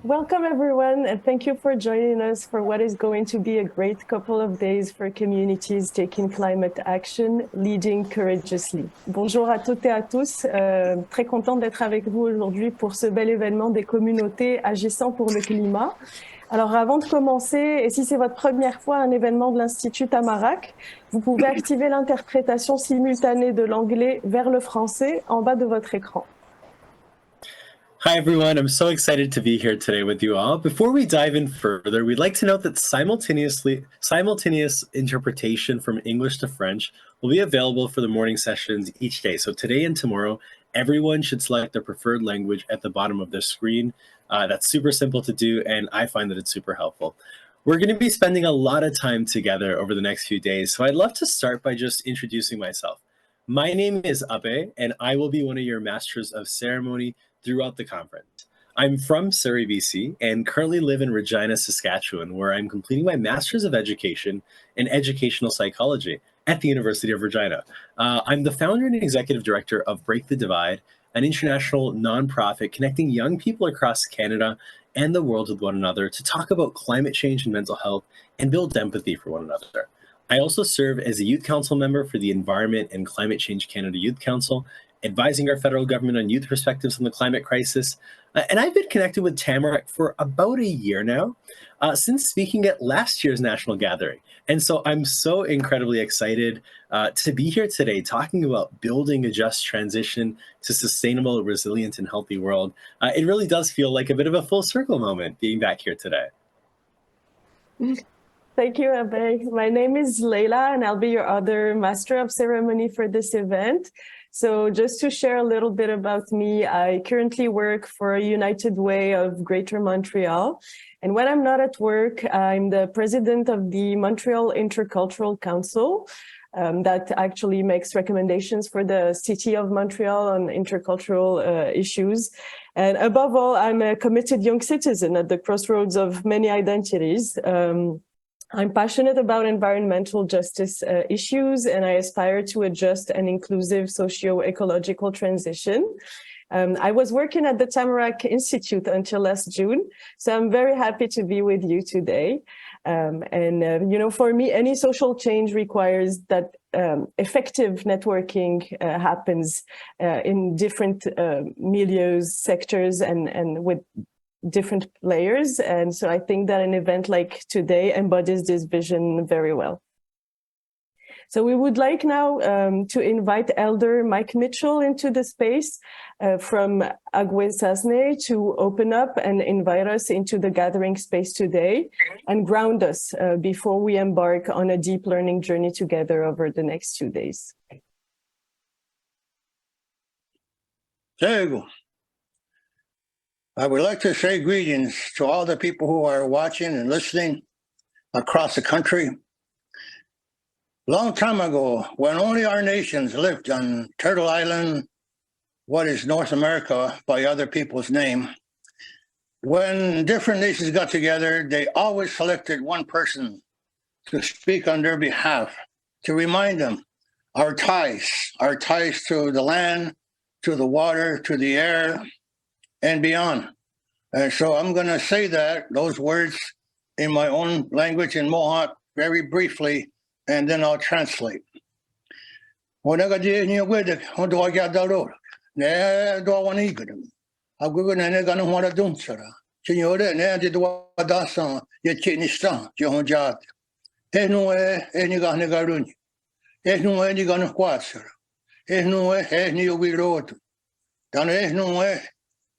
Welcome, everyone, and thank you for joining us for what is going to be a great couple of days for communities taking climate action, leading courageously. Bonjour à toutes et à tous. Très contente d'être avec vous aujourd'hui pour ce bel événement des communautés agissant pour le climat. Alors, avant de commencer, et si c'est votre première fois à un événement de l'Institut Tamarack, vous pouvez activer l'interprétation simultanée de l'anglais vers le français en bas de votre écran. Hi, everyone. I'm so excited to be here today with you all. Before we dive in further, we'd like to note that simultaneous interpretation from English to French will be available for the morning sessions each day. So today and tomorrow, everyone should select their preferred language at the bottom of the screen. That's super simple to do, and I find that it's super helpful. We're going to be spending a lot of time together over the next few days, so I'd love to start by just introducing myself. My name is Abe, and I will be one of your Masters of Ceremony throughout the conference. I'm from Surrey, BC, and currently live in Regina, Saskatchewan, where I'm completing my Master's of Education in Educational Psychology at the University of Regina. I'm the founder and executive director of Break the Divide, an international nonprofit connecting young people across Canada and the world with one another to talk about climate change and mental health and build empathy for one another. I also serve as a youth council member for the Environment and Climate Change Canada Youth Council, advising our federal government on youth perspectives on the climate crisis. And I've been connected with Tamarack for about a year now, since speaking at last year's national gathering. And so I'm so incredibly excited to be here today talking about building a just transition to sustainable, resilient, and healthy world. It really does feel like a bit of a full circle moment being back here today. Thank you, Abe. My name is Leila, and I'll be your other Master of Ceremony for this event. So just to share a little bit about me, I currently work for United Way of Greater Montreal. And when I'm not at work, I'm the president of the Montreal Intercultural Council that actually makes recommendations for the city of Montreal on intercultural issues. And above all, I'm a committed young citizen at the crossroads of many identities. I'm passionate about environmental justice issues, and I aspire to a just and inclusive socio-ecological transition. I was working at the Tamarack Institute until last June, so I'm very happy to be with you today. For me, any social change requires that effective networking happens in different milieux, sectors, and with different players. And so I think that an event like today embodies this vision very well. So we would like now to invite Elder Mike Mitchell into the space from Aguesasne to open up and invite us into the gathering space today and ground us before we embark on a deep learning journey together over the next 2 days. There you go. I would like to say greetings to all the people who are watching and listening across the country. Long time ago, when only our nations lived on Turtle Island, what is North America by other people's name, when different nations got together, they always selected one person to speak on their behalf, to remind them our ties to the land, to the water, to the air, and beyond. And so I'm going to say those words in my own language in Mohawk very briefly, and then I'll translate.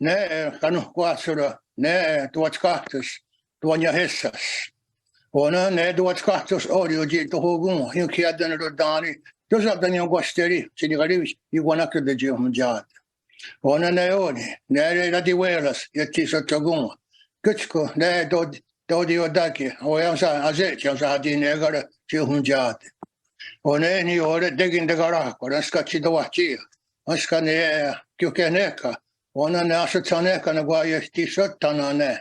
Ne kanu kwasura ne duatskatus duanya hessas ona ne duatskatus audio jito hogun you kiadan rodani does up the guasteri sinigarish you wanna to the jihumjat ona ne oni ne radiwelas yetisa tagun gutsko ne dodi odaki oyansa azet yansa hadinegara jihumjat ona ni ore degin de gara koraska chidowachi askane kyukeneka ona nasa tane kana guaya tisha tanane.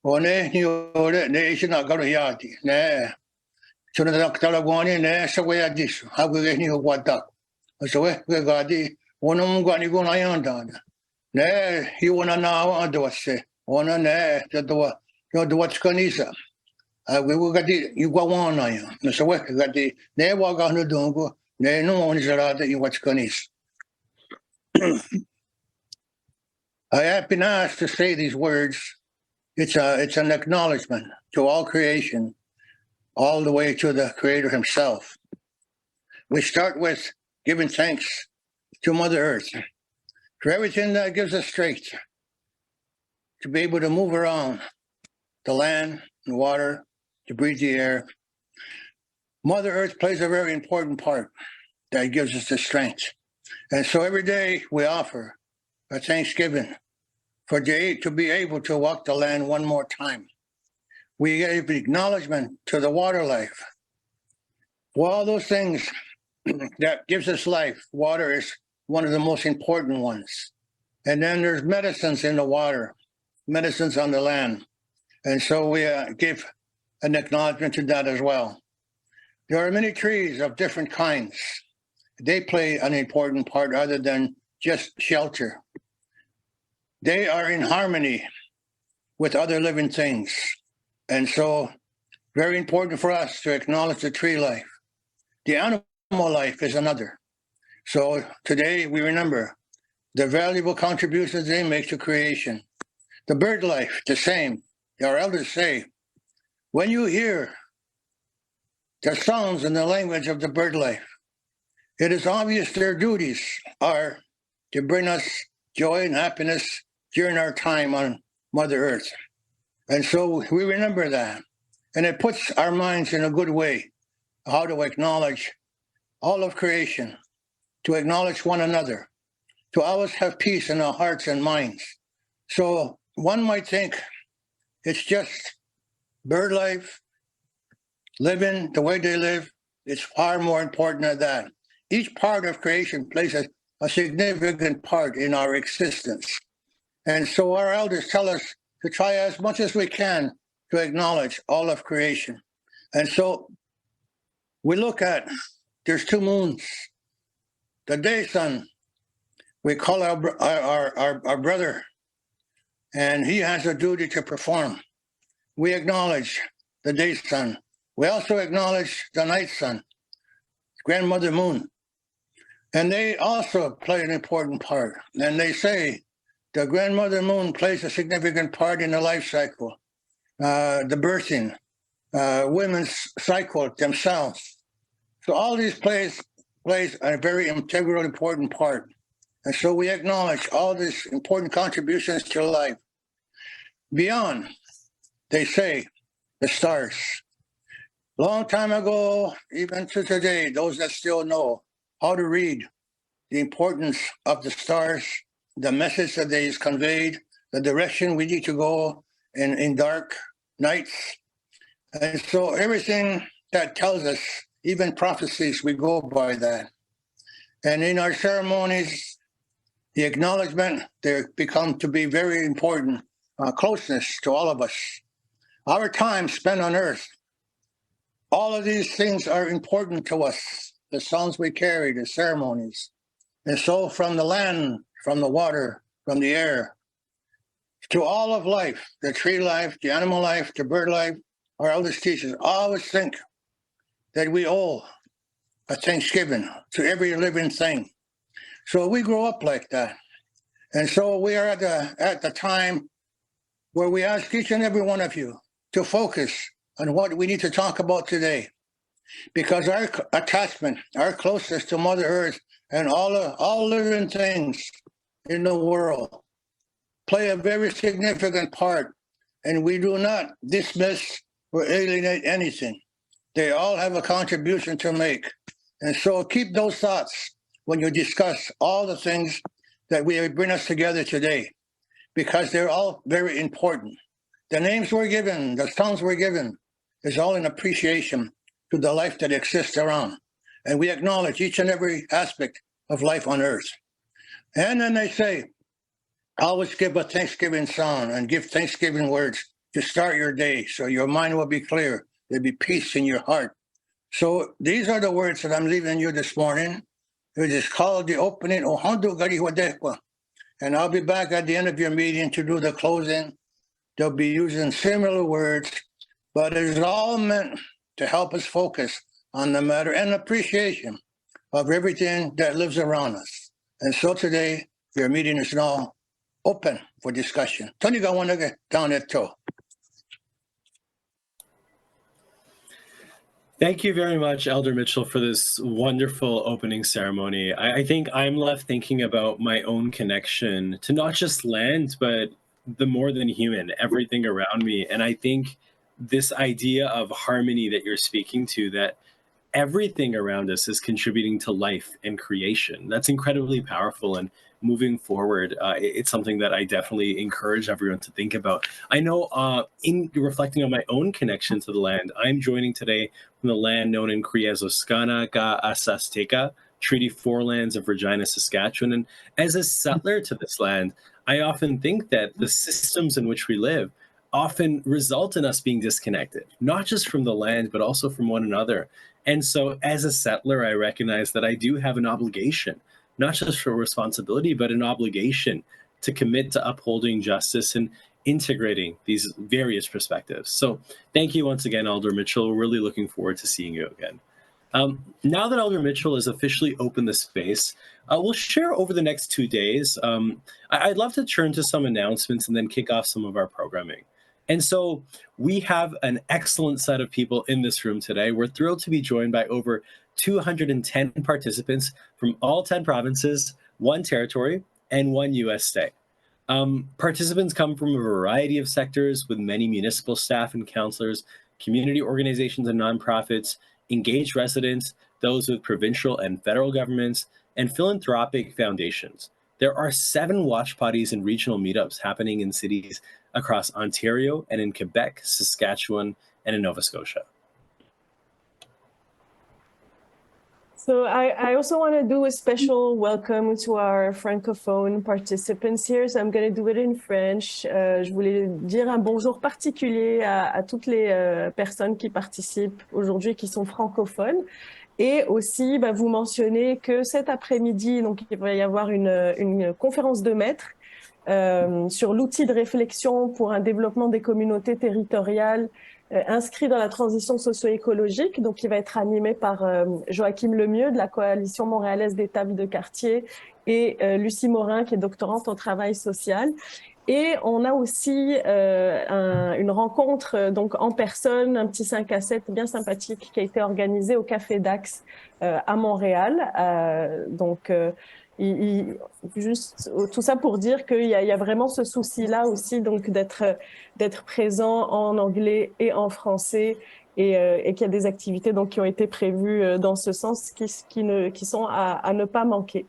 One ni ore ne ishina garoyati ne. Suna daktala guani ne sawaya dish. Hagu ni wada. So we gadi ona mungani guna yandana. Ne you wanna now adwase. Ona ne duwats kanisa. We will get the you go on you. No so we got the ne waga no dungo ne no one is rada you what's kanis. I have been asked to say these words. It's an acknowledgement to all creation, all the way to the Creator Himself. We start with giving thanks to Mother Earth for everything that gives us strength to be able to move around the land and water, to breathe the air. Mother Earth plays a very important part that gives us the strength. And so every day we offer a thanksgiving for to be able to walk the land one more time. We give acknowledgement to the water life. For all those things that gives us life, water is one of the most important ones. And then there's medicines in the water, medicines on the land. And so we give an acknowledgement to that as well. There are many trees of different kinds. They play an important part other than just shelter. They are in harmony with other living things. And so very important for us to acknowledge the tree life. The animal life is another. So today we remember the valuable contributions they make to creation. The bird life, the same. Our elders say, when you hear the sounds and the language of the bird life, it is obvious their duties are to bring us joy and happiness during our time on Mother Earth. And so we remember that. And it puts our minds in a good way, how to acknowledge all of creation, to acknowledge one another, to always have peace in our hearts and minds. So one might think it's just bird life, living the way they live. It's far more important than that. Each part of creation plays a significant part in our existence. And so our elders tell us to try as much as we can to acknowledge all of creation. And so we look at, there's two moons. The day sun, we call our brother, and he has a duty to perform. We acknowledge the day sun. We also acknowledge the night sun, grandmother moon. And they also play an important part. And they say the grandmother moon plays a significant part in the life cycle, the birthing, women's cycle themselves. So all these plays a very integral, important part. And so we acknowledge all these important contributions to life. Beyond, they say, the stars. Long time ago, even to today, those that still know how to read the importance of the stars, the message that they is conveyed, the direction we need to go in dark nights. And so everything that tells us, even prophecies, we go by that. And in our ceremonies, the acknowledgement, they become to be very important, closeness to all of us. Our time spent on earth, all of these things are important to us, the songs we carry, the ceremonies. And so from the land, from the water, from the air, to all of life, the tree life, the animal life, the bird life, our elders teach us, always think that we owe a thanksgiving to every living thing. So we grow up like that. And so we are at the time where we ask each and every one of you to focus on what we need to talk about today. Because our attachment, our closeness to Mother Earth and all living things in the world play a very significant part. And we do not dismiss or alienate anything. They all have a contribution to make. And so keep those thoughts when you discuss all the things that we bring us together today, because they're all very important. The names we're given, the songs we're given, is all in appreciation to the life that exists around. And we acknowledge each and every aspect of life on earth. And then they say, always give a Thanksgiving song and give Thanksgiving words to start your day so your mind will be clear. There'll be peace in your heart. So these are the words that I'm leaving you this morning. It is called the opening, Ohandu Gari Wadekwa. And I'll be back at the end of your meeting to do the closing they'll be using similar words, but it is all meant to help us focus on the matter and appreciation of everything that lives around us. And so today, your meeting is now open for discussion. Tony got one down there too. Thank you very much, Elder Mitchell, for this wonderful opening ceremony. I think I'm left thinking about my own connection to not just land, but the more than human, everything around me. And I think this idea of harmony that you're speaking to, that everything around us is contributing to life and creation. That's incredibly powerful. And moving forward, it's something that I definitely encourage everyone to think about. I know in reflecting on my own connection to the land, I'm joining today from the land known in Cree as Oskana Ga Asasteka, Treaty 4 lands of Regina, Saskatchewan. And as a settler to this land, I often think that the systems in which we live often result in us being disconnected, not just from the land, but also from one another. And so as a settler, I recognize that I do have an obligation, not just for responsibility, but an obligation to commit to upholding justice and integrating these various perspectives. So thank you once again, Elder Mitchell. We're really looking forward to seeing you again. Now that Elder Mitchell has officially opened the space, we'll share over the next 2 days. I'd love to turn to some announcements and then kick off some of our programming. And so we have an excellent set of people in this room today. We're thrilled to be joined by over 210 participants from all 10 provinces, 1 territory, and 1 U.S. state. Participants come from a variety of sectors with many municipal staff and counselors, community organizations and nonprofits, engaged residents, those with provincial and federal governments, and philanthropic foundations. There are 7 watch parties and regional meetups happening in cities across Ontario and in Quebec, Saskatchewan, and in Nova Scotia. So I also want to do a special welcome to our francophone participants here. So I'm going to do it in French. Je voulais dire un bonjour particulier à toutes les personnes qui participent aujourd'hui, qui sont francophones. Et aussi, vous mentionnez que cet après-midi, donc il va y avoir une conférence de maîtres sur l'outil de réflexion pour un développement des communautés territoriales inscrit dans la transition socio-écologique, donc qui va être animé par Joachim Lemieux de la Coalition montréalaise des tables de quartier et Lucie Morin qui est doctorante en travail social. Et on a aussi une rencontre donc en personne, un petit 5 à 7 bien sympathique qui a été organisé au Café Dax à Montréal. Juste tout ça pour dire qu'il y a vraiment ce souci-là aussi, donc d'être présent en anglais et en français, et qu'il y a des activités donc qui ont été prévues dans ce sens qui sont à ne pas manquer.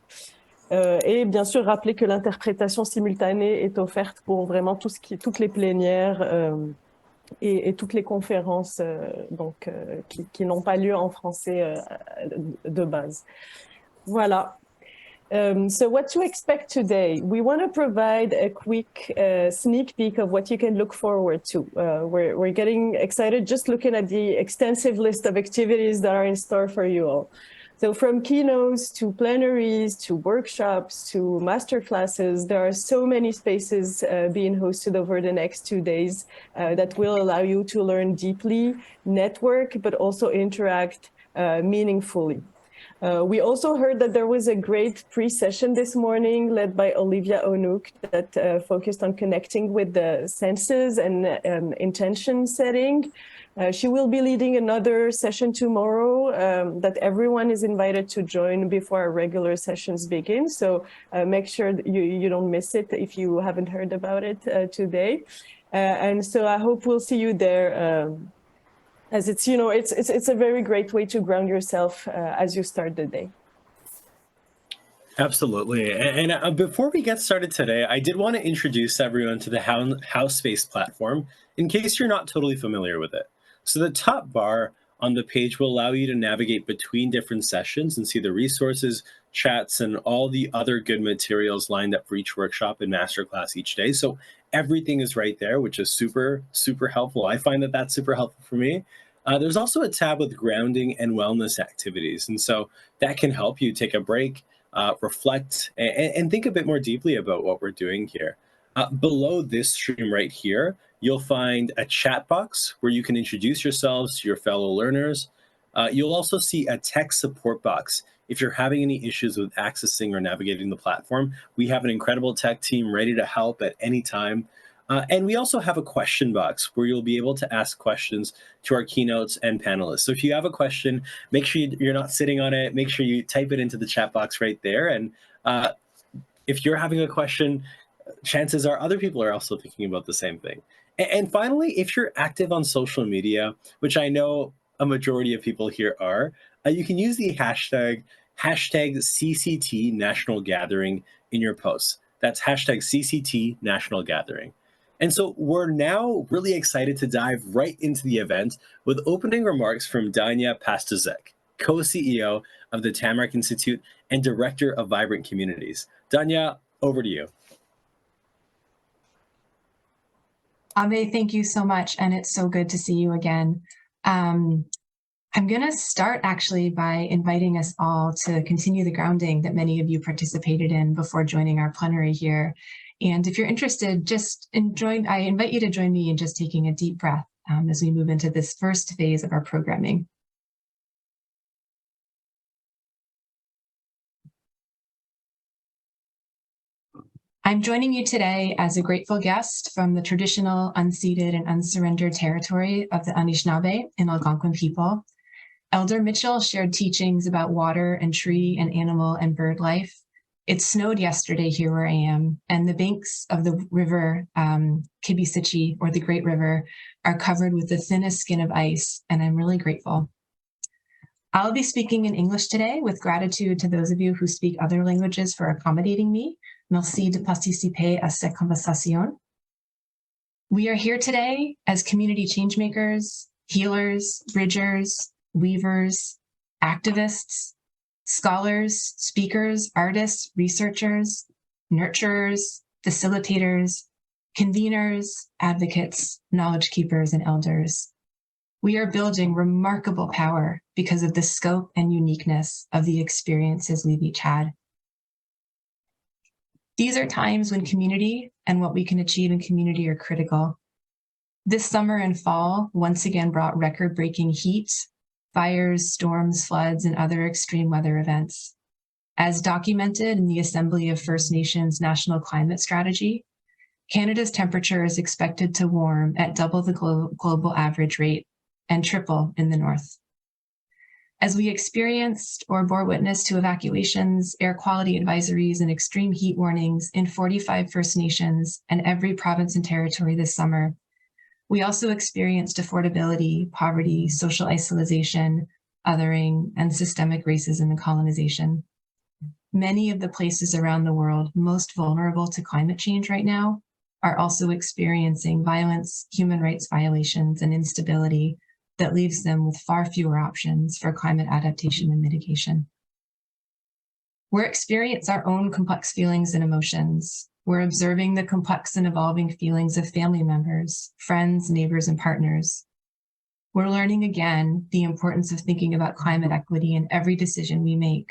Et bien sûr rappeler que l'interprétation simultanée est offerte pour vraiment toutes les plénières et toutes les conférences qui n'ont pas lieu en français de base. Voilà. So what to expect today? We want to provide a quick sneak peek of what you can look forward to. We're getting excited just looking at the extensive list of activities that are in store for you all. So from keynotes to plenaries to workshops to master classes, there are so many spaces being hosted over the next 2 days that will allow you to learn deeply, network, but also interact meaningfully. We also heard that there was a great pre-session this morning led by Olivia Onuk that focused on connecting with the senses and intention setting. She will be leading another session tomorrow that everyone is invited to join before our regular sessions begin. So make sure that you don't miss it if you haven't heard about it today. And so I hope we'll see you there. As it's, it's a very great way to ground yourself as you start the day. Absolutely. And before we get started today, I did want to introduce everyone to the House Space platform in case you're not totally familiar with it. So the top bar on the page will allow you to navigate between different sessions and see the resources, chats, and all the other good materials lined up for each workshop and masterclass each day. So everything is right there, which is super, super helpful. I find that that's super helpful for me. There's also a tab with grounding and wellness activities. And so that can help you take a break, reflect, and think a bit more deeply about what we're doing here. Below this stream right here, you'll find a chat box where you can introduce yourselves to your fellow learners. You'll also see a tech support box. If you're having any issues with accessing or navigating the platform, we have an incredible tech team ready to help at any time. And we also have a question box where you'll be able to ask questions to our keynotes and panelists. So if you have a question, make sure you're not sitting on it. Make sure you type it into the chat box right there. And if you're having a question, chances are other people are also thinking about the same thing. And finally, if you're active on social media, which I know a majority of people here are, you can use the hashtag CCT National Gathering in your posts. That's hashtag CCT National Gathering. And so we're now really excited to dive right into the event with opening remarks from Dania Pastuzek, co-CEO of the Tamarack Institute and Director of Vibrant Communities. Dania, over to you. Abe, thank you so much, and it's so good to see you again. I'm going to start actually by inviting us all to continue the grounding that many of you participated in before joining our plenary here. And if you're interested, I invite you to join me in just taking a deep breath as we move into this first phase of our programming. I'm joining you today as a grateful guest from the traditional, unceded, and unsurrendered territory of the Anishinaabe and Algonquin people. Elder Mitchell shared teachings about water and tree and animal and bird life. It snowed yesterday here where I am, and the banks of the river Kibisichi, or the Great River, are covered with the thinnest skin of ice, and I'm really grateful. I'll be speaking in English today with gratitude to those of you who speak other languages for accommodating me. Merci de participer à cette conversation. We are here today as community changemakers, healers, bridgers, weavers, activists, scholars, speakers, artists, researchers, nurturers, facilitators, conveners, advocates, knowledge keepers, and elders. We are building remarkable power because of the scope and uniqueness of the experiences we've each had. These are times when community and what we can achieve in community are critical. This summer and fall once again brought record-breaking heat, fires, storms, floods, and other extreme weather events. As documented in the Assembly of First Nations National Climate Strategy, Canada's temperature is expected to warm at double the global average rate and triple in the north. As we experienced or bore witness to evacuations, air quality advisories, and extreme heat warnings in 45 First Nations and every province and territory this summer, we also experienced affordability, poverty, social isolation, othering, and systemic racism and colonization. Many of the places around the world most vulnerable to climate change right now are also experiencing violence, human rights violations, and instability that leaves them with far fewer options for climate adaptation and mitigation. We're experiencing our own complex feelings and emotions. We're observing the complex and evolving feelings of family members, friends, neighbors, and partners. We're learning again the importance of thinking about climate equity in every decision we make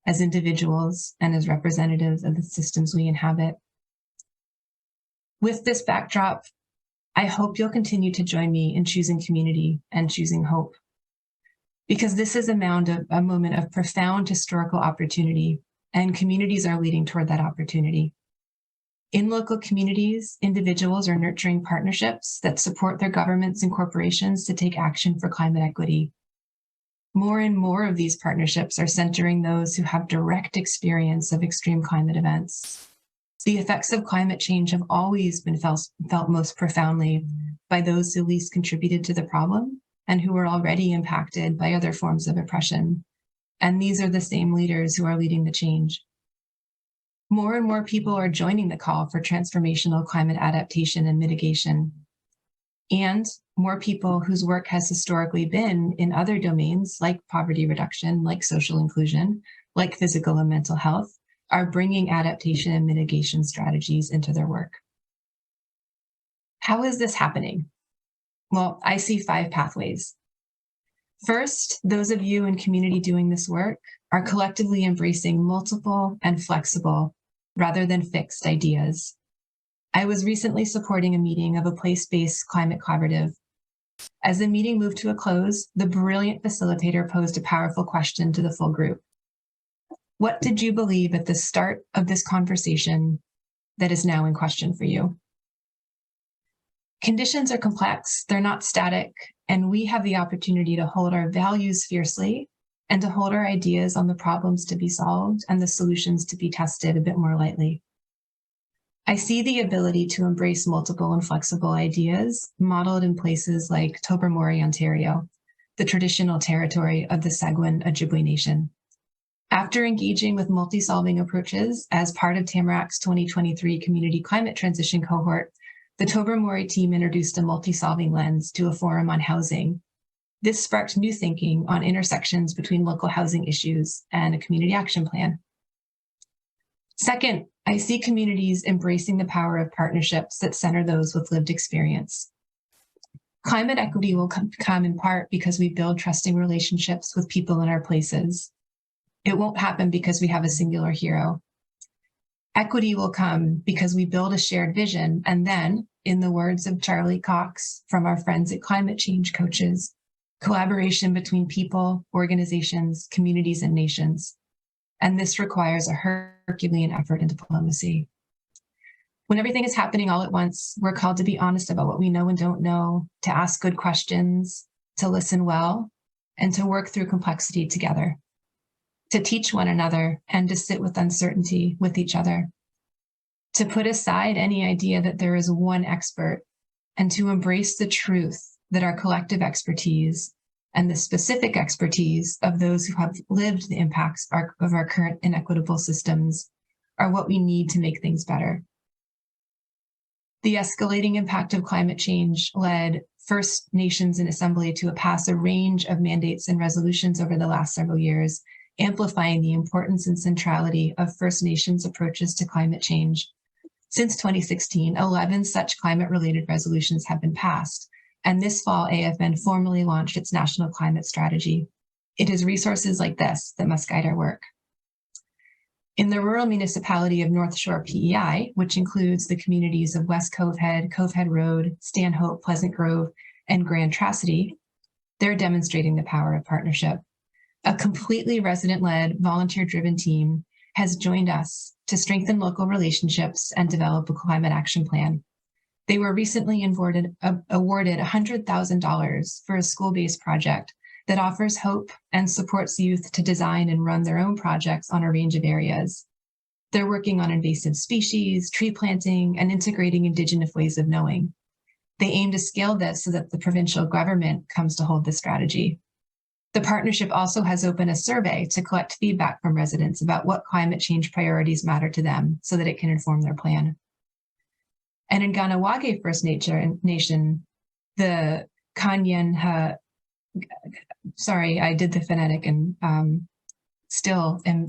as individuals and as representatives of the systems we inhabit. With this backdrop, I hope you'll continue to join me in choosing community and choosing hope, because this is a moment of profound historical opportunity, and communities are leading toward that opportunity. In local communities, individuals are nurturing partnerships that support their governments and corporations to take action for climate equity. More and more of these partnerships are centering those who have direct experience of extreme climate events. The effects of climate change have always been felt most profoundly by those who least contributed to the problem and who were already impacted by other forms of oppression. And these are the same leaders who are leading the change. More and more people are joining the call for transformational climate adaptation and mitigation. And more people whose work has historically been in other domains like poverty reduction, like social inclusion, like physical and mental health, are bringing adaptation and mitigation strategies into their work. How is this happening? Well, I see 5 pathways. First, those of you in community doing this work are collectively embracing multiple and flexible rather than fixed ideas. I was recently supporting a meeting of a place-based climate collaborative. As the meeting moved to a close, the brilliant facilitator posed a powerful question to the full group. What did you believe at the start of this conversation that is now in question for you? Conditions are complex, they're not static, and we have the opportunity to hold our values fiercely and to hold our ideas on the problems to be solved and the solutions to be tested a bit more lightly. I see the ability to embrace multiple and flexible ideas modeled in places like Tobermory, Ontario, the traditional territory of the Seguin Ojibwe Nation. After engaging with multi-solving approaches as part of Tamarack's 2023 Community Climate Transition Cohort, the Tobermory team introduced a multi-solving lens to a forum on housing. This sparked new thinking on intersections between local housing issues and a community action plan. Second, I see communities embracing the power of partnerships that center those with lived experience. Climate equity will come in part because we build trusting relationships with people in our places. It won't happen because we have a singular hero. Equity will come because we build a shared vision, and then, in the words of Charlie Cox from our friends at Climate Change Coaches, collaboration between people, organizations, communities, and nations. And this requires a Herculean effort in diplomacy. When everything is happening all at once, we're called to be honest about what we know and don't know, to ask good questions, to listen well, and to work through complexity together, to teach one another and to sit with uncertainty with each other, to put aside any idea that there is one expert and to embrace the truth that our collective expertise and the specific expertise of those who have lived the impacts of our current inequitable systems are what we need to make things better. The escalating impact of climate change led First Nations in Assembly to pass a range of mandates and resolutions over the last several years, amplifying the importance and centrality of First Nations approaches to climate change. Since 2016, 11 such climate-related resolutions have been passed, and this fall, AFN formally launched its national climate strategy. It is resources like this that must guide our work. In the rural municipality of North Shore PEI, which includes the communities of West Covehead, Covehead Road, Stanhope, Pleasant Grove, and Grand Tracity, they're demonstrating the power of partnership. A completely resident-led, volunteer-driven team has joined us to strengthen local relationships and develop a climate action plan. They were recently awarded $100,000 for a school-based project that offers hope and supports youth to design and run their own projects on a range of areas. They're working on invasive species, tree planting, and integrating Indigenous ways of knowing. They aim to scale this so that the provincial government comes to hold this strategy. The partnership also has opened a survey to collect feedback from residents about what climate change priorities matter to them so that it can inform their plan. And in Ganawage First Nation, the Kanyen, sorry, I did the phonetic and still am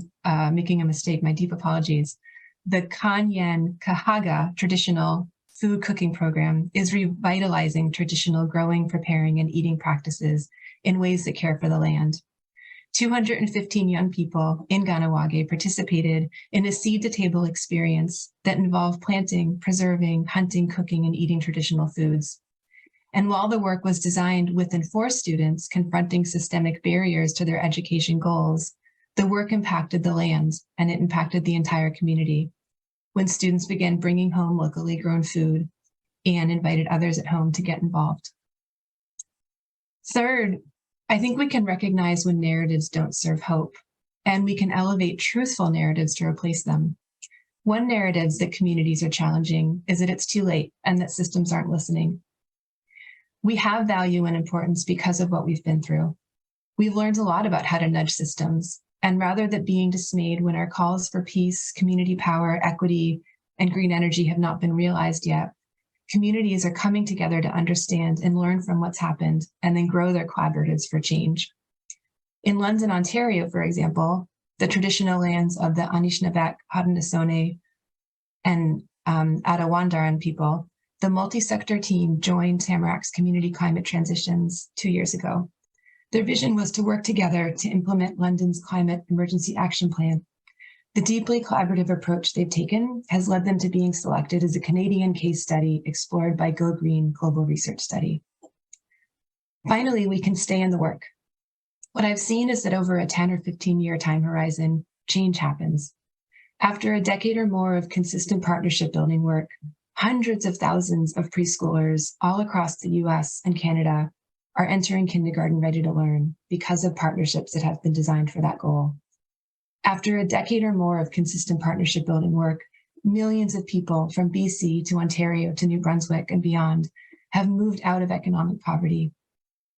making a mistake, my deep apologies. The Kanyen Kahaga traditional food cooking program is revitalizing traditional growing, preparing, and eating practices in ways that care for the land. 215 young people in Ganawage participated in a seed-to-table experience that involved planting, preserving, hunting, cooking, and eating traditional foods. And while the work was designed with and for students confronting systemic barriers to their education goals, the work impacted the land and it impacted the entire community when students began bringing home locally grown food and invited others at home to get involved. Third, I think we can recognize when narratives don't serve hope, and we can elevate truthful narratives to replace them. One narrative that communities are challenging is that it's too late and that systems aren't listening. We have value and importance because of what we've been through. We've learned a lot about how to nudge systems, and rather than being dismayed when our calls for peace, community power, equity, and green energy have not been realized yet, communities are coming together to understand and learn from what's happened and then grow their collaboratives for change. In London, Ontario, for example, the traditional lands of the Anishinaabe, Haudenosaunee, and Attawandaron people, the multi-sector team joined Tamarack's Community Climate Transitions 2 years ago. Their vision was to work together to implement London's Climate Emergency Action Plan. The deeply collaborative approach they've taken has led them to being selected as a Canadian case study explored by Go Green Global Research Study. Finally, we can stay in the work. What I've seen is that over a 10 or 15-year time horizon, change happens. After a decade or more of consistent partnership building work, hundreds of thousands of preschoolers all across the US and Canada are entering kindergarten ready to learn because of partnerships that have been designed for that goal. After a decade or more of consistent partnership building work, millions of people from BC to Ontario to New Brunswick and beyond have moved out of economic poverty.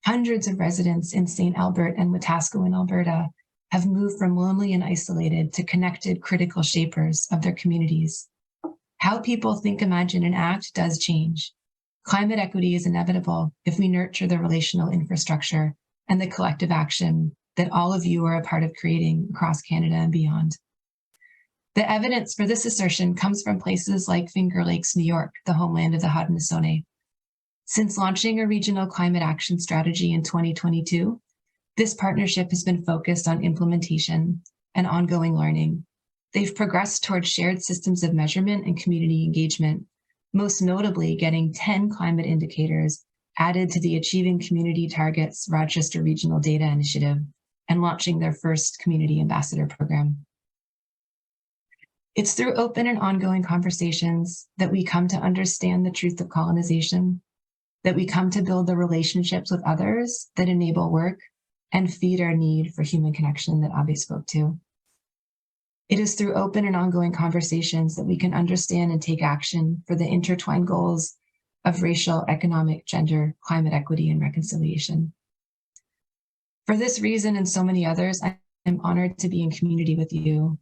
Hundreds of residents in St. Albert and Wetaskiwin, Alberta, have moved from lonely and isolated to connected, critical shapers of their communities. How people think, imagine, and act does change. Climate equity is inevitable if we nurture the relational infrastructure and the collective action that all of you are a part of creating across Canada and beyond. The evidence for this assertion comes from places like Finger Lakes, New York, the homeland of the Haudenosaunee. Since launching a regional climate action strategy in 2022, this partnership has been focused on implementation and ongoing learning. They've progressed towards shared systems of measurement and community engagement, most notably getting 10 climate indicators added to the Achieving Community Targets Rochester Regional Data Initiative and launching their first community ambassador program. It's through open and ongoing conversations that we come to understand the truth of colonization, that we come to build the relationships with others that enable work and feed our need for human connection that Abhi spoke to. It is through open and ongoing conversations that we can understand and take action for the intertwined goals of racial, economic, gender, climate equity, and reconciliation. For this reason and so many others, I am honored to be in community with you.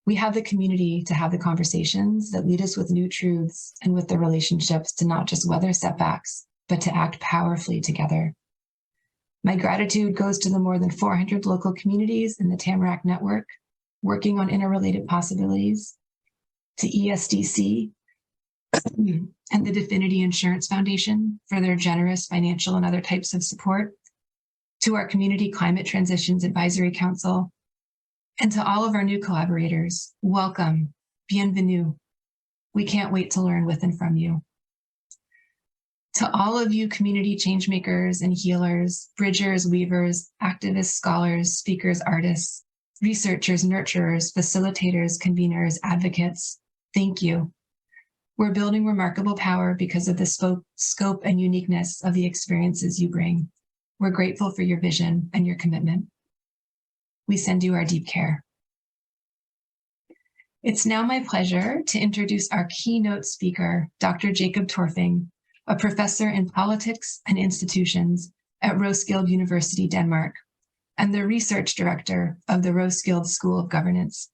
We have the community to have the conversations that lead us with new truths and with the relationships to not just weather setbacks, but to act powerfully together. My gratitude goes to the more than 400 local communities in the Tamarack network working on interrelated possibilities, to ESDC and the Definity Insurance Foundation for their generous financial and other types of support, to our Community Climate Transitions Advisory Council, and to all of our new collaborators. Welcome, bienvenue. We can't wait to learn with and from you. To all of you community changemakers and healers, bridgers, weavers, activists, scholars, speakers, artists, researchers, nurturers, facilitators, conveners, advocates, thank you. We're building remarkable power because of the scope and uniqueness of the experiences you bring. We're grateful for your vision and your commitment. We send you our deep care. It's now my pleasure to introduce our keynote speaker, Dr. Jacob Torfing, a professor in politics and institutions at Roskilde University, Denmark, and the research director of the Roskilde School of Governance.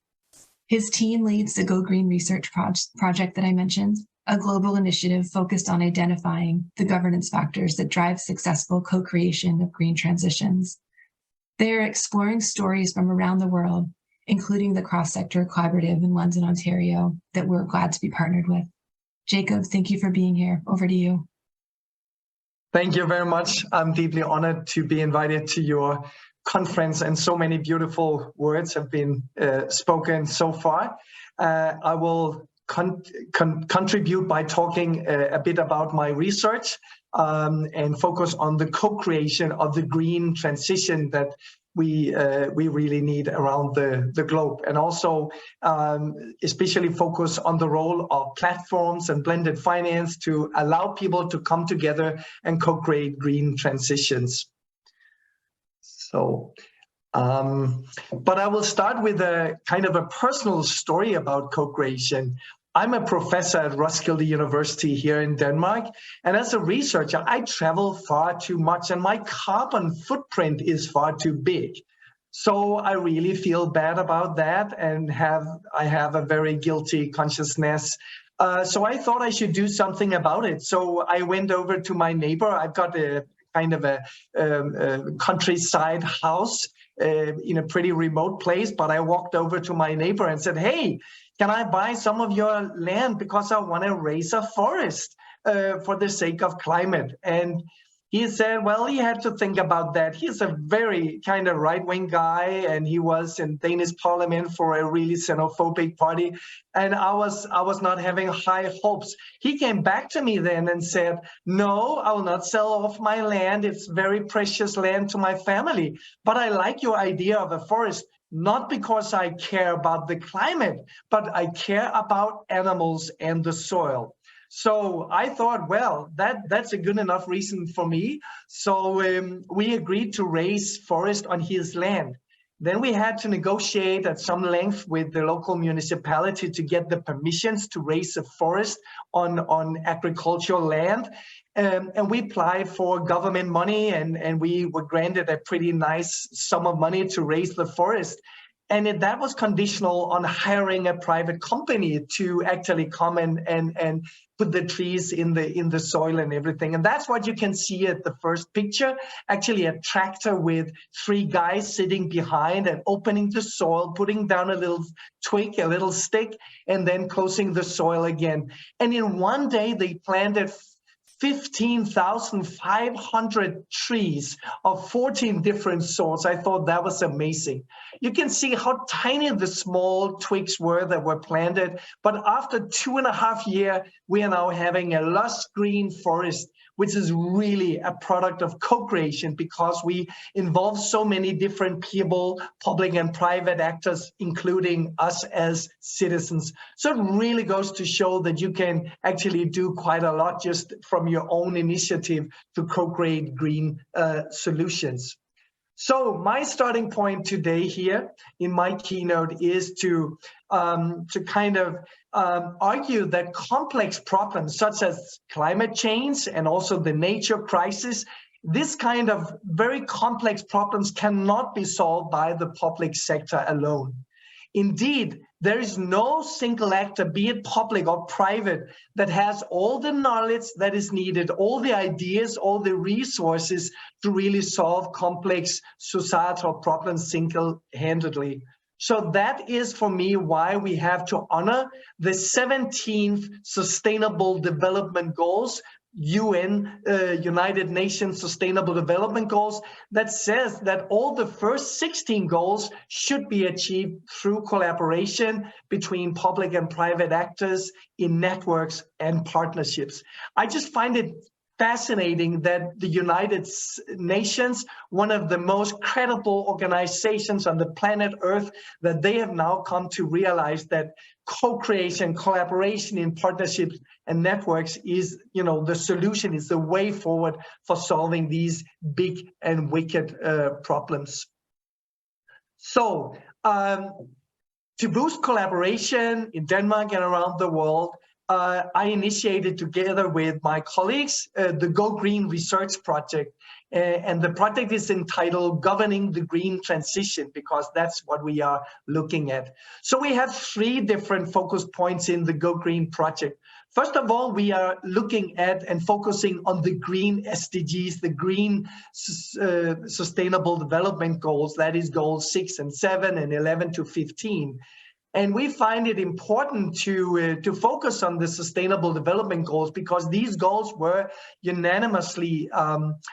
His team leads the Go Green Research Project that I mentioned, a global initiative focused on identifying the governance factors that drive successful co-creation of green transitions. They are exploring stories from around the world, including the cross-sector collaborative in London, Ontario, that we're glad to be partnered with. Jacob, thank you for being here. Over to you. Thank you very much. I'm deeply honored to be invited to your conference, and so many beautiful words have been spoken so far. I will contribute by talking a bit about my research and focus on the co-creation of the green transition that we really need around the globe, and also especially focus on the role of platforms and blended finance to allow people to come together and co-create green transitions. So, but I will start with a kind of a personal story about co-creation. I'm a professor at Roskilde University here in Denmark, and as a researcher, I travel far too much, and my carbon footprint is far too big. So I really feel bad about that, and I have a very guilty consciousness. So I thought I should do something about it. So I went over to my neighbor. I've got a kind of a countryside house in a pretty remote place, but I walked over to my neighbor and said, hey, can I buy some of your land because I want to raise a forest for the sake of climate? And he said, well, he had to think about that. He's a very kind of right-wing guy, and he was in Danish parliament for a really xenophobic party. And I was not having high hopes. He came back to me then and said, no, I will not sell off my land. It's very precious land to my family. But I like your idea of a forest, not because I care about the climate, but I care about animals and the soil. So I thought, well, that's a good enough reason for me. So we agreed to raise forest on his land. Then we had to negotiate at some length with the local municipality to get the permissions to raise a forest on agricultural land. And we applied for government money, and we were granted a pretty nice sum of money to raise the forest. And that was conditional on hiring a private company to actually come and put the trees in the soil and everything. And that's what you can see at the first picture, actually a tractor with 3 guys sitting behind and opening the soil, putting down a little twig, a little stick, and then closing the soil again. And in one day, they planted 15,500 trees of 14 different sorts. I thought that was amazing. You can see how tiny the small twigs were that were planted, but after 2.5 years, we are now having a lush green forest, which is really a product of co-creation because we involve so many different people, public and private actors, including us as citizens. So it really goes to show that you can actually do quite a lot just from your own initiative to co-create green solutions. So my starting point today here in my keynote is to kind of argue that complex problems such as climate change and also the nature crisis, this kind of very complex problems cannot be solved by the public sector alone. Indeed, there is no single actor, be it public or private, that has all the knowledge that is needed, all the ideas, all the resources to really solve complex societal problems single-handedly. So that is, for me, why we have to honor the 17th Sustainable Development Goals, UN, United Nations Sustainable Development Goals, that says that all the first 16 goals should be achieved through collaboration between public and private actors in networks and partnerships. I just find it fascinating that the United Nations, one of the most credible organizations on the planet Earth, that they have now come to realize that co-creation, collaboration in partnerships and networks is, the solution, is the way forward for solving these big and wicked problems. So to boost collaboration in Denmark and around the world, I initiated together with my colleagues the Go Green Research Project. And the project is entitled Governing the Green Transition, because that's what we are looking at. So we have 3 different focus points in the Go Green Project. First of all, we are looking at and focusing on the green SDGs, the green Sustainable Development Goals, that is goals 6 and 7 and 11 to 15. And we find it important to focus on the Sustainable Development Goals because these goals were unanimously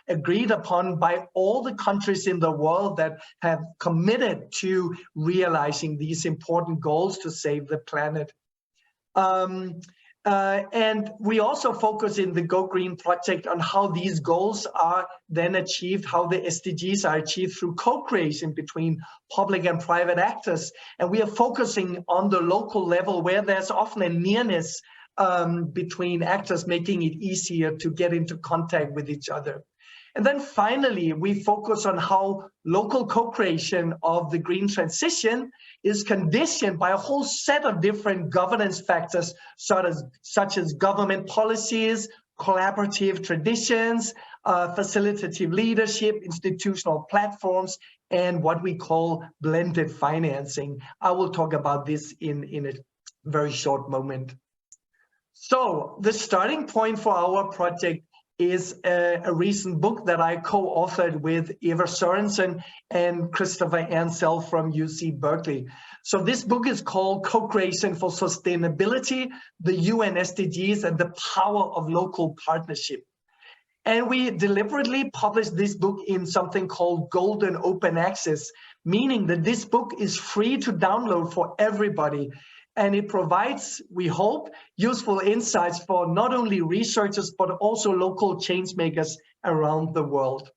agreed upon by all the countries in the world that have committed to realizing these important goals to save the planet. And we also focus in the Go Green Project on how these goals are then achieved, how the SDGs are achieved through co-creation between public and private actors. And we are focusing on the local level where there's often a nearness between actors, making it easier to get into contact with each other. And then finally, we focus on how local co-creation of the green transition is conditioned by a whole set of different governance factors, such as government policies, collaborative traditions, facilitative leadership, institutional platforms, and what we call blended financing. I will talk about this in a very short moment. So the starting point for our project is a recent book that I co-authored with Eva Sørensen and Christopher Ansel from UC Berkeley. So this book is called Co-Creation for Sustainability, the UN SDGs and the Power of Local Partnership. And we deliberately published this book in something called Golden Open Access, meaning that this book is free to download for everybody. And it provides, we hope, useful insights for not only researchers, but also local change makers around the world.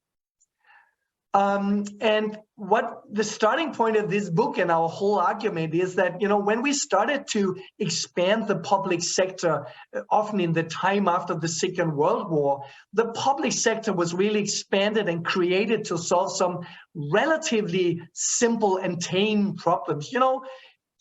And what the starting point of this book and our whole argument is that, when we started to expand the public sector, often in the time after the Second World War, the public sector was really expanded and created to solve some relatively simple and tame problems.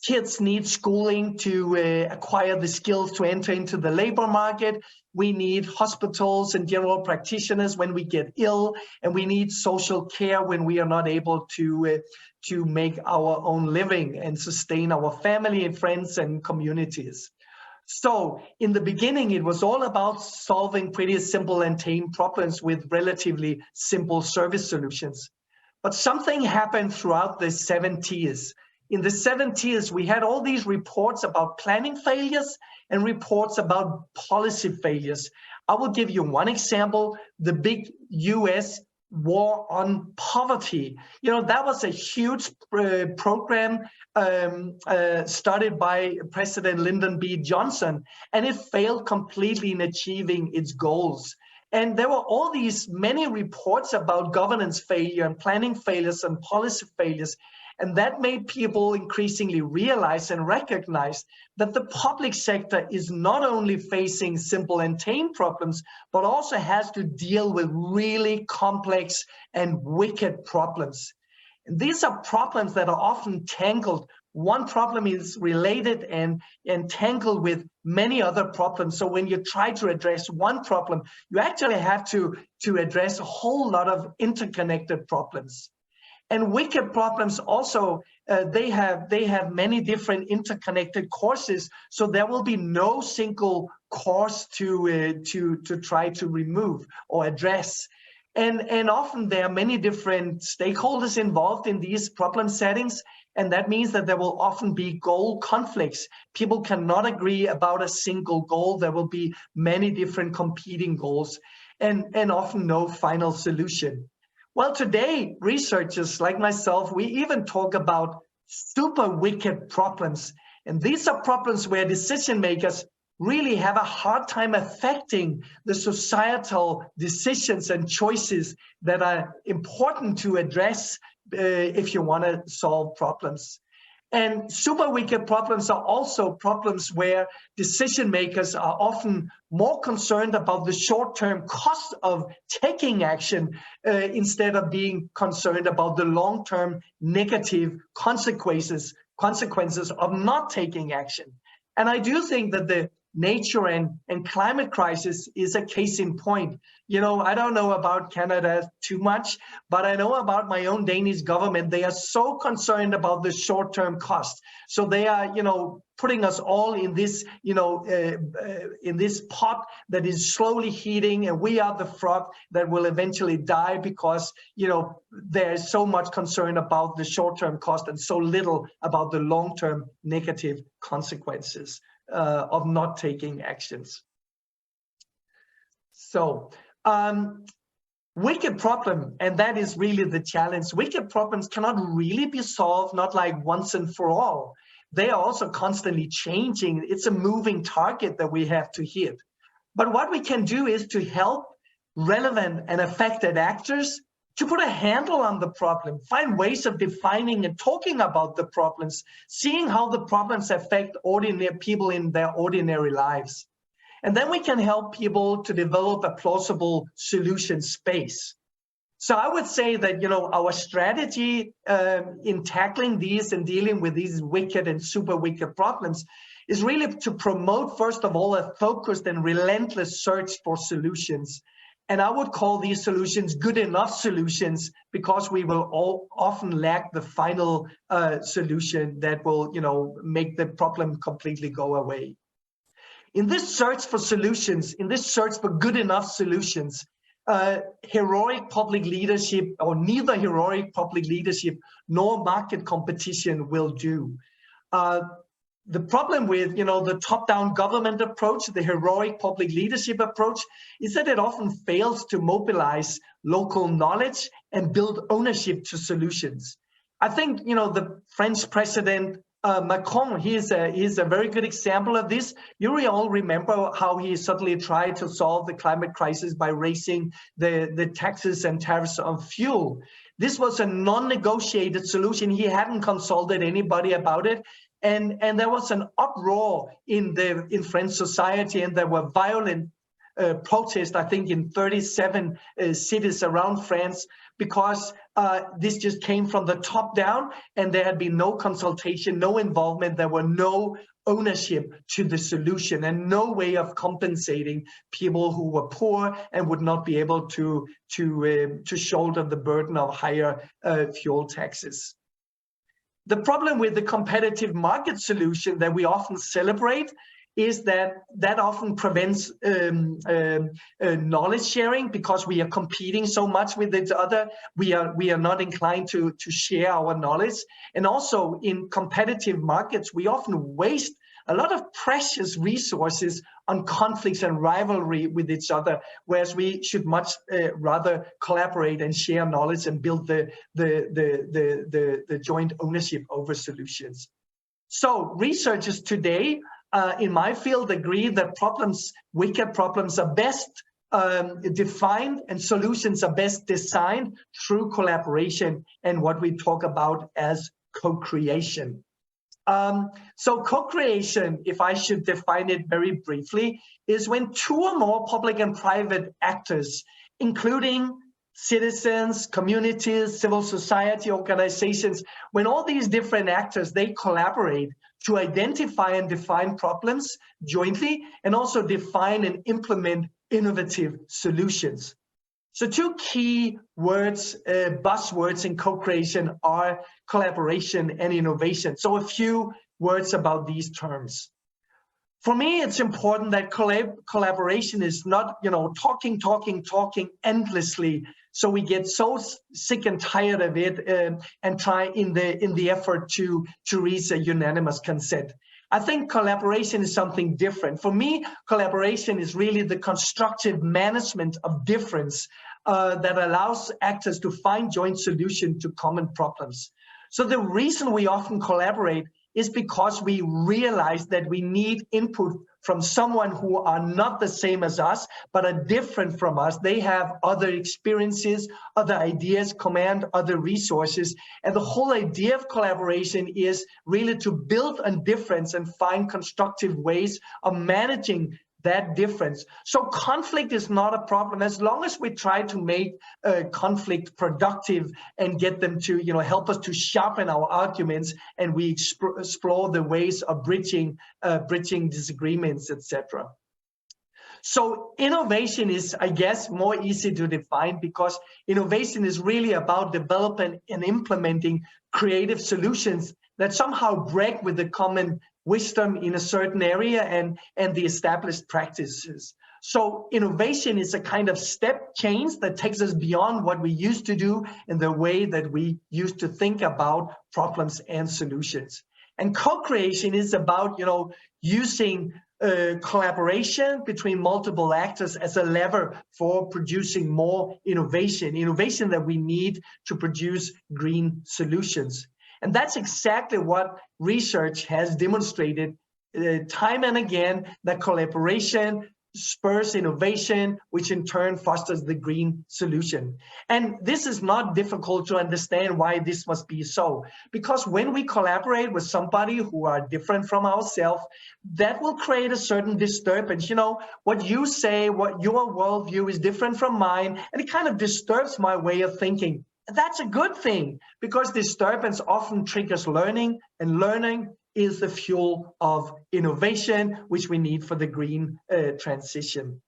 Kids need schooling to acquire the skills to enter into the labor market. We need hospitals and general practitioners when we get ill, and we need social care when we are not able to make our own living and sustain our family and friends and communities. So in the beginning, it was all about solving pretty simple and tame problems with relatively simple service solutions. But something happened throughout the 70s. In the 70s, we had all these reports about planning failures and reports about policy failures. I will give you one example, the big US war on poverty. That was a huge program started by President Lyndon B. Johnson, and it failed completely in achieving its goals. And there were all these many reports about governance failure and planning failures and policy failures. And that made people increasingly realize and recognize that the public sector is not only facing simple and tame problems, but also has to deal with really complex and wicked problems. And these are problems that are often tangled. One problem is related and tangled with many other problems. So when you try to address one problem, you actually have to address a whole lot of interconnected problems. And wicked problems also, they have many different interconnected causes, so there will be no single cause to try to remove or address. And often there are many different stakeholders involved in these problem settings, and that means that there will often be goal conflicts. People cannot agree about a single goal. There will be many different competing goals, and often no final solution. Well, today, researchers like myself, we even talk about super wicked problems. And these are problems where decision makers really have a hard time affecting the societal decisions and choices that are important to address if you want to solve problems. And super wicked problems are also problems where decision makers are often more concerned about the short-term cost of taking action instead of being concerned about the long-term negative consequences of not taking action. And I do think that the nature and climate crisis is a case in point. I don't know about Canada too much, but I know about my own Danish government. They are so concerned about the short-term cost. So they are, putting us all in this, in this pot that is slowly heating, and we are the frog that will eventually die because, there's so much concern about the short-term cost and so little about the long-term negative consequences of not taking actions. So, wicked problem, and that is really the challenge. Wicked problems cannot really be solved, not like once and for all. They are also constantly changing. It's a moving target that we have to hit. But what we can do is to help relevant and affected actors to put a handle on the problem, find ways of defining and talking about the problems, seeing how the problems affect ordinary people in their ordinary lives. And then we can help people to develop a plausible solution space. So I would say that, our strategy in tackling these and dealing with these wicked and super wicked problems is really to promote, first of all, a focused and relentless search for solutions. And I would call these solutions good enough solutions, because we will all often lack the final solution that will, make the problem completely go away. In this search for solutions, in this search for good enough solutions, heroic public leadership, or neither heroic public leadership nor market competition will do. The problem with, the top-down government approach, the heroic public leadership approach, is that it often fails to mobilize local knowledge and build ownership to solutions. I think, the French president Macron, he is a very good example of this. You all remember how he suddenly tried to solve the climate crisis by raising the taxes and tariffs on fuel. This was a non-negotiated solution. He hadn't consulted anybody about it. And there was an uproar in French society, and there were violent protests, I think, in 37 cities around France, because this just came from the top down, and there had been no consultation, no involvement. There were no ownership to the solution, and no way of compensating people who were poor and would not be able to shoulder the burden of higher fuel taxes. The problem with the competitive market solution that we often celebrate is that often prevents knowledge sharing, because we are competing so much with each other. We are not inclined to share our knowledge. And also in competitive markets, we often waste a lot of precious resources on conflicts and rivalry with each other, whereas we should much rather collaborate and share knowledge and build the joint ownership over solutions. So researchers today in my field agree that wicked problems are best defined and solutions are best designed through collaboration and what we talk about as co-creation. So co-creation, if I should define it very briefly, is when two or more public and private actors, including citizens, communities, civil society organizations, when all these different actors, they collaborate to identify and define problems jointly, and also define and implement innovative solutions. So two key words, buzzwords in co-creation are collaboration and innovation. So a few words about these terms. For me, it's important that collaboration is not, talking endlessly, so we get so sick and tired of it and try in the effort to reach a unanimous consent. I think collaboration is something different. For me, collaboration is really the constructive management of difference that allows actors to find joint solutions to common problems. So the reason we often collaborate is because we realize that we need input from someone who are not the same as us, but are different from us. They have other experiences, other ideas, command other resources. And the whole idea of collaboration is really to build on difference and find constructive ways of managing that difference. So conflict is not a problem as long as we try to make conflict productive and get them to help us to sharpen our arguments, and we explore the ways of bridging disagreements, etc. So innovation is, I guess, more easy to define, because innovation is really about developing and implementing creative solutions that somehow break with the common wisdom in a certain area and the established practices. So innovation is a kind of step change that takes us beyond what we used to do in the way that we used to think about problems and solutions. And co-creation is about, using collaboration between multiple actors as a lever for producing more innovation that we need to produce green solutions. And that's exactly what research has demonstrated time and again, that collaboration spurs innovation, which in turn fosters the green solution. And this is not difficult to understand why this must be so, because when we collaborate with somebody who are different from ourselves, that will create a certain disturbance. What you say, what your worldview is different from mine, and it kind of disturbs my way of thinking. That's a good thing, because disturbance often triggers learning, and learning is the fuel of innovation, which we need for the green transition.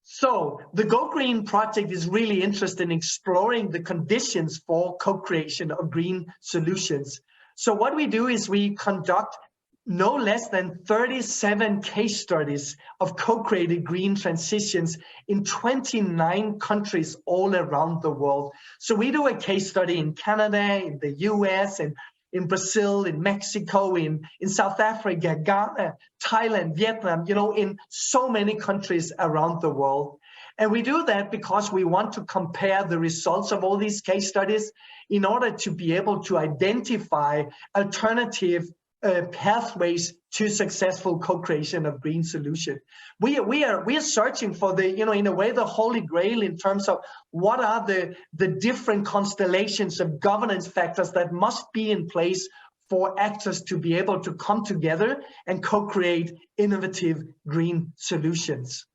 So the Go Green project is really interested in exploring the conditions for co-creation of green solutions. So what we do is we conduct no less than 37 case studies of co-created green transitions in 29 countries all around the world. So we do a case study in Canada, in the US, and in Brazil, in Mexico, in South Africa, Ghana, Thailand, Vietnam, in so many countries around the world. And we do that because we want to compare the results of all these case studies in order to be able to identify alternative pathways to successful co-creation of green solution. We are searching for the, in a way, the holy grail in terms of what are the different constellations of governance factors that must be in place for actors to be able to come together and co-create innovative green solutions.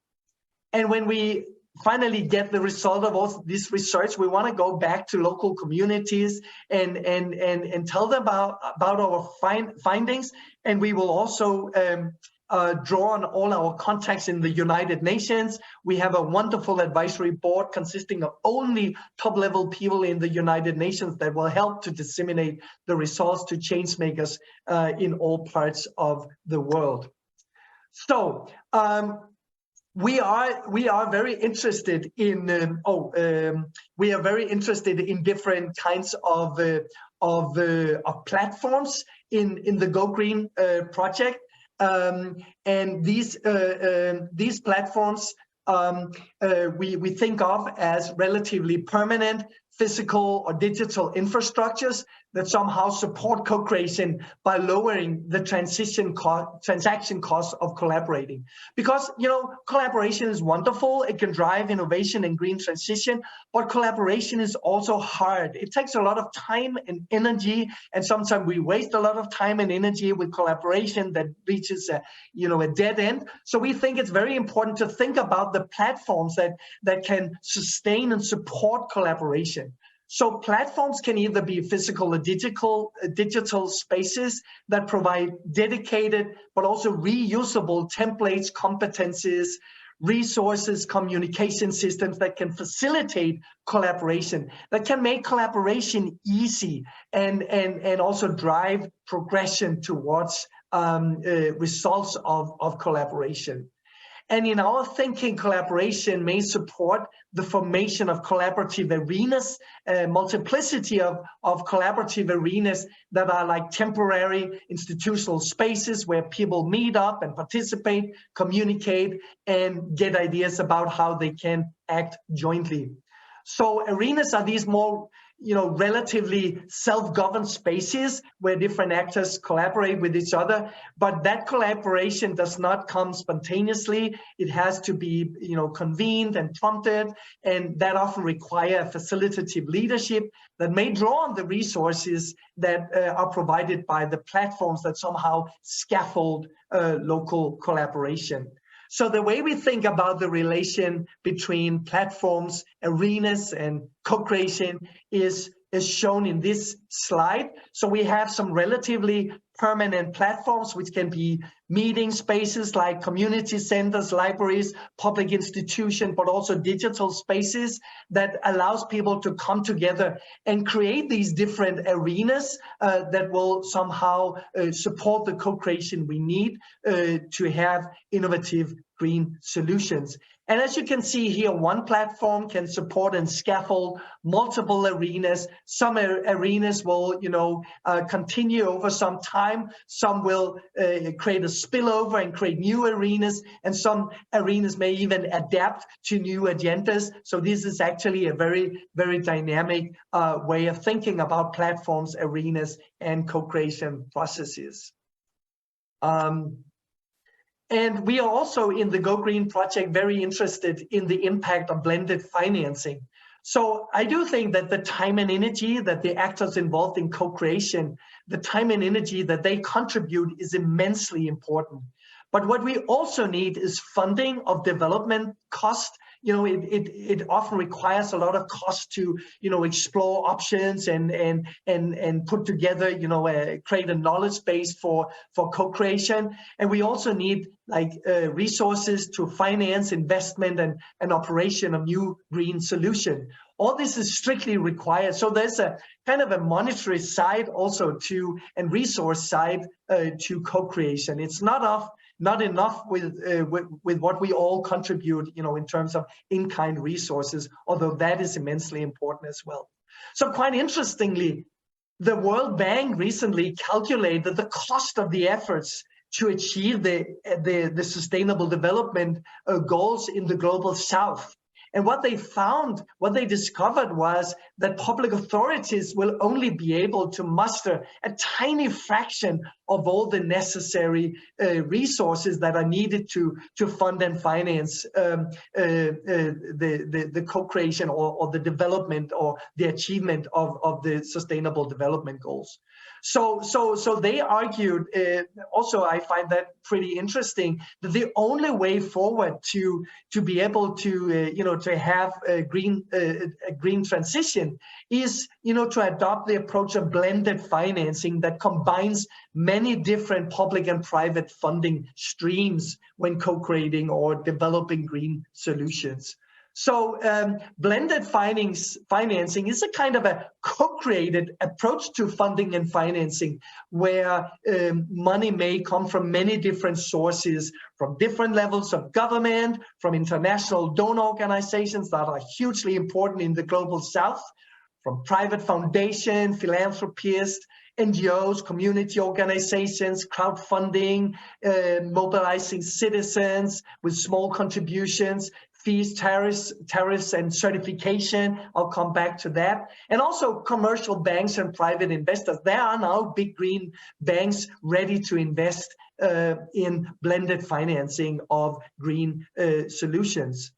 And when we finally get the result of all this research, we want to go back to local communities and tell them about our findings. And we will also draw on all our contacts in the United Nations. We have a wonderful advisory board consisting of only top-level people in the United Nations that will help to disseminate the results to changemakers in all parts of the world. So, we are very interested in different kinds of platforms in the Go Green project, and these platforms we think of as relatively permanent physical or digital infrastructures that somehow support co-creation by lowering the transaction costs of collaborating. Because, collaboration is wonderful. It can drive innovation and green transition, but collaboration is also hard. It takes a lot of time and energy, and sometimes we waste a lot of time and energy with collaboration that reaches a dead end. So we think it's very important to think about the platforms that can sustain and support collaboration. So platforms can either be physical or digital spaces that provide dedicated but also reusable templates, competencies, resources, communication systems that can facilitate collaboration, that can make collaboration easy and also drive progression towards results of collaboration. And in our thinking, collaboration may support the formation of collaborative arenas, multiplicity of collaborative arenas that are like temporary institutional spaces where people meet up and participate, communicate, and get ideas about how they can act jointly. So arenas are these more relatively self-governed spaces where different actors collaborate with each other, but that collaboration does not come spontaneously. It has to be, convened and prompted, and that often require facilitative leadership that may draw on the resources that are provided by the platforms that somehow scaffold local collaboration. So the way we think about the relation between platforms, arenas, and co-creation is shown in this slide. So we have some relatively permanent platforms, which can be meeting spaces like community centers, libraries, public institutions, but also digital spaces that allows people to come together and create these different arenas that will somehow support the co-creation we need to have innovative green solutions. And as you can see here, one platform can support and scaffold multiple arenas. Some arenas will, continue over some time. Some will create a spillover and create new arenas, and some arenas may even adapt to new agendas. So this is actually a very, very dynamic way of thinking about platforms, arenas, and co-creation processes. And we are also in the Go Green project very interested in the impact of blended financing. So I do think that the time and energy that the actors involved in co-creation, the time and energy that they contribute is immensely important. But what we also need is funding of development cost. It often requires a lot of cost to, explore options and put together, create a knowledge base for co-creation. And we also need resources to finance investment and operation of new green solution. All this is strictly required. So there's a kind of a monetary side also and resource side to co-creation. It's not enough with what we all contribute, in terms of in-kind resources, although that is immensely important as well. So quite interestingly, The World Bank recently calculated the cost of the efforts to achieve the sustainable development goals in the global south. And what they discovered was that public authorities will only be able to muster a tiny fraction of all the necessary resources that are needed to fund and finance the co-creation or the development or the achievement of the sustainable development goals. So they argued, also I find that pretty interesting, that the only way forward to be able to to have a green transition is to adopt the approach of blended financing that combines many different public and private funding streams when co-creating or developing green solutions. So blended financing is a kind of a co-created approach to funding and financing where money may come from many different sources, from different levels of government, from international donor organizations that are hugely important in the global south, from private foundation, philanthropists, NGOs, community organizations, crowdfunding, mobilizing citizens with small contributions, fees, tariffs, and certification. I'll come back to that. And also commercial banks and private investors. There are now big green banks ready to invest in blended financing of green solutions.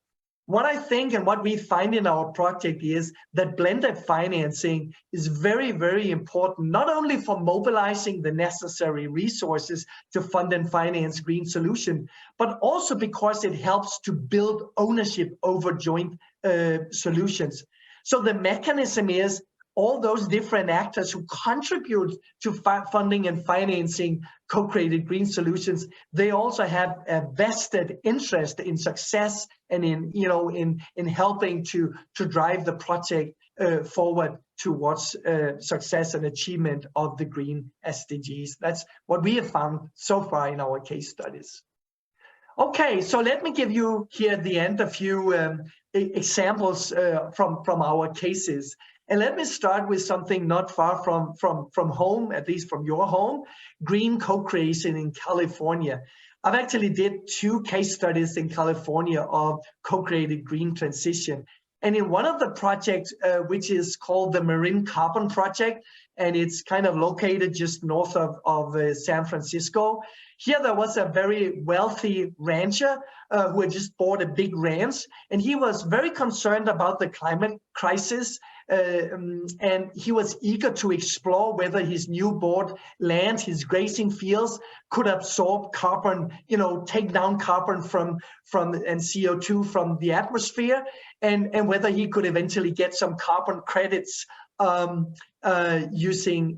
What I think and what we find in our project is that blended financing is very, very important, not only for mobilizing the necessary resources to fund and finance green solution, but also because it helps to build ownership over joint solutions. So the mechanism is all those different actors who contribute to funding and financing co-created green solutions, they also have a vested interest in success and in helping to drive the project forward towards success and achievement of the green SDGs. That's what we have found so far in our case studies. Okay, so let me give you here at the end a few examples from our cases. And let me start with something not far from home, at least from your home, green co-creation in California. I've actually did 2 case studies in California of co-created green transition. And in one of the projects, which is called the Marine Carbon Project, and it's kind of located just north of San Francisco. Here there was a very wealthy rancher who had just bought a big ranch, and he was very concerned about the climate crisis, and he was eager to explore whether his new bought land, his grazing fields, could absorb carbon, take down carbon from and CO2 from the atmosphere, and whether he could eventually get some carbon credits using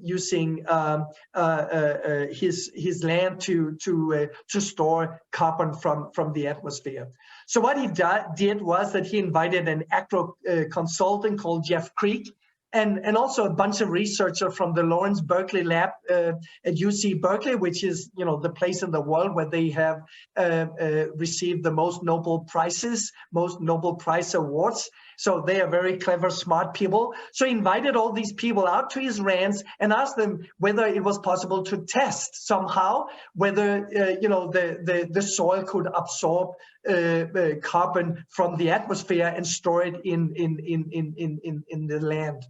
his land to store carbon from the atmosphere. So what he did was that he invited an agro consultant called Jeff Creek, and also a bunch of researchers from the Lawrence Berkeley lab at UC Berkeley, which is the place in the world where they have received the most Nobel Prize awards. So they are very clever, smart people. So he invited all these people out to his ranch and asked them whether it was possible to test somehow whether the soil could absorb carbon from the atmosphere and store it in the land.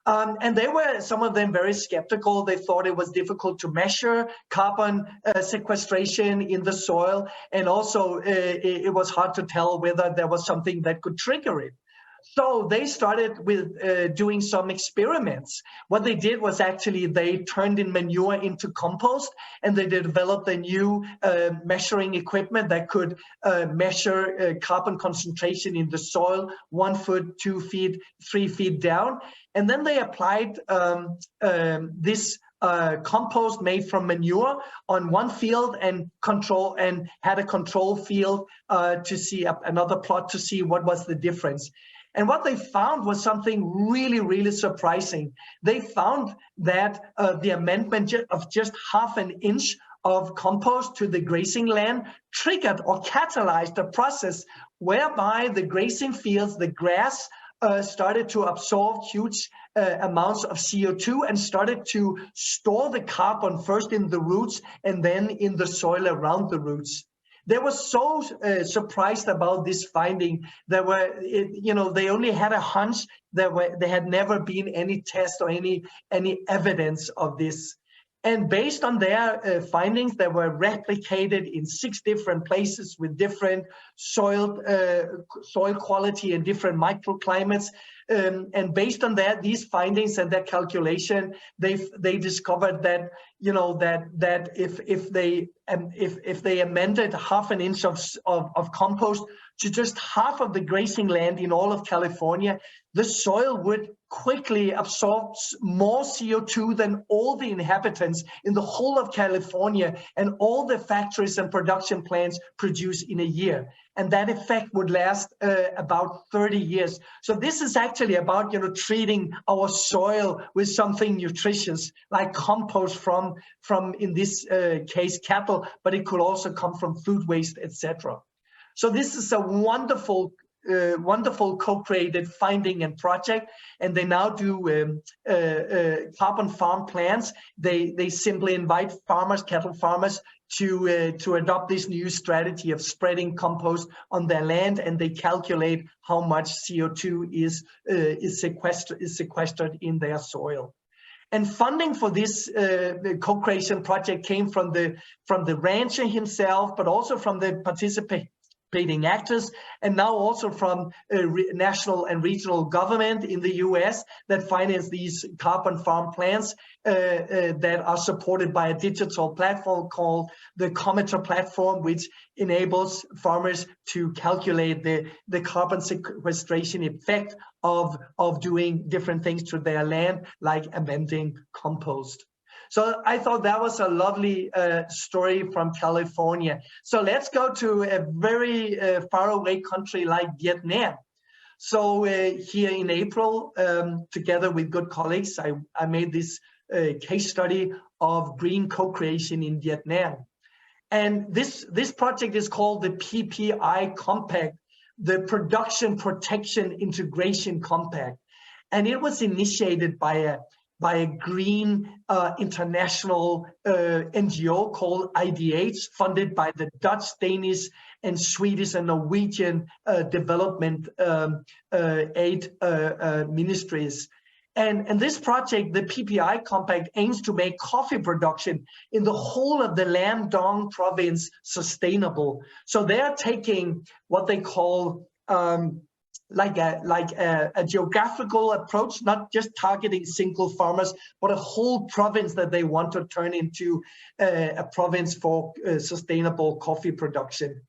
And they were, some of them, very skeptical. They thought it was difficult to measure carbon sequestration in the soil. And also it was hard to tell whether there was something that could trigger it. So they started with doing some experiments. What they did was actually they turned in manure into compost, and they developed a new measuring equipment that could measure carbon concentration in the soil 1 foot, 2 feet, 3 feet down. And then they applied this compost made from manure on one field and had a control field to see another plot to see what was the difference. And what they found was something really, really surprising. They found that the amendment of just ½ an inch of compost to the grazing land triggered or catalyzed a process whereby the grazing fields, the grass, started to absorb huge amounts of CO2 and started to store the carbon first in the roots and then in the soil around the roots. They were so surprised about this finding. They only had a hunch. There had never been any test or any evidence of this. And based on their findings, they were replicated in 6 different places with different soil quality and different microclimates. And based on these findings and their calculation, they discovered that that if they amended 1/2 inch of compost to just half of the grazing land in all of California, the soil would quickly absorb more CO2 than all the inhabitants in the whole of California and all the factories and production plants produce in a year. And that effect would last about 30 years. So this is actually about treating our soil with something nutritious, like compost from in this case cattle, but it could also come from food waste, etc. So this is a wonderful co-created finding and project, and they now do carbon farm plans. They simply invite cattle farmers to adopt this new strategy of spreading compost on their land, and they calculate how much CO2 is sequestered in their soil. And funding for this co-creation project came from the rancher himself, but also from the participating actors, and now also from national and regional government in the US that finance these carbon farm plans that are supported by a digital platform called the Cometer platform, which enables farmers to calculate the carbon sequestration effect of doing different things to their land, like amending compost. So I thought that was a lovely story from California. So let's go to a very faraway country like Vietnam. So here in April, together with good colleagues, I made this case study of green co-creation in Vietnam. And this project is called the PPI Compact, the Production Protection Integration Compact. And it was initiated by a green international NGO called IDH, funded by the Dutch, Danish, and Swedish and Norwegian development aid ministries. And this project, the PPI Compact, aims to make coffee production in the whole of the Lam Dong province sustainable. So they are taking what they call like a geographical approach, not just targeting single farmers, but a whole province that they want to turn into a province for sustainable coffee production.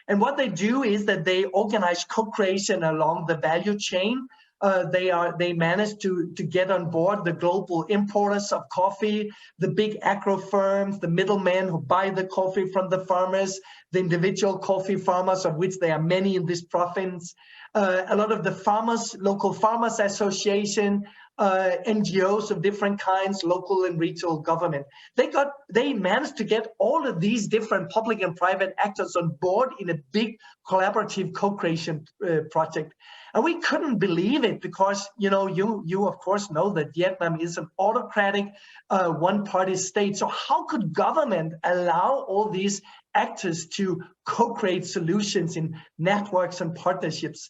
And what they do is that they organize co-creation along the value chain. They managed to get on board the global importers of coffee, the big agro firms, the middlemen who buy the coffee from the farmers, the individual coffee farmers, of which there are many in this province, a lot of the farmers, local farmers association, NGOs of different kinds, local and regional government. They managed to get all of these different public and private actors on board in a big collaborative co-creation project. And we couldn't believe it because, you of course know that Vietnam is an autocratic one-party state. So how could government allow all these actors to co-create solutions in networks and partnerships?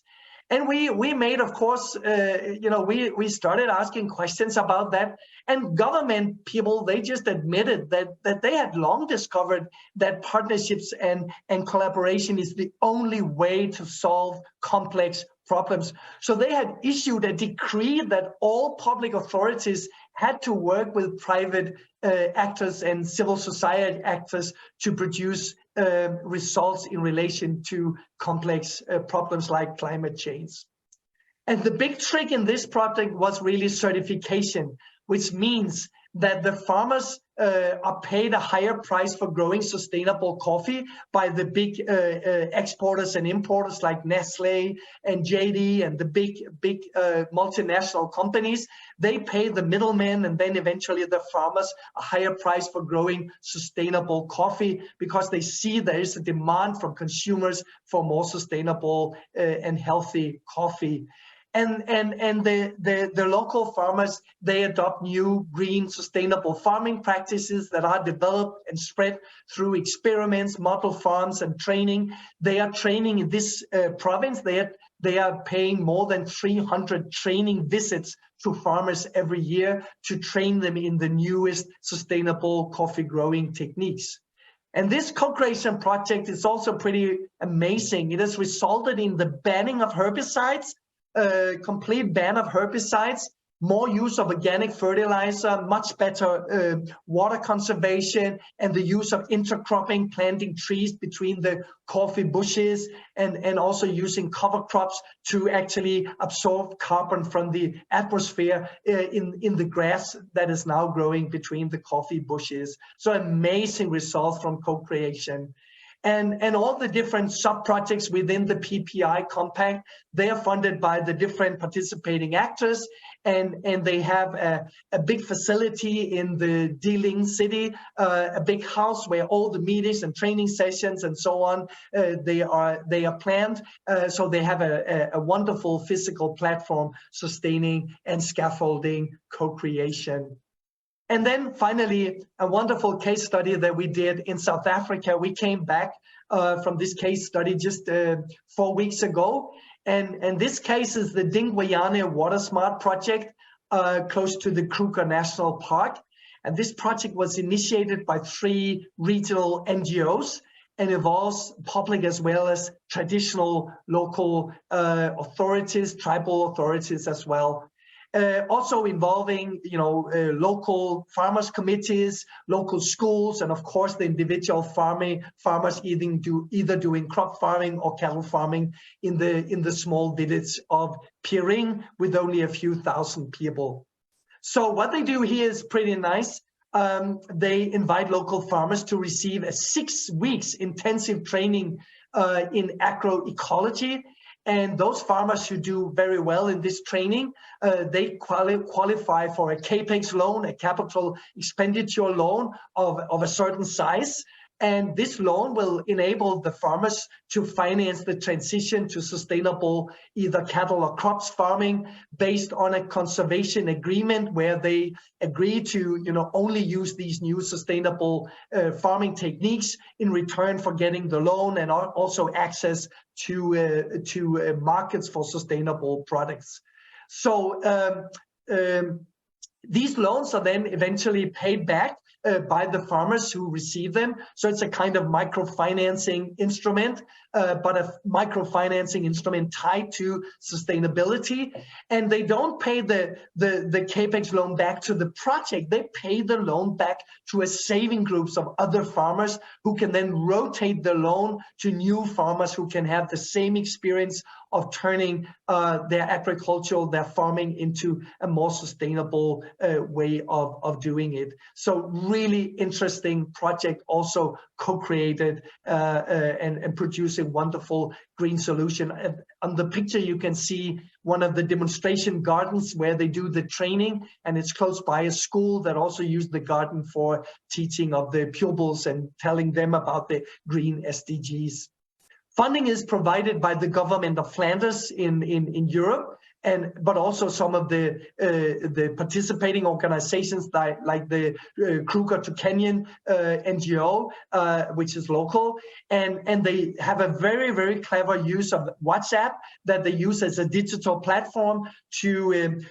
And we made, of course, we started asking questions about that. And government people, they just admitted that they had long discovered that partnerships and collaboration is the only way to solve complex problems. So they had issued a decree that all public authorities had to work with private actors and civil society actors to produce results in relation to complex problems like climate change. And the big trick in this project was really certification, which means that the farmers are paid a higher price for growing sustainable coffee by the big exporters and importers like Nestle and JD and the big multinational companies. They pay the middlemen and then eventually the farmers a higher price for growing sustainable coffee because they see there is a demand from consumers for more sustainable and healthy coffee. And the local farmers, they adopt new green sustainable farming practices that are developed and spread through experiments, model farms, and training. They are training in this province. They are paying more than 300 training visits to farmers every year to train them in the newest sustainable coffee growing techniques. And this co-creation project is also pretty amazing. It has resulted in the banning of herbicides, complete ban of herbicides, more use of organic fertilizer, much better water conservation, and the use of intercropping, planting trees between the coffee bushes, and also using cover crops to actually absorb carbon from the atmosphere in the grass that is now growing between the coffee bushes. So amazing results from co-creation. And all the different sub-projects within the PPI compact, they are funded by the different participating actors, and they have a big facility in the Diling city, a big house where all the meetings and training sessions and so on, they are planned. So they have a wonderful physical platform sustaining and scaffolding co-creation. And then finally, a wonderful case study that we did in South Africa. We came back from this case study just 4 weeks ago. And this case is the Dingwayane Water Smart project close to the Kruger National Park. And this project was initiated by 3 regional NGOs and involves public as well as traditional local authorities, tribal authorities as well. Also involving, local farmers committees, local schools, and of course the individual farmers either doing crop farming or cattle farming in the small village of Piering with only a few thousand people. So what they do here is pretty nice. They invite local farmers to receive a 6 weeks intensive training in agroecology. And those farmers who do very well in this training, they qualify for a CAPEX loan, a capital expenditure loan of a certain size. And this loan will enable the farmers to finance the transition to sustainable either cattle or crops farming based on a conservation agreement where they agree to only use these new sustainable farming techniques in return for getting the loan and also access to markets for sustainable products. So these loans are then eventually paid back by the farmers who receive them. So it's a kind of microfinancing instrument, but a microfinancing instrument tied to sustainability. And they don't pay the CAPEX loan back to the project. They pay the loan back to a saving groups of other farmers who can then rotate the loan to new farmers who can have the same experience of turning their agricultural, their farming into a more sustainable way of doing it. So really interesting project, also co-created and producing wonderful green solution. On the picture, you can see one of the demonstration gardens where they do the training, and it's close by a school that also used the garden for teaching of the pupils and telling them about the green SDGs. Funding is provided by the government of Flanders in Europe, but also some of the participating organizations like the Kruger to Kenyan NGO, which is local, and they have a very, very clever use of WhatsApp that they use as a digital platform to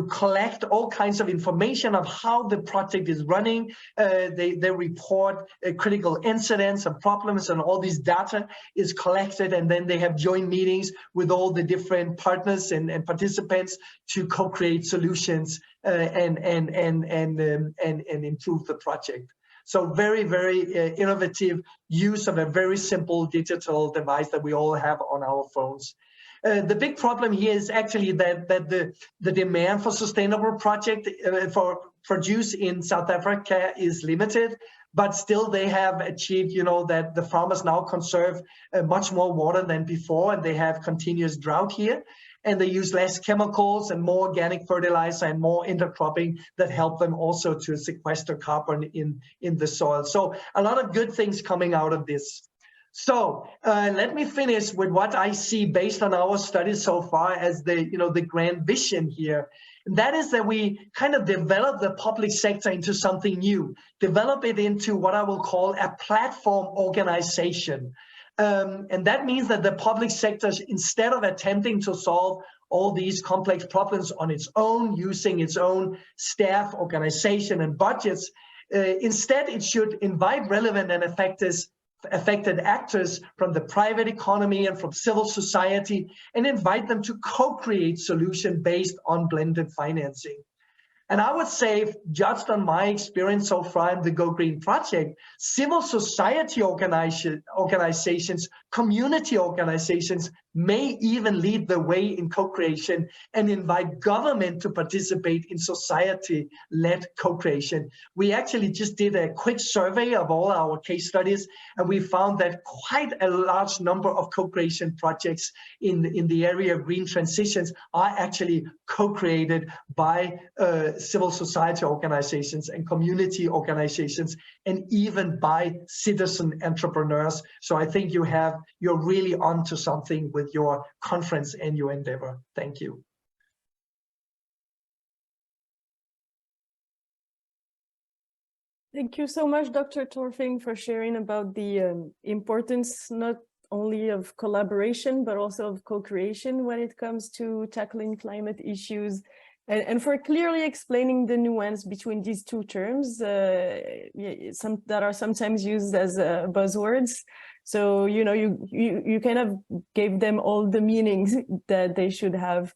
collect all kinds of information of how the project is running. They report critical incidents and problems, and all this data is collected, and then they have joint meetings with all the different partners and participants to co-create solutions and improve the project. So very, very innovative use of a very simple digital device that we all have on our phones. The big problem here is actually that the demand for sustainable project for produce in South Africa is limited, but still they have achieved, that the farmers now conserve much more water than before, and they have continuous drought here. And they use less chemicals and more organic fertilizer and more intercropping that help them also to sequester carbon in the soil. So a lot of good things coming out of this. So let me finish with what I see based on our studies so far as the grand vision here. And that is that we kind of develop the public sector into something new, develop it into what I will call a platform organization. And that means that the public sector, instead of attempting to solve all these complex problems on its own, using its own staff, organization, and budgets, instead it should invite relevant and affected actors from the private economy and from civil society and invite them to co-create solutions based on blended financing. And I would say, judged on my experience so far in the Go Green project, civil society organizations, community organizations may even lead the way in co-creation and invite government to participate in society-led co-creation. We actually just did a quick survey of all our case studies, and we found that quite a large number of co-creation projects in the area of green transitions are actually co-created by civil society organizations and community organizations, and even by citizen entrepreneurs. So I think you're really onto something with your conference and your endeavor. Thank you. Thank you so much, Dr. Torfing, for sharing about the importance not only of collaboration, but also of co-creation when it comes to tackling climate issues, and for clearly explaining the nuance between these two terms, some that are sometimes used as buzzwords. So, you know, you kind of gave them all the meanings that they should have.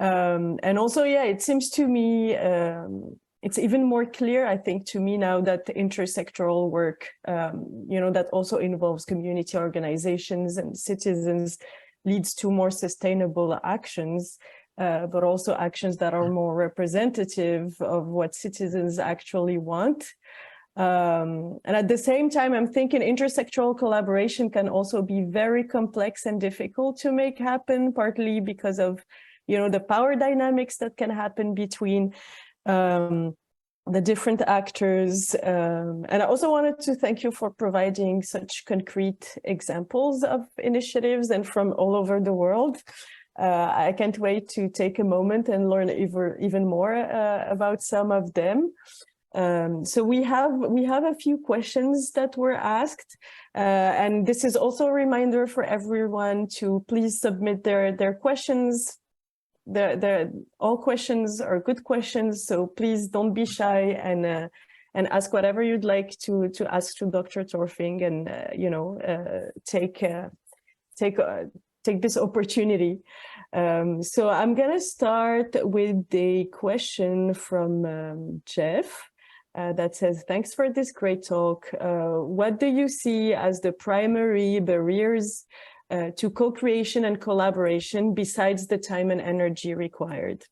And also, yeah, it seems to me, it's even more clear, I think, to me now that the intersectoral work, you know, that also involves community organizations and citizens leads to more sustainable actions, but also actions that are more representative of what citizens actually want. And at the same time, I'm thinking intersectoral collaboration can also be very complex and difficult to make happen, partly because of, you know, the power dynamics that can happen between the different actors. And I also wanted to thank you for providing such concrete examples of initiatives and from all over the world. I can't wait to take a moment and learn even more about some of them. So we have a few questions that were asked, and this is also a reminder for everyone to please submit their questions. All questions are good questions, so please don't be shy and ask whatever you'd like to ask to Dr. Torfing, and you know, take this opportunity. So I'm gonna start with a question from Jeff. That says, thanks for this great talk. What do you see as the primary barriers to co-creation and collaboration besides the time and energy required?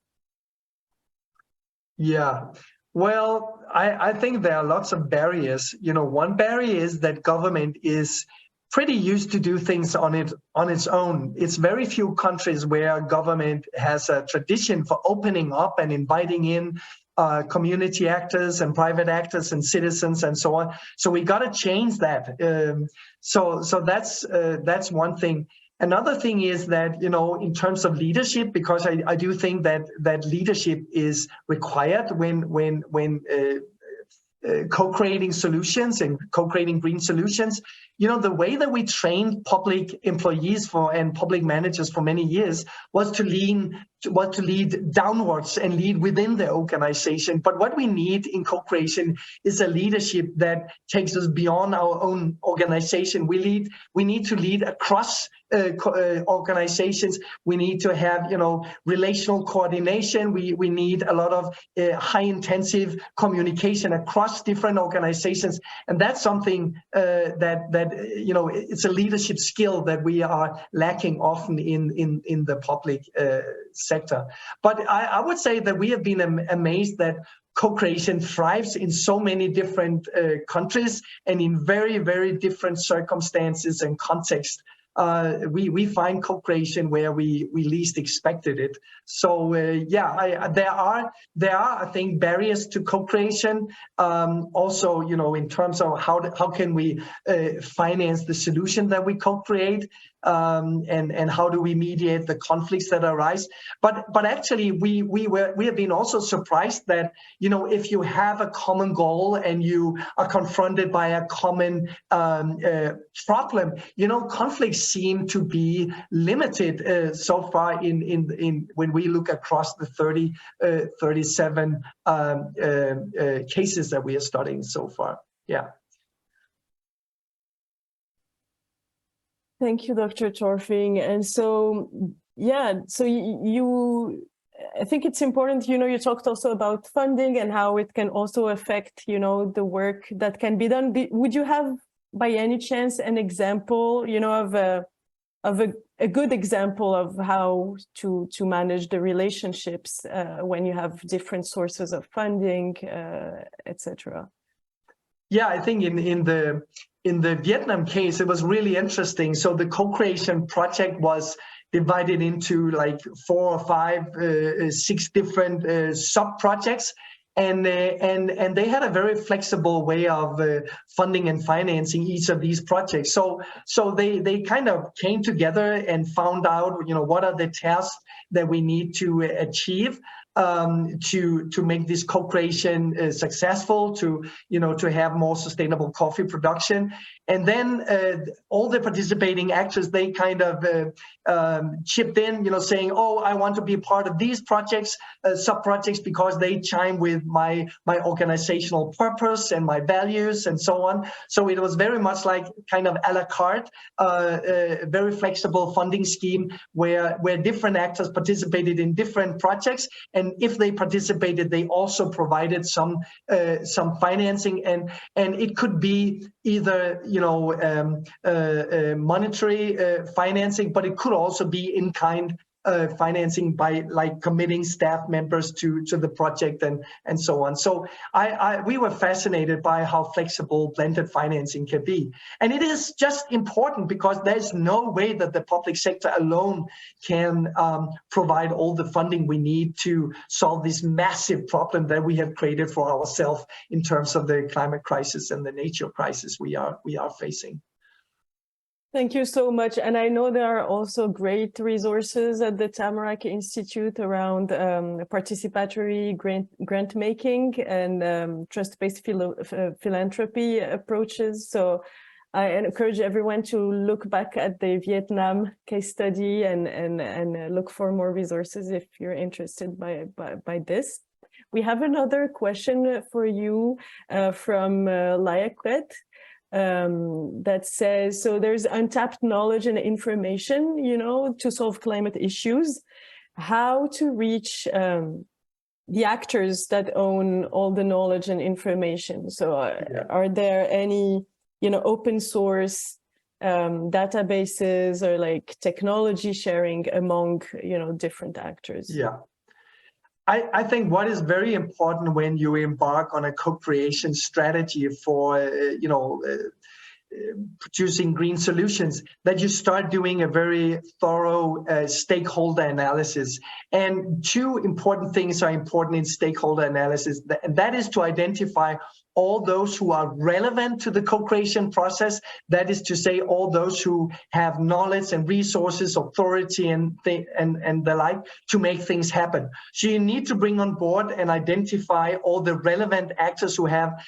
Yeah, well, I think there are lots of barriers. You know, one barrier is that government is pretty used to do things on its own. It's very few countries where government has a tradition for opening up and inviting in community actors and private actors and citizens and so on. So we got to change that. So that's one thing. Another thing is that, you know, in terms of leadership, because I do think that leadership is required when co-creating solutions and co-creating green solutions. You know, the way that we trained public employees and public managers for many years was to lead downwards and lead within the organization. But what we need in co-creation is a leadership that takes us beyond our own organization. We need to lead across organizations. We need to have, you know, relational coordination. We need a lot of high intensive communication across different organizations, and that's something that you know, it's a leadership skill that we are lacking often in the public sector. But I would say that we have been amazed that co-creation thrives in so many different countries and in very, very different circumstances and contexts. we find co-creation where we least expected it. So yeah, there are I think barriers to co-creation. Also, in terms of how can we finance the solution that we co-create, and how do we mediate the conflicts that arise. But actually we have been also surprised that if you have a common goal and you are confronted by a common problem, conflicts seem to be limited so far in when we look across the 37 cases that we are studying so far. Yeah. Thank you, Dr. Torfing. And so, yeah, so I think it's important, you talked also about funding and how it can also affect, the work that can be done. Would you have, by any chance, an example, of a good example of how to manage the relationships when you have different sources of funding, etc.? Yeah, I think in the Vietnam case, it was really interesting. So the co-creation project was divided into like 4 or 5, 6 different sub-projects. And they had a very flexible way of funding and financing each of these projects. So they kind of came together and found out, what are the tasks that we need to achieve to make this co-creation successful, to have more sustainable coffee production. And then all the participating actors, they kind of chipped in, saying, oh, I want to be a part of these projects, sub-projects, because they chime with my organizational purpose and my values and so on. So it was very much like kind of a la carte, very flexible funding scheme where different actors participated in different projects. And if they participated, they also provided some financing, and it could be either monetary financing, but it could also be in kind financing by like committing staff members to the project and so on. So we were fascinated by how flexible blended financing can be. And it is just important because there's no way that the public sector alone can provide all the funding we need to solve this massive problem that we have created for ourselves in terms of the climate crisis and the nature crisis we are facing. Thank you so much. And I know there are also great resources at the Tamarack Institute around participatory grant making and trust-based philanthropy approaches. So I encourage everyone to look back at the Vietnam case study and look for more resources if you're interested by this. We have another question for you from Layaquet. That says, so there's untapped knowledge and information, to solve climate issues. How to reach the actors that own all the knowledge and information? So are there any, open source databases or like technology sharing among, different actors? Yeah. I think what is very important when you embark on a co-creation strategy for, producing green solutions, that you start doing a very thorough stakeholder analysis. And 2 important things are important in stakeholder analysis, and that is to identify all those who are relevant to the co-creation process. That is to say, all those who have knowledge and resources, authority, and the like to make things happen. So you need to bring on board and identify all the relevant actors who have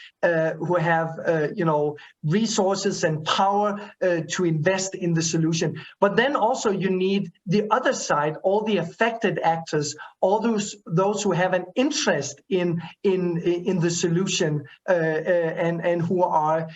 resources and power to invest in the solution. But then also you need the other side, all the affected actors, all those who have an interest in the solution. And who are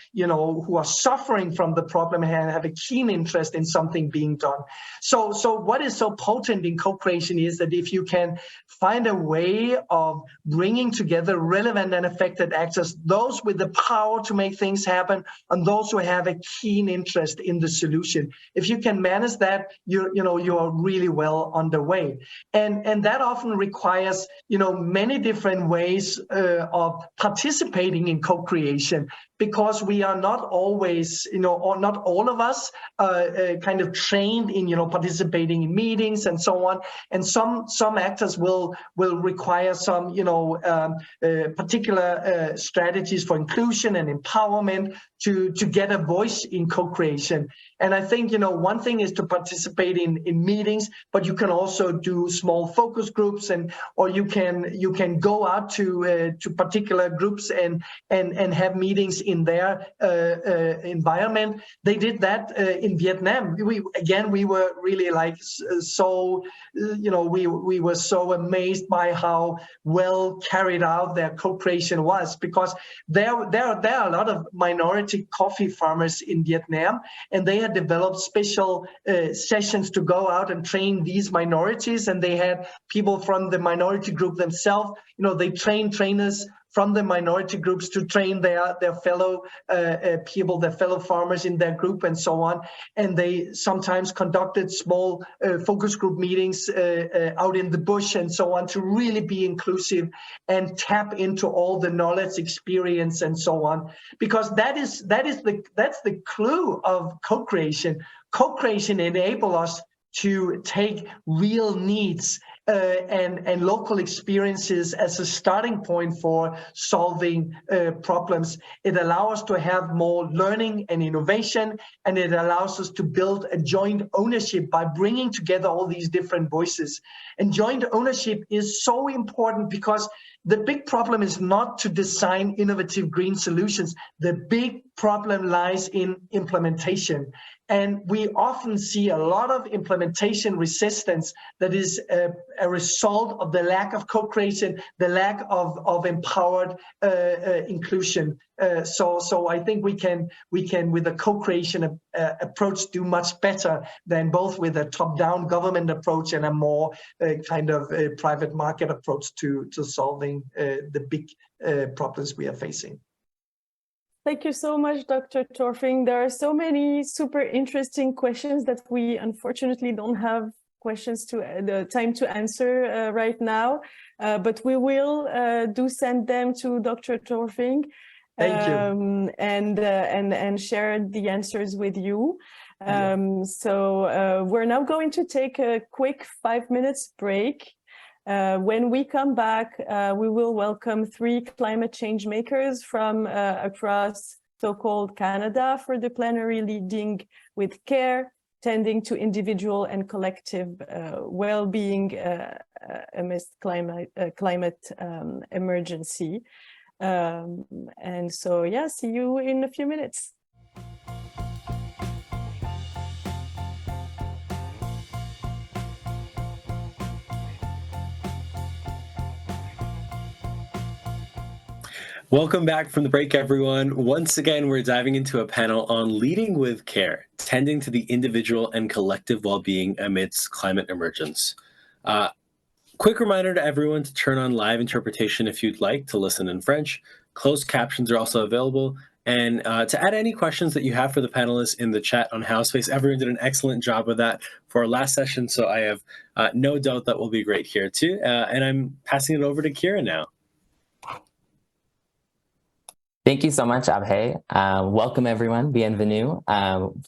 suffering from the problem and have a keen interest in something being done. So what is so potent in co-creation is that if you can find a way of bringing together relevant and affected actors, those with the power to make things happen, and those who have a keen interest in the solution. If you can manage that, you are really well underway. And that often requires many different ways of participating in co-creation, because we are not always, or not all of us kind of trained in, participating in meetings and so on. And some actors will require some, particular strategies for inclusion and empowerment to get a voice in co-creation. And I think, one thing is to participate in meetings, but you can also do small focus groups, or you can go out to particular groups and have meetings in their environment. They did that in Vietnam. We were really we were so amazed by how well carried out their co-creation was, because there are a lot of minority coffee farmers in Vietnam, and they had developed special sessions to go out and train these minorities, and they had people from the minority group themselves. They train trainers from the minority groups to train their fellow people, their fellow farmers in their group, and so on. And they sometimes conducted small focus group meetings out in the bush and so on, to really be inclusive and tap into all the knowledge, experience, and so on. Because that's the clue of co-creation. Co-creation enables us to take real needs and local experiences as a starting point for solving problems. It allows us to have more learning and innovation, and it allows us to build a joint ownership by bringing together all these different voices. And joint ownership is so important, because the big problem is not to design innovative green solutions. The big problem lies in implementation. And we often see a lot of implementation resistance that is a result of the lack of co-creation, the lack of empowered inclusion. So I think we can with a co-creation approach do much better than both with a top-down government approach and a more kind of private market approach to solving the big problems we are facing. Thank you so much, Dr. Torfing. There are so many super interesting questions that we unfortunately don't have the time to answer right now, but we will send them to Dr. Torfing. Thank you. And share the answers with you. So we're now going to take a quick 5 minutes break. When we come back, we will welcome 3 climate change makers from across so-called Canada for the plenary, leading with care, tending to individual and collective well-being amidst climate emergency. And so, yeah, see you in a few minutes. Welcome back from the break, everyone. Once again, we're diving into a panel on leading with care, tending to the individual and collective well-being amidst climate emergence. Quick reminder to everyone to turn on live interpretation if you'd like to listen in French. Closed captions are also available. And to add any questions that you have for the panelists in the chat on Houseface, everyone did an excellent job of that for our last session, so I have no doubt that will be great here too. And I'm passing it over to Kira now. Thank you so much, Abhay. Welcome, everyone. Bienvenue.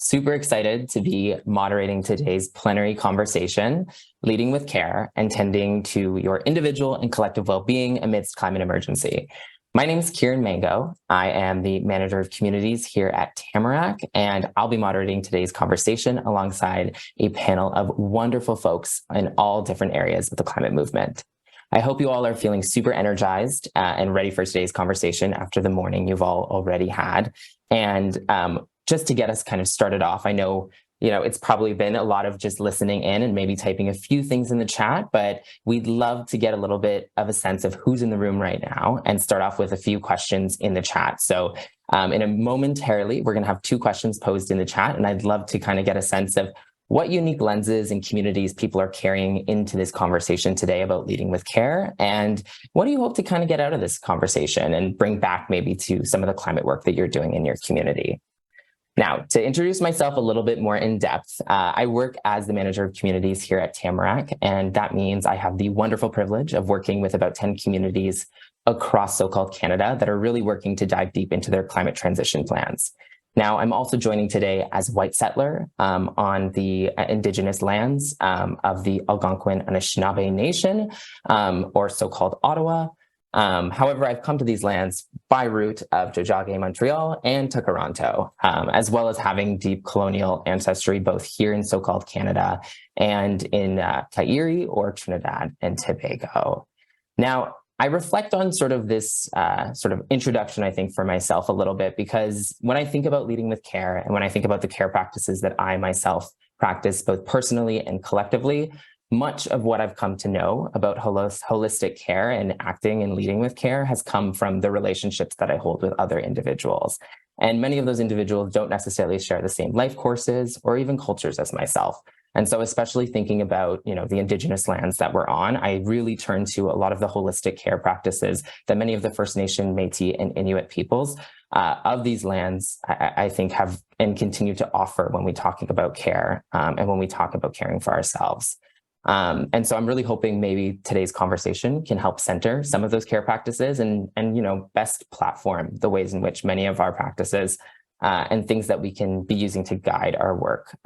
Super excited to be moderating today's plenary conversation, leading with care and tending to your individual and collective well-being amidst climate emergency. My name is Kieran Mango. I am the manager of communities here at Tamarack, and I'll be moderating today's conversation alongside a panel of wonderful folks in all different areas of the climate movement. I hope you all are feeling super energized and ready for today's conversation after the morning you've all already had. And just to get us kind of started off, I know, it's probably been a lot of just listening in and maybe typing a few things in the chat, but we'd love to get a little bit of a sense of who's in the room right now and start off with a few questions in the chat. So momentarily, we're going to have 2 questions posed in the chat, and I'd love to kind of get a sense of what unique lenses and communities people are carrying into this conversation today about leading with care, and what do you hope to kind of get out of this conversation and bring back maybe to some of the climate work that you're doing in your community? Now, to introduce myself a little bit more in depth, I work as the manager of communities here at Tamarack, and that means I have the wonderful privilege of working with about 10 communities across so-called Canada that are really working to dive deep into their climate transition plans. Now, I'm also joining today as white settler on the Indigenous lands of the Algonquin Anishinaabe Nation, or so-called Ottawa. However, I've come to these lands by route of Tiohtià:ke, Montreal, and Toronto, as well as having deep colonial ancestry both here in so-called Canada and in Kairi or Trinidad and Tobago. Now, I reflect on sort of this sort of introduction, I think, for myself a little bit, because when I think about leading with care and when I think about the care practices that I myself practice both personally and collectively, much of what I've come to know about holistic care and acting and leading with care has come from the relationships that I hold with other individuals. And many of those individuals don't necessarily share the same life courses or even cultures as myself. And so especially thinking about, the Indigenous lands that we're on, I really turn to a lot of the holistic care practices that many of the First Nation, Métis, and Inuit peoples of these lands, I think have and continue to offer when we talking about care and when we talk about caring for ourselves. And so I'm really hoping maybe today's conversation can help center some of those care practices and best platform the ways in which many of our practices and things that we can be using to guide our work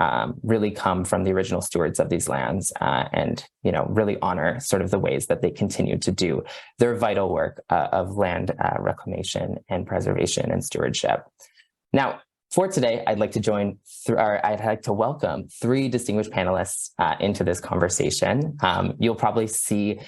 really come from the original stewards of these lands and really honor sort of the ways that they continue to do their vital work of land reclamation and preservation and stewardship. Now, for today, I'd like to welcome three distinguished panelists into this conversation. You'll probably see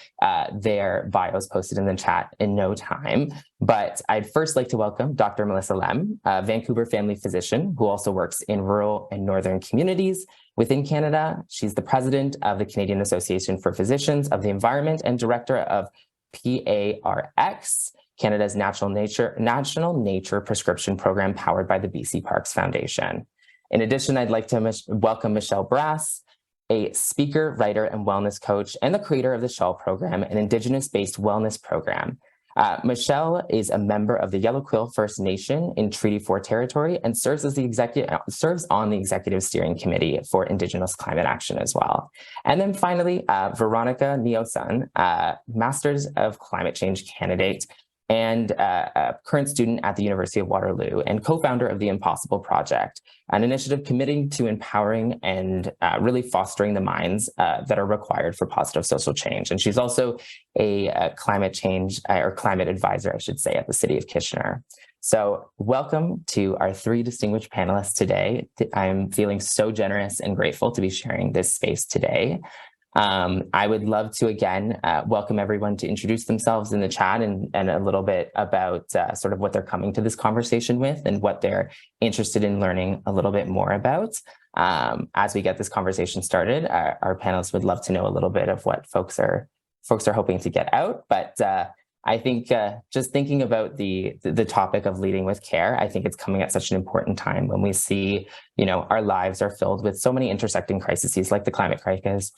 their bios posted in the chat in no time, but I'd first like to welcome Dr. Melissa Lem, a Vancouver family physician who also works in rural and northern communities within Canada. She's the president of the Canadian Association for Physicians of the Environment and director of PARX, Canada's National Nature Prescription Program powered by the BC Parks Foundation. In addition, I'd like to welcome Michelle Brass, a speaker, writer, and wellness coach, and the creator of the Shawl Program, an Indigenous-based wellness program. Michelle is a member of the Yellow Quill First Nation in Treaty 4 territory and serves on the executive steering committee for Indigenous climate action as well. And then finally, Veronica Neosun, Masters of Climate Change candidate and a current student at the University of Waterloo and co-founder of the Impossible Project, an initiative committing to empowering and really fostering the minds that are required for positive social change. And she's also a climate change or climate advisor, I should say, at the City of Kitchener. So welcome to our three distinguished panelists today. I'm feeling so generous and grateful to be sharing this space today. I would love to, again, welcome everyone to introduce themselves in the chat and a little bit about sort of what they're coming to this conversation with and what they're interested in learning a little bit more about. As we get this conversation started, our panelists would love to know a little bit of what folks are hoping to get out. But I think just thinking about the topic of leading with care, I think it's coming at such an important time when we see, our lives are filled with so many intersecting crises like the climate crisis,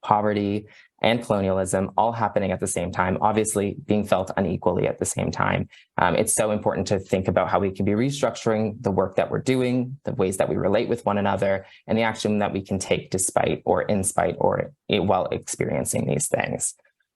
poverty, and colonialism all happening at the same time, obviously being felt unequally at the same time. It's so important to think about how we can be restructuring the work that we're doing, the ways that we relate with one another, and the action that we can take despite or in spite or while experiencing these things.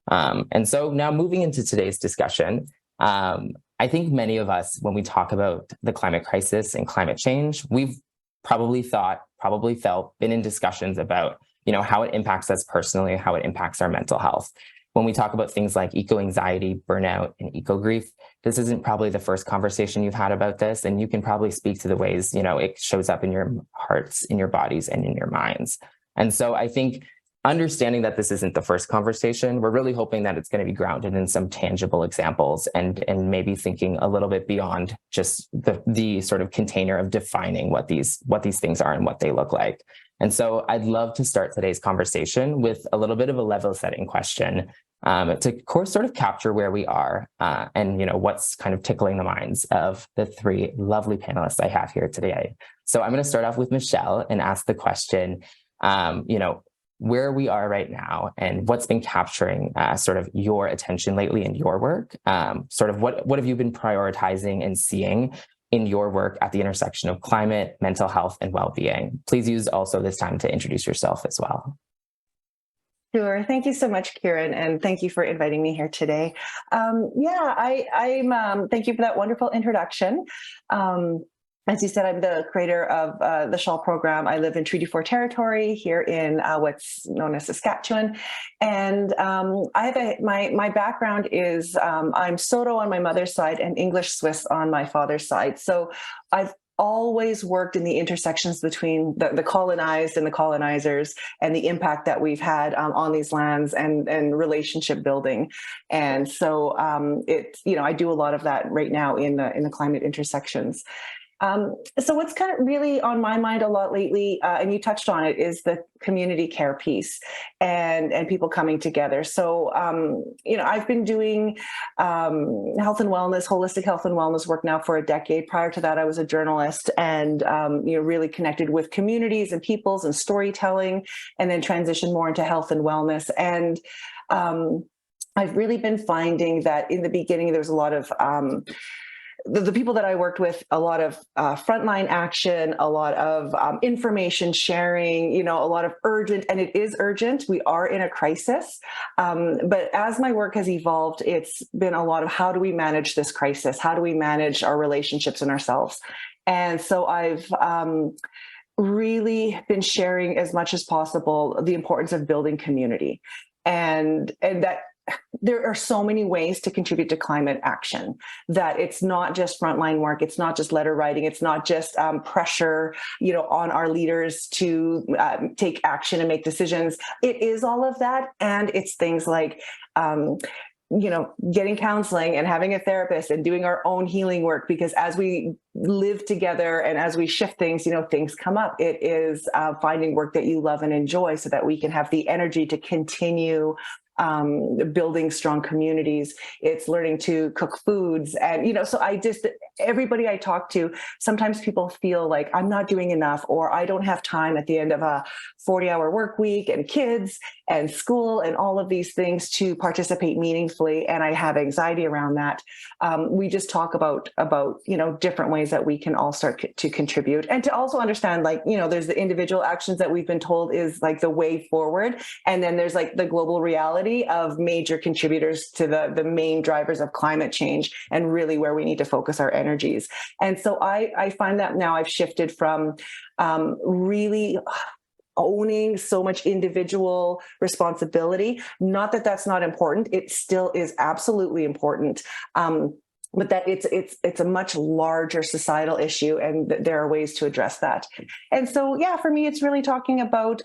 And so now moving into today's discussion, I think many of us, when we talk about the climate crisis and climate change, we've probably felt, been in discussions about, how it impacts us personally, how it impacts our mental health. When we talk about things like eco-anxiety, burnout, and eco-grief, this isn't probably the first conversation you've had about this, and you can probably speak to the ways, it shows up in your hearts, in your bodies, and in your minds. And so I think understanding that this isn't the first conversation, we're really hoping that it's going to be grounded in some tangible examples and maybe thinking a little bit beyond just the sort of container of defining what these things are and what they look like. And so I'd love to start today's conversation with a little bit of a level setting question to sort of capture where we are and what's kind of tickling the minds of the three lovely panelists I have here today. So I'm going to start off with Michelle and ask the question, where we are right now and what's been capturing sort of your attention lately in your work, sort of what have you been prioritizing and seeing in your work at the intersection of climate, mental health, and well-being. Please use also this time to introduce yourself as well. Sure. Thank you so much, Kieran, and thank you for inviting me here today. I'm thank you for that wonderful introduction. As you said, I'm the creator of the Shawl program. I live in Treaty 4 territory here in what's known as Saskatchewan. And I have my background is I'm Soto on my mother's side and English Swiss on my father's side. So I've always worked in the intersections between the colonized and the colonizers and the impact that we've had on these lands and relationship building. And so I do a lot of that right now in the climate intersections. So what's kind of really on my mind a lot lately, and you touched on it, is the community care piece and people coming together. So, I've been doing health and wellness, holistic health and wellness work now for a decade. Prior to that, I was a journalist and, really connected with communities and peoples and storytelling, and then transitioned more into health and wellness. And I've really been finding that in the beginning, there was a lot of the people that I worked with, a lot of frontline action, a lot of information sharing, a lot of urgent, and it is urgent. We are in a crisis. But as my work has evolved, it's been a lot of how do we manage this crisis? How do we manage our relationships and ourselves? And so I've really been sharing as much as possible the importance of building community, and that there are so many ways to contribute to climate action, that it's not just frontline work, it's not just letter writing, it's not just pressure, on our leaders to take action and make decisions. It is all of that, and it's things like getting counseling and having a therapist and doing our own healing work, because as we live together and as we shift things, things come up. It is finding work that you love and enjoy so that we can have the energy to continue building strong communities. It's learning to cook foods. And, so everybody I talk to, sometimes people feel like I'm not doing enough, or I don't have time at the end of a 40-hour work week and kids and school and all of these things to participate meaningfully. And I have anxiety around that. We just talk about, different ways that we can all start to contribute, and to also understand, there's the individual actions that we've been told is like the way forward. And then there's like the global reality of major contributors to the main drivers of climate change, and really where we need to focus our energies. And so I find that now I've shifted from really owning so much individual responsibility. Not that that's not important. It still is absolutely important. But that it's a much larger societal issue, and there are ways to address that. And so, for me, it's really talking about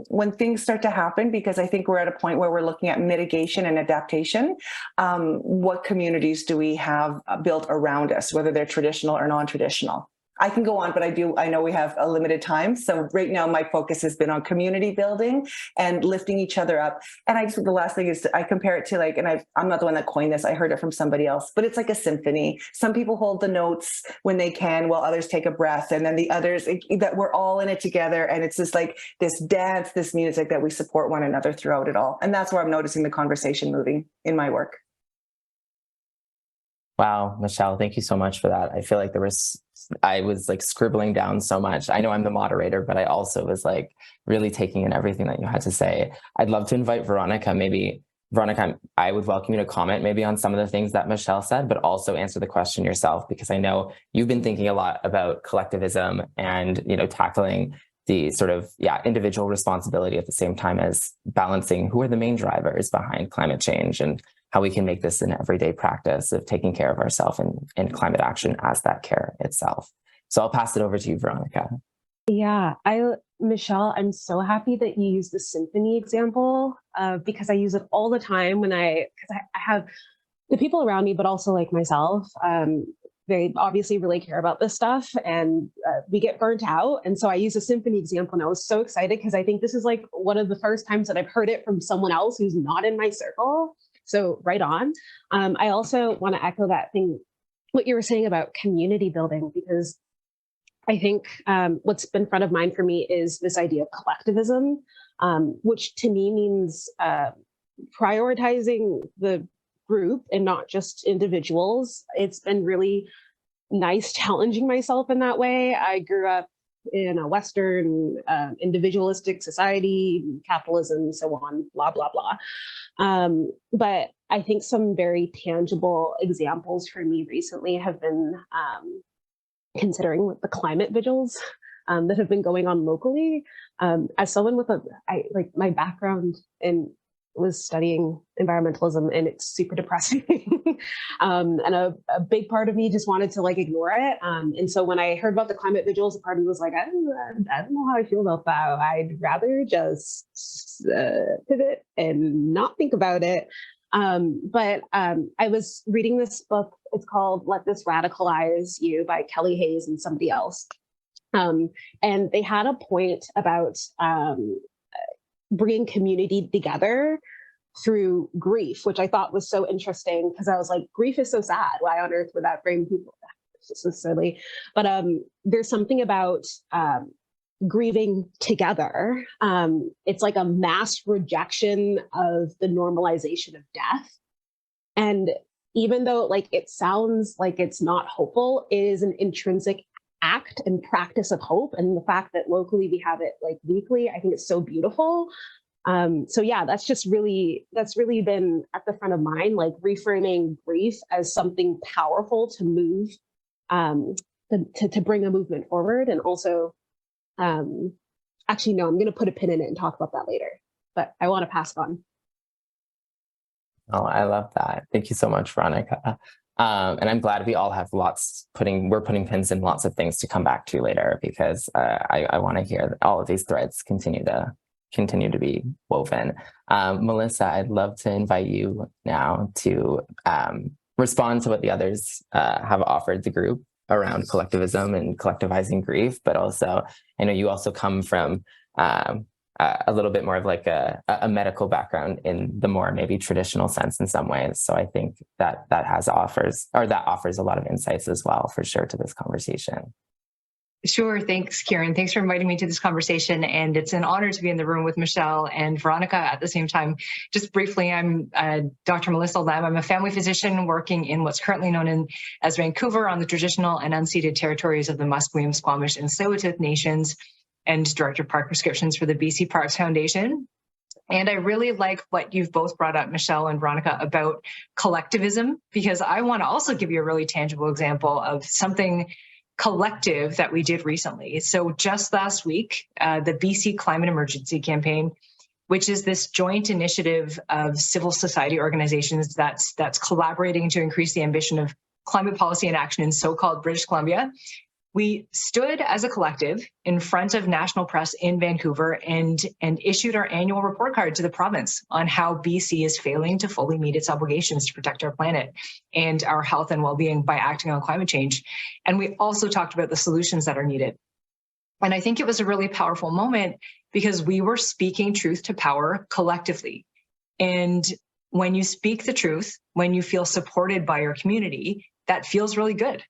when things start to happen, because I think we're at a point where we're looking at mitigation and adaptation. What communities do we have built around us, whether they're traditional or non-traditional? I can go on, but I know we have a limited time. So right now my focus has been on community building and lifting each other up. And the last thing is I compare it to I'm not the one that coined this, I heard it from somebody else, but it's like a symphony. Some people hold the notes when they can, while others take a breath. And then the others, that we're all in it together. And it's just like this dance, this music that we support one another throughout it all. And that's where I'm noticing the conversation moving in my work. Wow, Michelle, thank you so much for that. I feel like I was scribbling down so much. I know I'm the moderator, but I also was really taking in everything that you had to say. I'd love to invite Veronica. Maybe Veronica, I would welcome you to comment maybe on some of the things that Michelle said, but also answer the question yourself, because I know you've been thinking a lot about collectivism and, tackling the sort of, individual responsibility at the same time as balancing who are the main drivers behind climate change, and how we can make this an everyday practice of taking care of ourselves and climate action as that care itself. So I'll pass it over to you, Veronica. Yeah, Michelle, I'm so happy that you used the symphony example, because I use it all the time because I have the people around me, but also myself, they obviously really care about this stuff, and we get burnt out. And so I use a symphony example, and I was so excited because I think this is one of the first times that I've heard it from someone else who's not in my circle. So right on. I also want to echo that thing, what you were saying about community building, because I think what's been front of mind for me is this idea of collectivism, which to me means prioritizing the group and not just individuals. It's been really nice challenging myself in that way. I grew up in a Western individualistic society, capitalism, so on, blah, blah, blah. But I think some very tangible examples for me recently have been considering the climate vigils that have been going on locally. As someone with my background in was studying environmentalism, and it's super depressing. And a big part of me just wanted to like ignore it. And so when I heard about the climate vigils, a part of me was like, I don't know how I feel about that. I'd rather just pivot and not think about it. But I was reading this book. It's called Let This Radicalize You by Kelly Hayes and somebody else. And they had a point about bringing community together through grief, which I thought was so interesting because I was like, grief is so sad. Why on earth would that bring people? It's just so silly. But there's something about grieving together. It's like a mass rejection of the normalization of death. And even though like it sounds like it's not hopeful, it is an intrinsic act and practice of hope. And the fact that locally we have it like weekly, I think it's so beautiful. So yeah, that's really been at the front of mind, like reframing grief as something powerful to move, to bring a movement forward. And also, actually, no, I'm going to put a pin in it and talk about that later, but I want to pass it on. Oh, I love that. Thank you so much, Veronica. And I'm glad we all have we're putting pins in lots of things to come back to later, because I want to hear all of these threads continue to be woven. Melissa, I'd love to invite you now to respond to what the others have offered the group around collectivism and collectivizing grief, but also I know you also come from a little bit more of like a medical background in the more maybe traditional sense in some ways. So I think that offers a lot of insights as well, for sure, to this conversation. Sure. Thanks, Kieran. Thanks for inviting me to this conversation. And it's an honor to be in the room with Michelle and Veronica at the same time. Just briefly, I'm Dr. Melissa Lamb. I'm a family physician working in what's currently known as Vancouver on the traditional and unceded territories of the Musqueam, Squamish, and Tsleil-Waututh nations, and Director of Park Prescriptions for the BC Parks Foundation. And I really like what you've both brought up, Michelle and Veronica, about collectivism, because I want to also give you a really tangible example of something collective that we did recently. So just last week, the BC Climate Emergency Campaign, which is this joint initiative of civil society organizations that's collaborating to increase the ambition of climate policy and action in so-called British Columbia. We stood as a collective in front of national press in Vancouver and issued our annual report card to the province on how BC is failing to fully meet its obligations to protect our planet and our health and well-being by acting on climate change. And we also talked about the solutions that are needed. And I think it was a really powerful moment because we were speaking truth to power collectively. And when you speak the truth, when you feel supported by your community, that feels really good.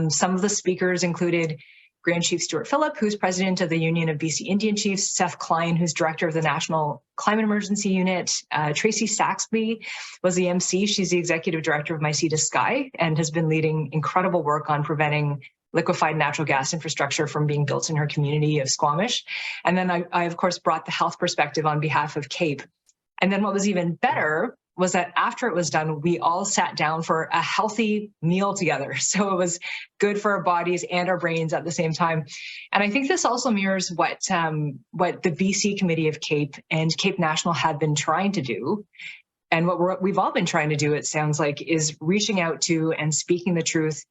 Some of the speakers included Grand Chief Stuart Phillip, who's president of the Union of BC Indian Chiefs, Seth Klein, who's director of the National Climate Emergency Unit, Tracy Saxby was the MC. She's the executive director of My Sea to Sky and has been leading incredible work on preventing liquefied natural gas infrastructure from being built in her community of Squamish. And then I of course, brought the health perspective on behalf of CAPE. And then what was even better was that after it was done, we all sat down for a healthy meal together. So it was good for our bodies and our brains at the same time. And I think this also mirrors what the BC Committee of CAPE and CAPE National had been trying to do. And what we've all been trying to do, it sounds like, is reaching out to and speaking the truth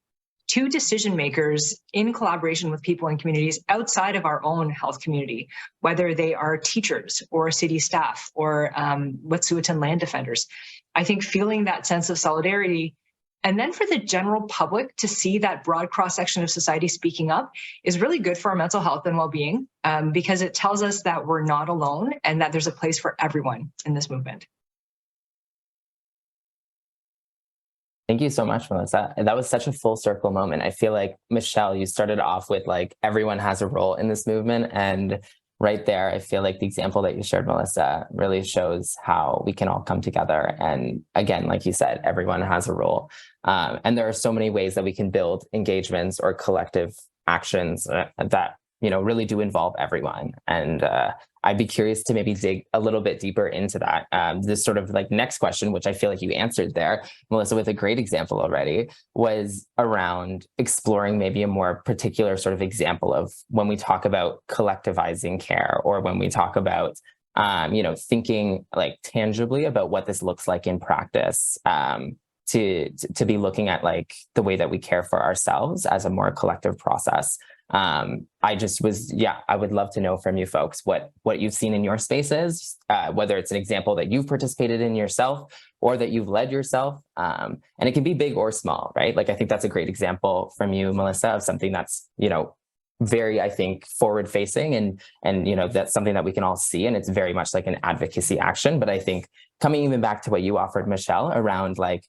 to decision makers in collaboration with people in communities outside of our own health community, whether they are teachers or city staff or Wet'suwet'en land defenders. I think feeling that sense of solidarity, and then for the general public to see that broad cross-section of society speaking up, is really good for our mental health and well-being, because it tells us that we're not alone and that there's a place for everyone in this movement. Thank you so much, Melissa. That was such a full circle moment. I feel like, Michelle, you started off with like, everyone has a role in this movement. And right there, I feel like the example that you shared, Melissa, really shows how we can all come together. And again, like you said, everyone has a role. And there are so many ways that we can build engagements or collective actions that, really do involve everyone. And I'd be curious to maybe dig a little bit deeper into that. This sort of like next question, which I feel like you answered there, Melissa, with a great example already, was around exploring maybe a more particular sort of example of when we talk about collectivizing care, or when we talk about, thinking like tangibly about what this looks like in practice, to be looking at like the way that we care for ourselves as a more collective process. I would love to know from you folks what you've seen in your spaces, whether it's an example that you've participated in yourself or that you've led yourself. And it can be big or small, right? Like, I think that's a great example from you, Melissa, of something that's, very, I think, forward facing, and that's something that we can all see. And it's very much like an advocacy action. But I think coming even back to what you offered, Michelle, around like,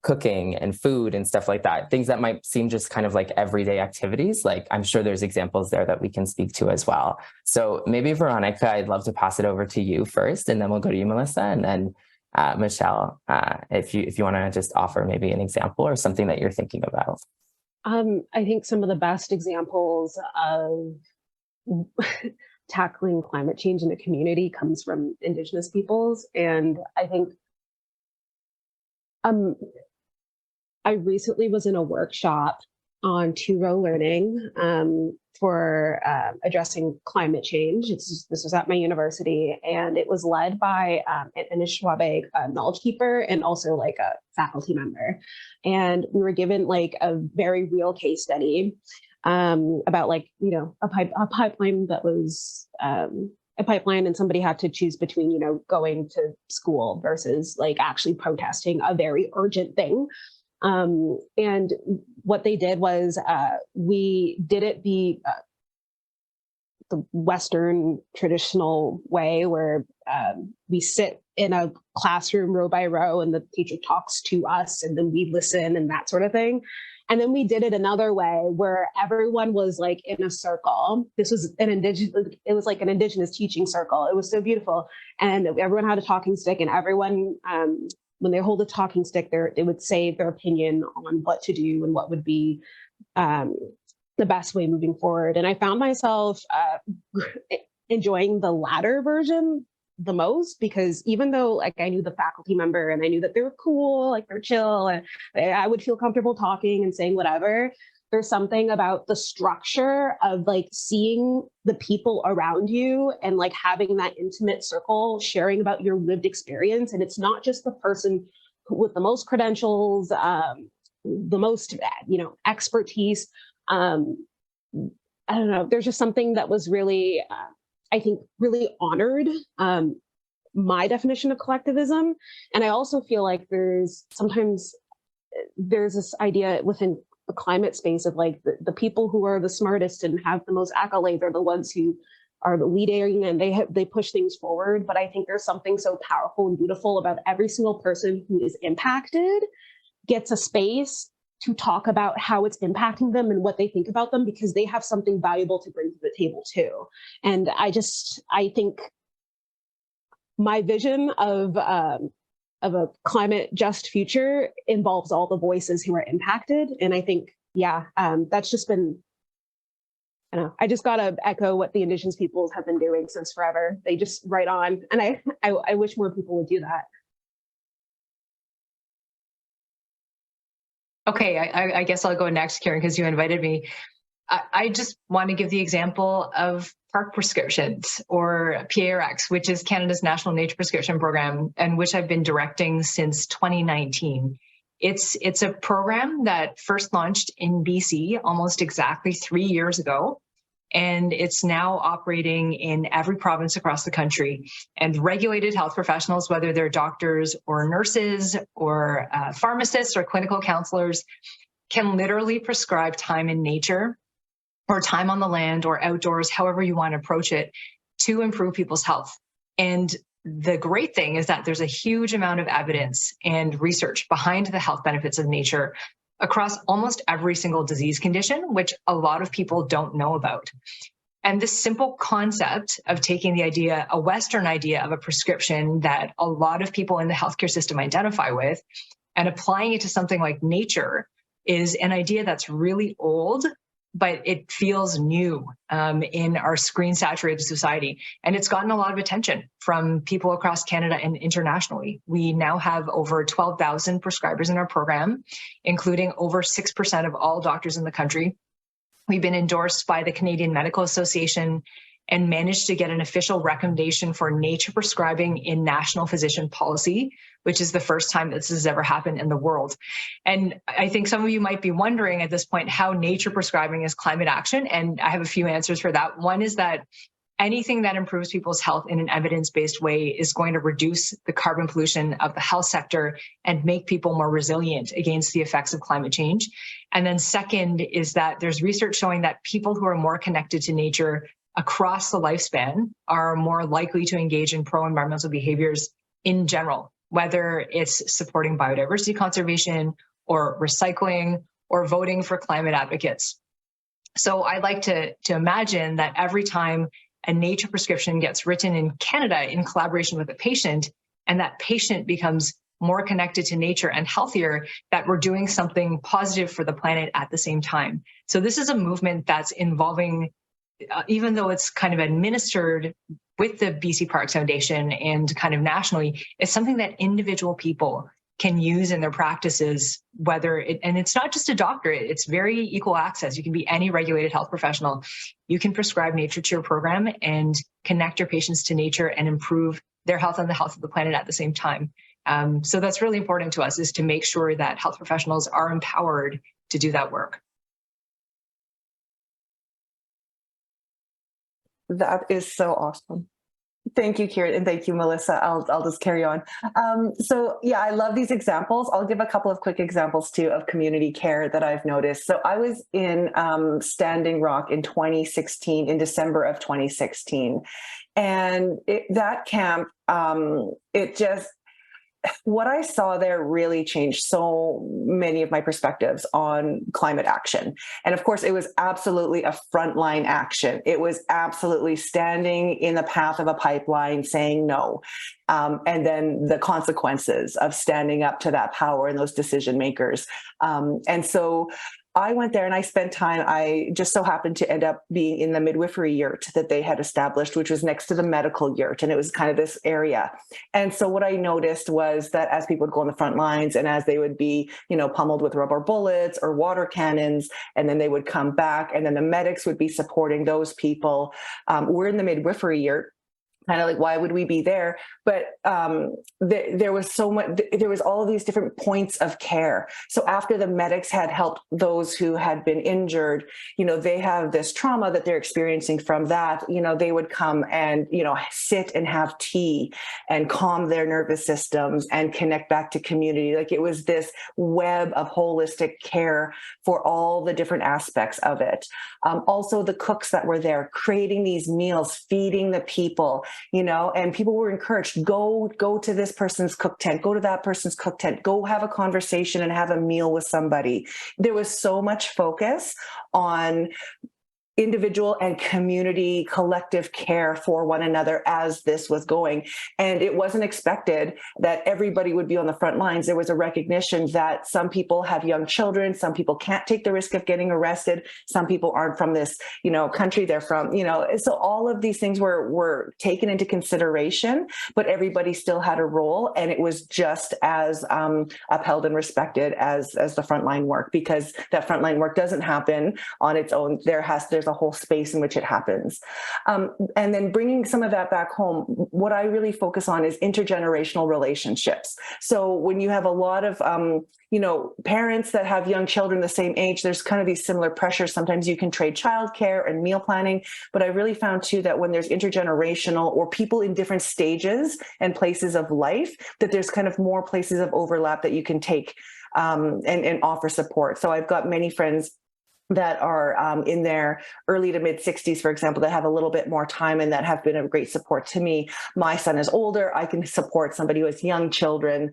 cooking and food and stuff like that, things that might seem just kind of like everyday activities, like I'm sure there's examples there that we can speak to as well. So maybe Veronica, I'd love to pass it over to you first, and then we'll go to you, Melissa, and then Michelle, if you want to just offer maybe an example or something that you're thinking about. I think some of the best examples of tackling climate change in a community comes from Indigenous peoples. And I think I recently was in a workshop on two-row learning for addressing climate change. This was at my university, and it was led by an Anishinaabe knowledge keeper and also like a faculty member. And we were given like a very real case study about like, a pipeline that was a pipeline, and somebody had to choose between, going to school versus like actually protesting a very urgent thing. And what they did was we did it the Western traditional way, where we sit in a classroom row by row and the teacher talks to us and then we listen and that sort of thing. And then we did it another way where everyone was like in a circle. This was it was like an Indigenous teaching circle. It was so beautiful. And everyone had a talking stick, and everyone, when they hold a talking stick, they would say their opinion on what to do and what would be the best way moving forward. And I found myself enjoying the latter version the most, because even though like I knew the faculty member and I knew that they were cool, like they're chill, and I would feel comfortable talking and saying whatever, there's something about the structure of like seeing the people around you and like having that intimate circle sharing about your lived experience. And it's not just the person with the most credentials, the most, expertise. I don't know. There's just something that was really, I think, really honored my definition of collectivism. And I also feel like there's this idea within the climate space of like the people who are the smartest and have the most accolades are the ones who are the leading, and they push things forward. But I think there's something so powerful and beautiful about every single person who is impacted gets a space to talk about how it's impacting them and what they think about them, because they have something valuable to bring to the table too. And I think my vision of a climate just future involves all the voices who are impacted. And I think, that's just been, I just got to echo what the Indigenous peoples have been doing since forever. They just write on. And I wish more people would do that. Okay, I guess I'll go next, Karen, because you invited me. I just want to give the example of park prescriptions, or PARX, which is Canada's National Nature Prescription Program, and which I've been directing since 2019. It's a program that first launched in BC almost exactly 3 years ago, and it's now operating in every province across the country. And regulated health professionals, whether they're doctors or nurses or pharmacists or clinical counselors, can literally prescribe time in nature or time on the land or outdoors, however you want to approach it, to improve people's health. And the great thing is that there's a huge amount of evidence and research behind the health benefits of nature across almost every single disease condition, which a lot of people don't know about. And this simple concept of taking a Western idea of a prescription that a lot of people in the healthcare system identify with, and applying it to something like nature is an idea that's really old, but it feels new in our screen-saturated society. And it's gotten a lot of attention from people across Canada and internationally. We now have over 12,000 prescribers in our program, including over 6% of all doctors in the country. We've been endorsed by the Canadian Medical Association and managed to get an official recommendation for nature prescribing in national physician policy, which is the first time this has ever happened in the world. And I think some of you might be wondering at this point how nature prescribing is climate action, and I have a few answers for that. One is that anything that improves people's health in an evidence-based way is going to reduce the carbon pollution of the health sector and make people more resilient against the effects of climate change. And then second is that there's research showing that people who are more connected to nature across the lifespan are more likely to engage in pro-environmental behaviors in general, whether it's supporting biodiversity conservation or recycling or voting for climate advocates. So I like to imagine that every time a nature prescription gets written in Canada in collaboration with a patient, and that patient becomes more connected to nature and healthier, that we're doing something positive for the planet at the same time. So this is a movement that's involving, even though it's kind of administered with the BC Parks Foundation and kind of nationally, it's something that individual people can use in their practices, and it's not just a doctor, it's very equal access. You can be any regulated health professional. You can prescribe nature to your program and connect your patients to nature and improve their health and the health of the planet at the same time. So that's really important to us, is to make sure that health professionals are empowered to do that work. That is so awesome. Thank you, Kieran, and thank you, Melissa. I'll just carry on. So yeah, I love these examples. I'll give a couple of quick examples too of community care that I've noticed. So I was in Standing Rock in 2016, in December of 2016. And that camp, what I saw there really changed so many of my perspectives on climate action. And of course, it was absolutely a frontline action. It was absolutely standing in the path of a pipeline saying no. And then the consequences of standing up to that power and those decision makers. And so I went there and I spent time. I just so happened to end up being in the midwifery yurt that they had established, which was next to the medical yurt. And it was kind of this area. And so what I noticed was that as people would go on the front lines and as they would be, pummeled with rubber bullets or water cannons, and then they would come back and then the medics would be supporting those people. We're in the midwifery yurt. Kind of like, why would we be there? But there was so much, there was all of these different points of care. So after the medics had helped those who had been injured, they have this trauma that they're experiencing from that, they would come and, sit and have tea and calm their nervous systems and connect back to community. Like it was this web of holistic care for all the different aspects of it. Also the cooks that were there creating these meals, feeding the people, and people were encouraged, go to this person's cook tent, go to that person's cook tent, go have a conversation and have a meal with somebody. There was so much focus on individual and community collective care for one another as this was going. And it wasn't expected that everybody would be on the front lines. There was a recognition that some people have young children, some people can't take the risk of getting arrested, some people aren't from this, country they're from, so all of these things were taken into consideration, but everybody still had a role, and it was just as upheld and respected as the frontline work, because that frontline work doesn't happen on its own. There's a whole space in which it happens. And then bringing some of that back home, what I really focus on is intergenerational relationships. So when you have a lot of, parents that have young children the same age, there's kind of these similar pressures. Sometimes you can trade childcare and meal planning, but I really found too that when there's intergenerational or people in different stages and places of life, that there's kind of more places of overlap that you can take and offer support. So I've got many friends that are in their early to mid 60s, for example, that have a little bit more time and that have been a great support to me. My son is older. I can support somebody who has young children.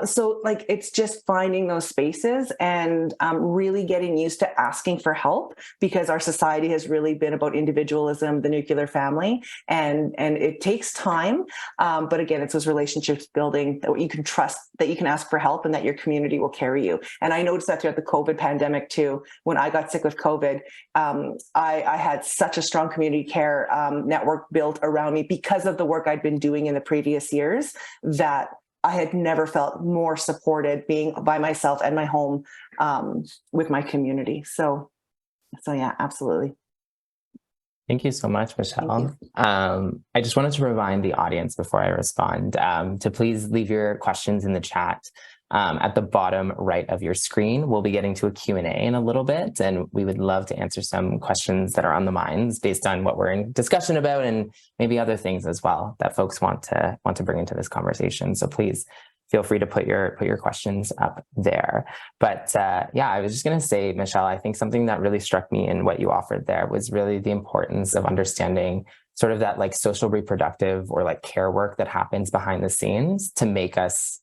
So like, it's just finding those spaces and really getting used to asking for help, because our society has really been about individualism, the nuclear family, and it takes time. But again, it's those relationships building that you can trust, that you can ask for help, and that your community will carry you. And I noticed that throughout the COVID pandemic too. When I got sick with COVID, I had such a strong community care network built around me because of the work I'd been doing in the previous years, that I had never felt more supported being by myself and my home with my community. So yeah, absolutely. Thank you so much, Michelle. I just wanted to remind the audience before I respond to please leave your questions in the chat. At the bottom right of your screen, we'll be getting to a Q&A in a little bit, and we would love to answer some questions that are on the minds based on what we're in discussion about, and maybe other things as well that folks want to bring into this conversation. So please feel free to put your questions up there. But yeah, I was just going to say, Michelle, I think something that really struck me in what you offered there was really the importance of understanding sort of that like social reproductive or like care work that happens behind the scenes to make us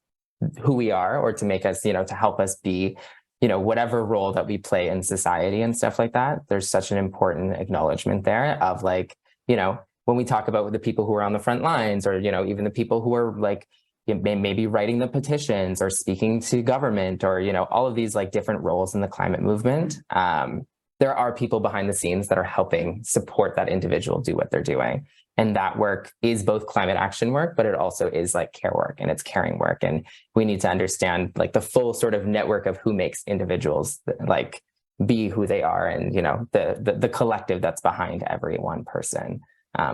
who we are, or to make us, to help us be, whatever role that we play in society and stuff like that. There's such an important acknowledgement there of like, when we talk about the people who are on the front lines, or, even the people who are like, maybe writing the petitions or speaking to government, or, all of these like different roles in the climate movement. There are people behind the scenes that are helping support that individual do what they're doing. And that work is both climate action work, but it also is like care work, and it's caring work. And we need to understand like the full sort of network of who makes individuals like be who they are, and, the collective that's behind every one person,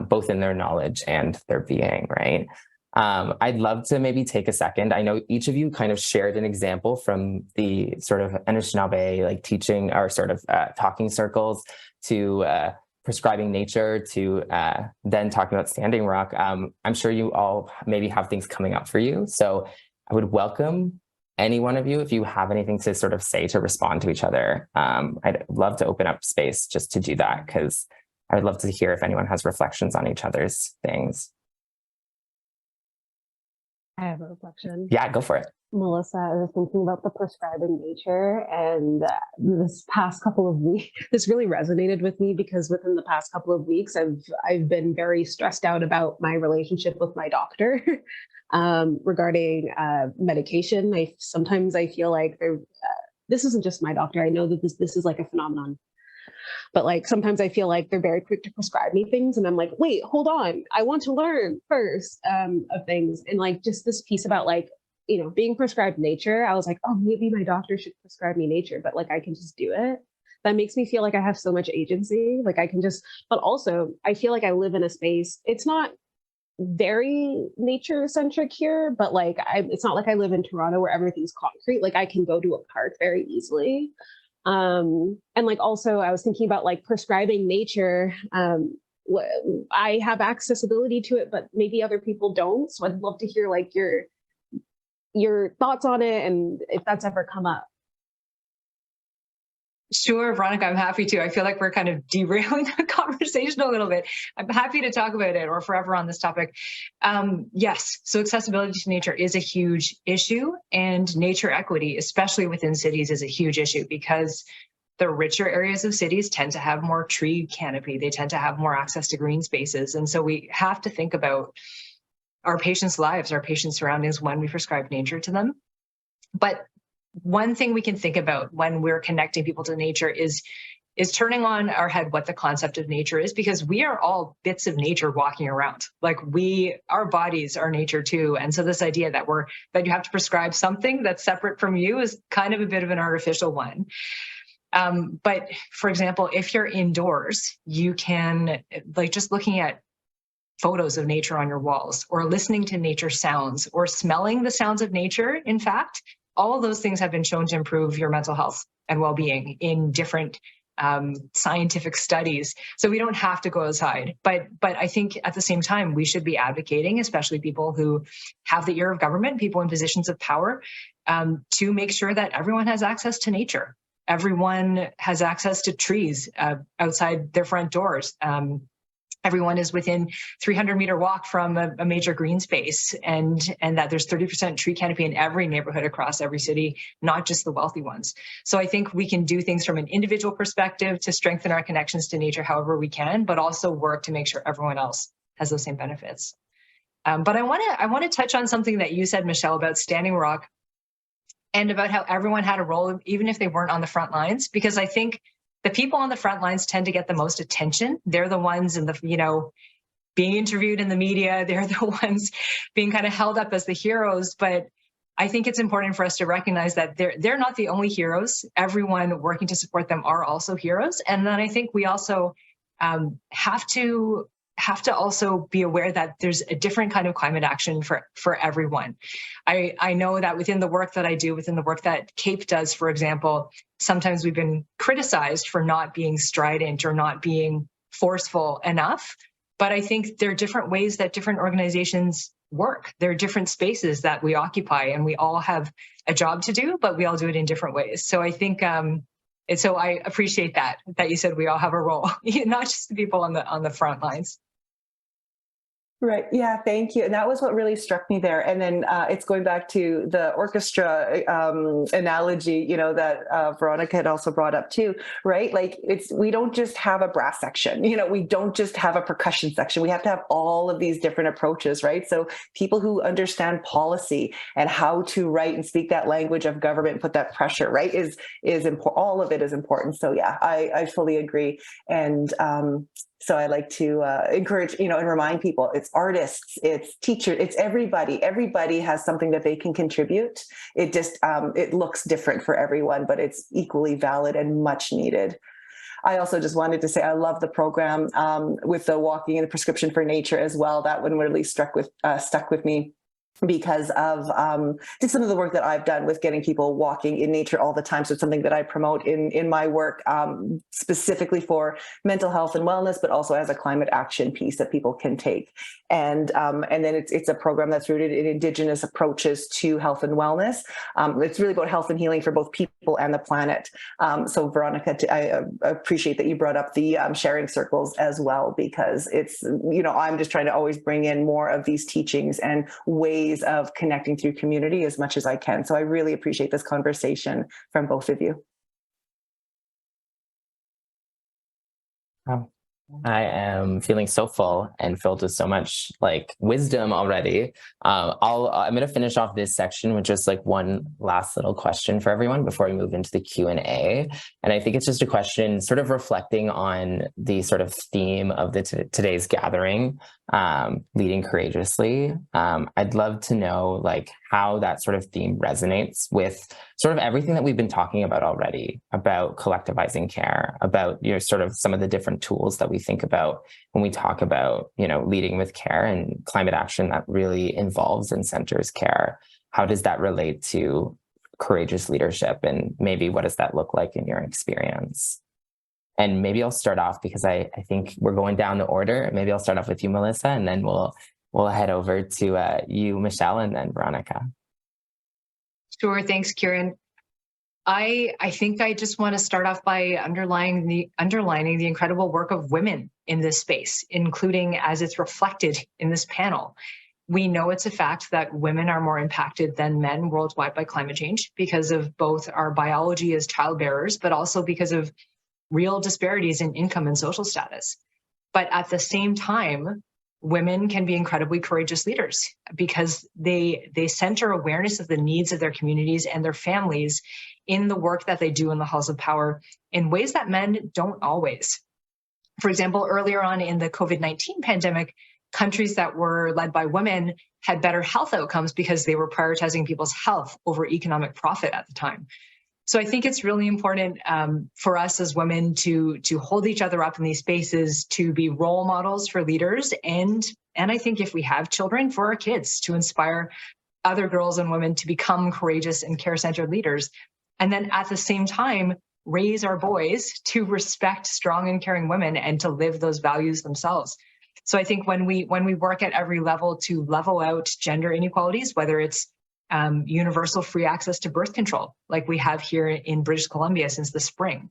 both in their knowledge and their being, right? I'd love to maybe take a second. I know each of you kind of shared an example from the sort of Anishinaabe, like teaching or sort of talking circles, to prescribing nature, to then talking about Standing Rock. I'm sure you all maybe have things coming up for you. So I would welcome any one of you, if you have anything to sort of say to respond to each other. I'd love to open up space just to do that, because I would love to hear if anyone has reflections on each other's things. I have a reflection. Yeah, go for it. Melissa, I was thinking about the prescribing nature, and this past couple of weeks, this really resonated with me, because within the past couple of weeks, I've been very stressed out about my relationship with my doctor regarding medication. Sometimes I feel like this isn't just my doctor. I know that this is like a phenomenon. But like sometimes I feel like they're very quick to prescribe me things, and I'm like, wait, hold on, I want to learn first of things. And like just this piece about like, being prescribed nature, I was like, oh, maybe my doctor should prescribe me nature, but like I can just do it. That makes me feel like I have so much agency. Like I can just, but also I feel like I live in a space. It's not very nature centric here, but like it's not like I live in Toronto where everything's concrete. Like I can go to a park very easily. And like also I was thinking about like prescribing nature. I have accessibility to it, but maybe other people don't. So I'd love to hear like your thoughts on it, and if that's ever come up. Sure, Veronica, I'm happy to. I feel like we're kind of derailing the conversation a little bit. I'm happy to talk about it, or forever on this topic. Yes, so accessibility to nature is a huge issue, and nature equity, especially within cities, is a huge issue, because the richer areas of cities tend to have more tree canopy. They tend to have more access to green spaces. And so we have to think about our patients' lives, our patients' surroundings when we prescribe nature to them. But one thing we can think about when we're connecting people to nature is turning on our head what the concept of nature is, because we are all bits of nature walking around. Like our bodies are nature too. And so this idea that you have to prescribe something that's separate from you is kind of a bit of an artificial one. But for example, if you're indoors, you can, like, just looking at photos of nature on your walls, or listening to nature sounds, or smelling the sounds of nature. In fact, all of those things have been shown to improve your mental health and well-being in different scientific studies. So we don't have to go outside. But I think at the same time, we should be advocating, especially people who have the ear of government, people in positions of power, to make sure that everyone has access to nature. everyone has access to trees outside their front doors. Everyone is within 300-meter walk from a major green space, and that there's 30% tree canopy in every neighborhood across every city, not just the wealthy ones. So I think we can do things from an individual perspective to strengthen our connections to nature however we can, but also work to make sure everyone else has those same benefits. But I want to touch on something that you said, Michelle, about Standing Rock and about how everyone had a role, even if they weren't on the front lines, because I think the people on the front lines tend to get the most attention. They're the ones in the, being interviewed in the media. They're the ones being kind of held up as the heroes. But I think it's important for us to recognize that they're not the only heroes. Everyone working to support them are also heroes. And then I think we also have to also be aware that there's a different kind of climate action for everyone. I know that within the work that I do, within the work that CAPE does, for example, sometimes we've been criticized for not being strident or not being forceful enough. But I think there are different ways that different organizations work. There are different spaces that we occupy, and we all have a job to do, but we all do it in different ways. So I think, and so I appreciate that you said we all have a role, not just the people on the front lines. Right. Yeah. Thank you. And that was what really struck me there. And then it's going back to the orchestra analogy, that Veronica had also brought up too, right? Like we don't just have a brass section, we don't just have a percussion section. We have to have all of these different approaches, right? So people who understand policy and how to write and speak that language of government and put that pressure, right, is important. All of it is important. So yeah, I fully agree. And so I like to encourage, and remind people, it's artists, it's teachers, it's everybody. Everybody has something that they can contribute. It just, it looks different for everyone, but it's equally valid and much needed. I also just wanted to say I love the program with the walking and the prescription for nature as well. That one really stuck with me, because of just some of the work that I've done with getting people walking in nature all the time. So it's something that I promote in my work, specifically for mental health and wellness, but also as a climate action piece that people can take. And then it's a program that's rooted in Indigenous approaches to health and wellness. It's really about health and healing for both people and the planet. So Veronica, I appreciate that you brought up the sharing circles as well, because it's, I'm just trying to always bring in more of these teachings and ways of connecting through community as much as I can. So I really appreciate this conversation from both of you. I am feeling so full and filled with so much wisdom already. I'm going to finish off this section with just one last little question for everyone before we move into the Q&A. And I think it's just a question sort of reflecting on the sort of theme of today's gathering, leading courageously. I'd love to know how that sort of theme resonates with sort of everything that we've been talking about already, about collectivizing care, about sort of some of the different tools that we think about when we talk about leading with care and climate action that really involves and centers care. How does that relate to courageous leadership, and maybe what does that look like in your experience? And maybe I'll start off, because I think we're going down the order. Maybe I'll start off with you, Melissa, and then we'll head over to you, Michelle, and then Veronica. Sure. Thanks, Kieran. I think I just want to start off by underlining the incredible work of women in this space, including as it's reflected in this panel. We know it's a fact that women are more impacted than men worldwide by climate change because of both our biology as childbearers, but also because of real disparities in income and social status. But at the same time, women can be incredibly courageous leaders because they center awareness of the needs of their communities and their families in the work that they do in the halls of power in ways that men don't always. For example, earlier on in the COVID-19 pandemic, countries that were led by women had better health outcomes because they were prioritizing people's health over economic profit at the time. So I think it's really important for us as women to hold each other up in these spaces, to be role models for leaders, and I think if we have children, for our kids, to inspire other girls and women to become courageous and care-centered leaders. And then at the same time, raise our boys to respect strong and caring women and to live those values themselves. So I think when we work at every level to level out gender inequalities, whether it's universal free access to birth control, like we have here in British Columbia since the spring,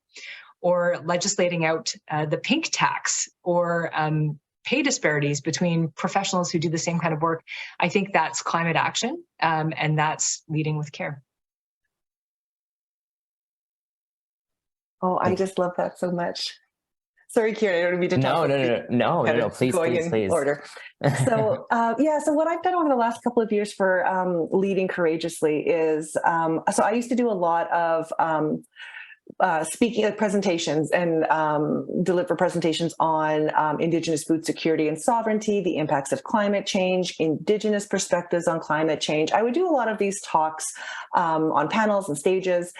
or legislating out the pink tax, or pay disparities between professionals who do the same kind of work. I think that's climate action, and that's leading with care. Oh, I just love that so much. Sorry, Kieran, I don't mean to talk. No, please, please. Order. So, so what I've done over the last couple of years for leading courageously is, so I used to do a lot of speaking at presentations and deliver presentations on Indigenous food security and sovereignty, the impacts of climate change, Indigenous perspectives on climate change. I would do a lot of these talks on panels and stages.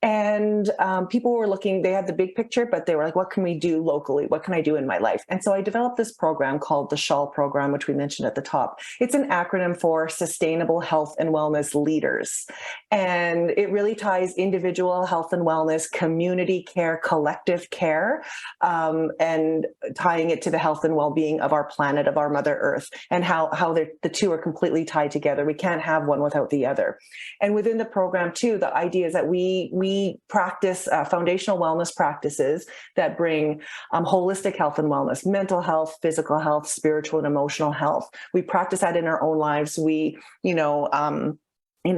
And people were looking, they had the big picture, but they were like, what can we do locally? What can I do in my life? And so I developed this program called the SHAL program, which we mentioned at the top. It's an acronym for Sustainable Health and Wellness Leaders. And it really ties individual health and wellness, community care, collective care, and tying it to the health and well-being of our planet, of our Mother Earth, and how the two are completely tied together. We can't have one without the other. And within the program too, the idea is that we practice foundational wellness practices that bring holistic health and wellness, mental health, physical health, spiritual and emotional health. We practice that in our own lives. We,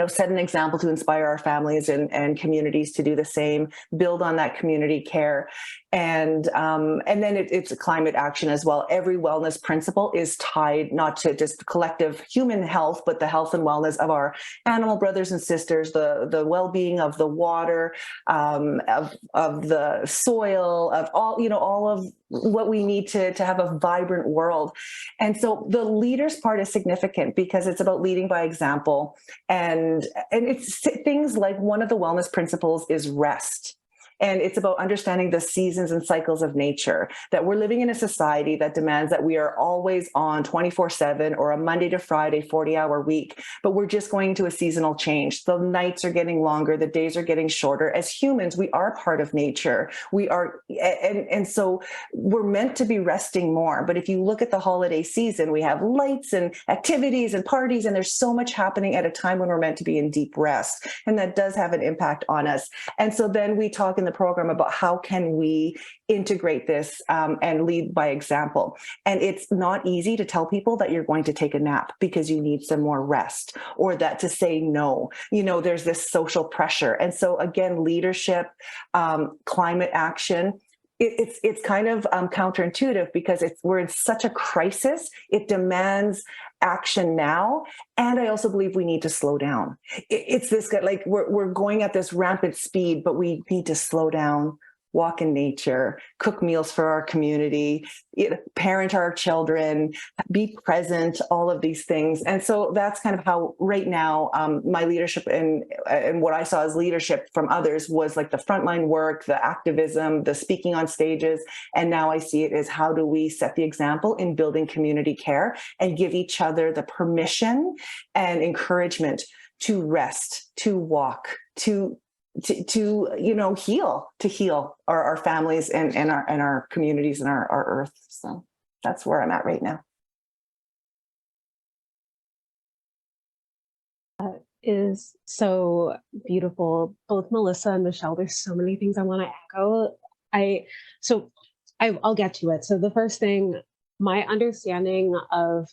set an example to inspire our families and communities to do the same, build on that community care. And then it's a climate action as well. Every wellness principle is tied not to just collective human health, but the health and wellness of our animal brothers and sisters, the well-being of the water, of the soil, of all of what we need to have a vibrant world. And so the leaders part is significant because it's about leading by example. And it's things like one of the wellness principles is rest. And it's about understanding the seasons and cycles of nature, that we're living in a society that demands that we are always on 24/7 or a Monday to Friday 40-hour week, but we're just going to a seasonal change. The nights are getting longer, the days are getting shorter. As humans, we are part of nature. We are, and so we're meant to be resting more. But if you look at the holiday season, we have lights and activities and parties, and there's so much happening at a time when we're meant to be in deep rest. And that does have an impact on us. And so then we talk in the program about how can we integrate this and lead by example. And it's not easy to tell people that you're going to take a nap because you need some more rest, or that to say no. There's this social pressure. And so again, leadership, climate action, it's kind of counterintuitive because we're in such a crisis. It demands action now. And I also believe we need to slow down. It's this, like, we're going at this rampant speed, but we need to slow down, walk in nature, cook meals for our community, parent our children, be present, all of these things. And so that's kind of how right now my leadership and what I saw as leadership from others was like the frontline work, the activism, the speaking on stages. And now I see it as how do we set the example in building community care and give each other the permission and encouragement to rest, to walk, to heal our families and our communities and our earth. So that's where I'm at right now. Is so beautiful. Both Melissa and Michelle, there's so many things I want to echo. I'll get to it. So the first thing, my understanding of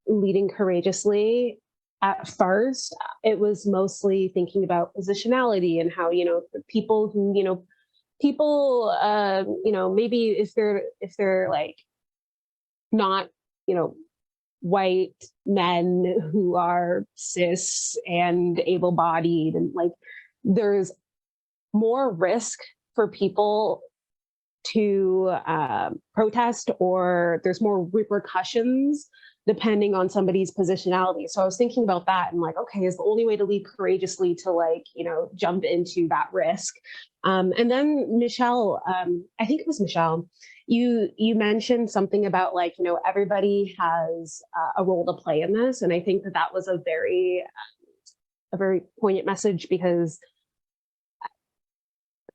leading courageously, at first, it was mostly thinking about positionality and how, people who, maybe if they're like not, white men who are cis and able-bodied, and like there's more risk for people to protest, or there's more repercussions depending on somebody's positionality. So I was thinking about that and like, okay, is the only way to lead courageously to jump into that risk? And then Michelle, I think it was Michelle, you mentioned something about everybody has a role to play in this. And I think that was a very poignant message, because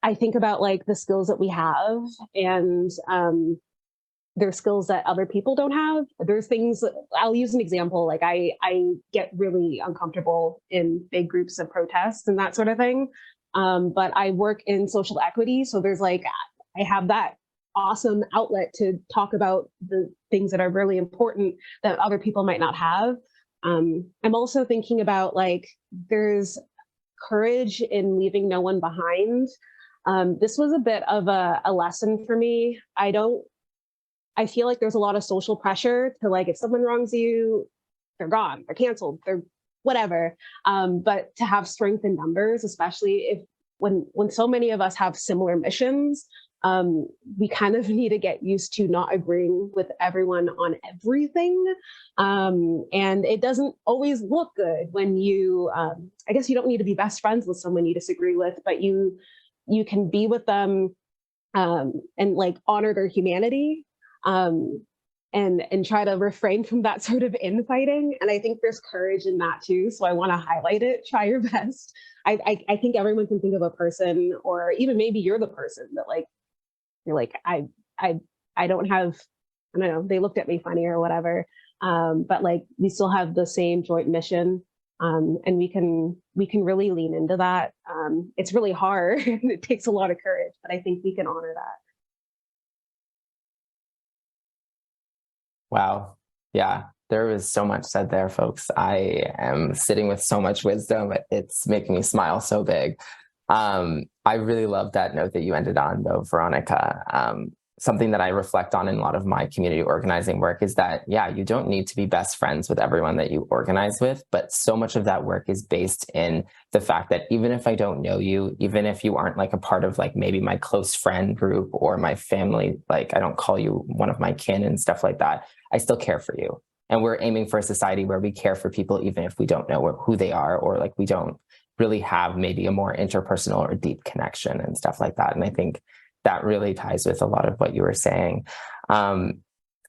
I think about the skills that we have and there's skills that other people don't have. There's things, I'll use an example, like I get really uncomfortable in big groups of protests and that sort of thing. But I work in social equity. So there's like, I have that awesome outlet to talk about the things that are really important that other people might not have. I'm also thinking about like, there's courage in leaving no one behind. This was a bit of a lesson for me. I feel like there's a lot of social pressure to like, if someone wrongs you, they're gone, they're canceled, they're whatever. But to have strength in numbers, especially if when so many of us have similar missions, we kind of need to get used to not agreeing with everyone on everything. And it doesn't always look good when you, I guess you don't need to be best friends with someone you disagree with, but you can be with them and like honor their humanity. And try to refrain from that sort of infighting. And I think there's courage in that too. So I want to highlight it. Try your best. I think everyone can think of a person, or even maybe you're the person that like, you're like, I don't have, I don't know, they looked at me funny or whatever. But like, we still have the same joint mission. And we can really lean into that. It's really hard. It takes a lot of courage, but I think we can honor that. Wow. Yeah, there was so much said there, folks. I am sitting with so much wisdom. It's making me smile so big. I really love that note that you ended on, though, Veronica. Something that I reflect on in a lot of my community organizing work is that, yeah, you don't need to be best friends with everyone that you organize with, but so much of that work is based in the fact that even if I don't know you, even if you aren't like a part of like maybe my close friend group or my family, like I don't call you one of my kin and stuff like that, I still care for you. And we're aiming for a society where we care for people, even if we don't know who they are, or like we don't really have maybe a more interpersonal or deep connection and stuff like that. And I think that really ties with a lot of what you were saying.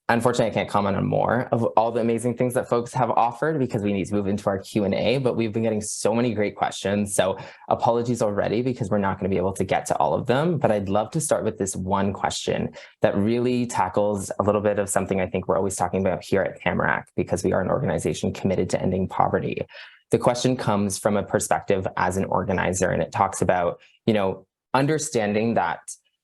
Unfortunately, I can't comment on more of all the amazing things that folks have offered because we need to move into our Q&A, but we've been getting so many great questions. So apologies already because we're not going to be able to get to all of them, but I'd love to start with this one question that really tackles a little bit of something I think we're always talking about here at Tamarack because we are an organization committed to ending poverty. The question comes from a perspective as an organizer, and it talks about, understanding that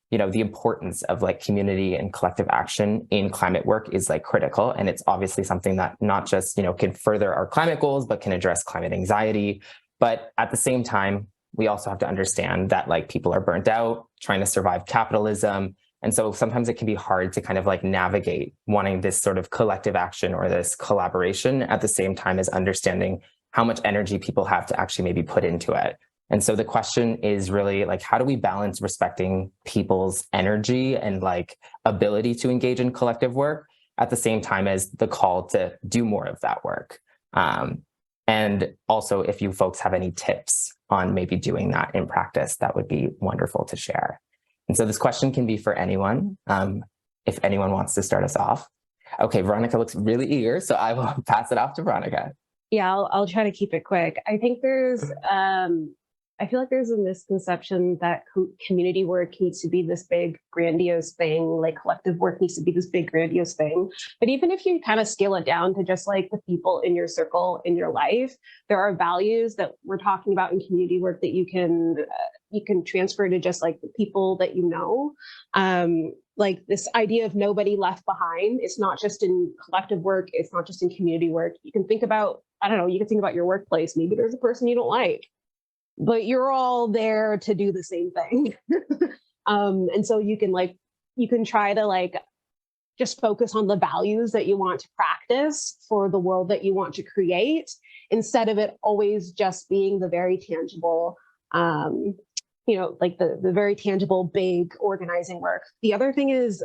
the importance of like community and collective action in climate work is like critical. And it's obviously something that not just, can further our climate goals, but can address climate anxiety. But at the same time, we also have to understand that like people are burnt out, trying to survive capitalism. And so sometimes it can be hard to kind of like navigate wanting this sort of collective action or this collaboration at the same time as understanding how much energy people have to actually maybe put into it. And so the question is really like, how do we balance respecting people's energy and like ability to engage in collective work at the same time as the call to do more of that work? And also if you folks have any tips on maybe doing that in practice, that would be wonderful to share. And so this question can be for anyone, if anyone wants to start us off. Okay, Veronica looks really eager, so I will pass it off to Veronica. Yeah, I'll try to keep it quick. I think I feel like there's a misconception that community work needs to be this big, grandiose thing, like collective work needs to be this big, grandiose thing. But even if you kind of scale it down to just like the people in your circle, in your life, there are values that we're talking about in community work that you can transfer to just like the people that you know. Like this idea of nobody left behind. It's not just in collective work. It's not just in community work. You can think about, you can think about your workplace. Maybe there's a person you don't like, but you're all there to do the same thing. And so you can try to just focus on the values that you want to practice for the world that you want to create, instead of it always just being the very tangible, like the very tangible, big organizing work. The other thing is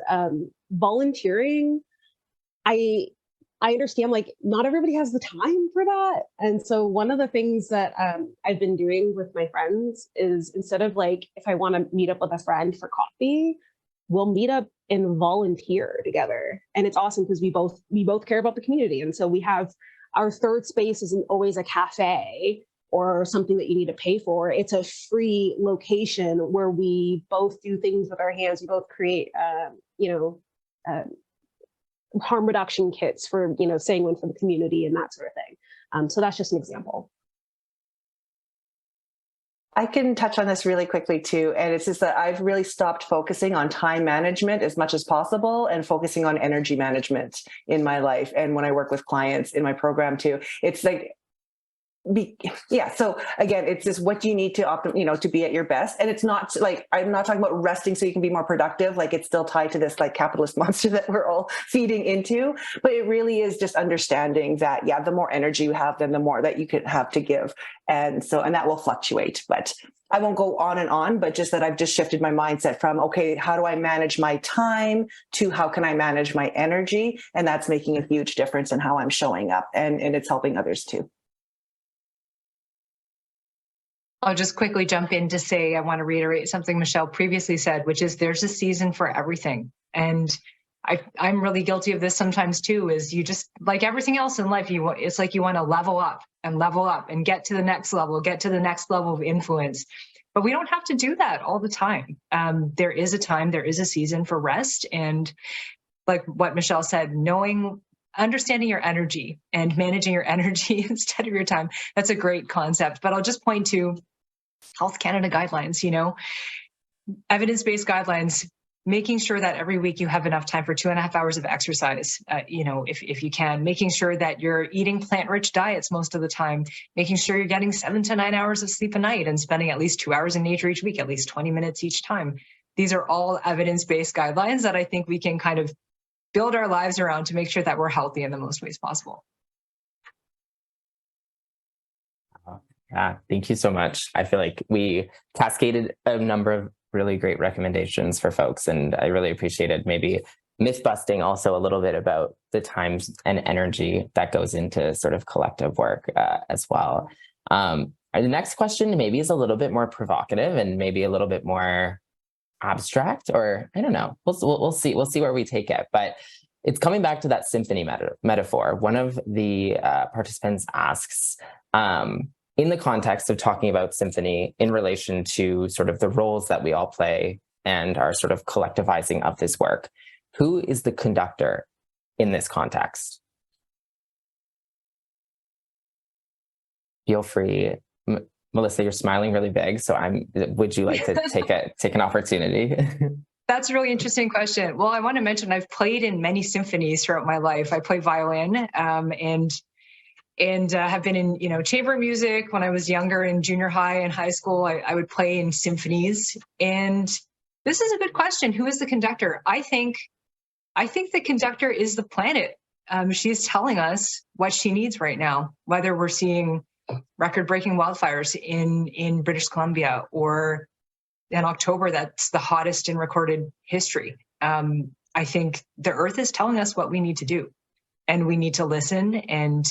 volunteering. I understand like not everybody has the time for that. And so one of the things that I've been doing with my friends is instead of like, if I want to meet up with a friend for coffee, we'll meet up and volunteer together. And it's awesome because we both care about the community. And so we have our third space isn't always a cafe or something that you need to pay for. It's a free location where we both do things with our hands. We both create, harm reduction kits for, saying one for the community and that sort of thing. So that's just an example. I can touch on this really quickly too. And it's just that I've really stopped focusing on time management as much as possible and focusing on energy management in my life. And when I work with clients in my program too, it's like, so again, it's just what you need to to be at your best. And it's not like, I'm not talking about resting so you can be more productive. Like it's still tied to this like capitalist monster that we're all feeding into, but it really is just understanding that, the more energy you have, then the more that you can have to give. And that will fluctuate, but I won't go on, but just that I've just shifted my mindset from, okay, how do I manage my time to how can I manage my energy? And that's making a huge difference in how I'm showing up, and it's helping others too. I'll just quickly jump in to say, I want to reiterate something Michelle previously said, which is there's a season for everything. And I'm really guilty of this sometimes too, is you just, like everything else in life, it's like you want to level up and get to the next level of influence. But we don't have to do that all the time. There is a time, there is a season for rest. And like what Michelle said, understanding your energy and managing your energy instead of your time. That's a great concept. But I'll just point to Health Canada guidelines, evidence-based guidelines, making sure that every week you have enough time for 2.5 hours of exercise, if you can, making sure that you're eating plant-rich diets most of the time, making sure you're getting 7 to 9 hours of sleep a night and spending at least 2 hours in nature each week, at least 20 minutes each time. These are all evidence-based guidelines that I think we can kind of build our lives around to make sure that we're healthy in the most ways possible. Yeah, thank you so much. I feel like we cascaded a number of really great recommendations for folks, and I really appreciated maybe myth busting also a little bit about the times and energy that goes into sort of collective work as well. The next question maybe is a little bit more provocative and maybe a little bit more abstract, or I don't know. We'll see where we take it, but it's coming back to that symphony metaphor. One of the participants asks, in the context of talking about symphony in relation to sort of the roles that we all play and our sort of collectivizing of this work, who is the conductor in this context? Feel free. Melissa, you're smiling really big, so would you like to take an opportunity? That's a really interesting question. Well, I want to mention I've played in many symphonies throughout my life. I play violin and have been in chamber music when I was younger, in junior high and high school. I would play in symphonies. And this is a good question. Who is the conductor? I think the conductor is the planet. She's telling us what she needs right now, whether we're seeing record-breaking wildfires in British Columbia, or in October, that's the hottest in recorded history. I think the Earth is telling us what we need to do, and we need to listen and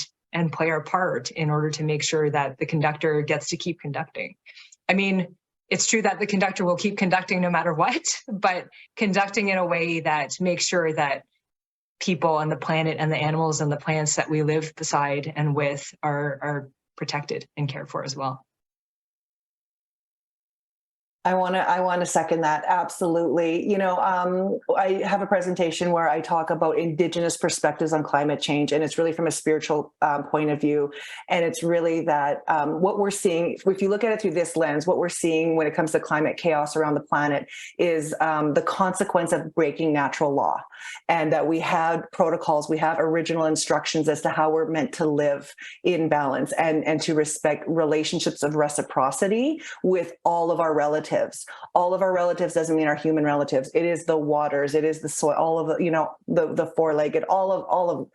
play our part in order to make sure that the conductor gets to keep conducting. I mean, it's true that the conductor will keep conducting no matter what, but conducting in a way that makes sure that people and the planet and the animals and the plants that we live beside and with are protected and cared for as well. I want to second that. Absolutely. I have a presentation where I talk about Indigenous perspectives on climate change, and it's really from a spiritual point of view. And it's really that what we're seeing, if you look at it through this lens, what we're seeing when it comes to climate chaos around the planet is the consequence of breaking natural law, and that we have protocols, we have original instructions as to how we're meant to live in balance and to respect relationships of reciprocity with all of our relatives. All of our relatives doesn't mean our human relatives. It is the waters, it is the soil, all of the four-legged, all of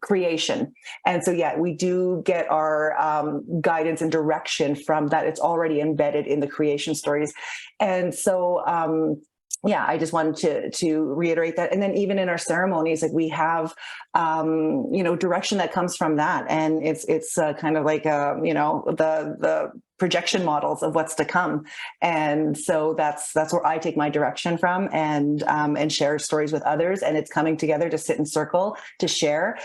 creation. And so, we do get our guidance and direction from that. It's already embedded in the creation stories. And so, I just wanted to reiterate that. And then even in our ceremonies, like we have, direction that comes from that. And it's kind of like, the projection models of what's to come. And so that's where I take my direction from, and share stories with others. And it's coming together to sit in circle to share.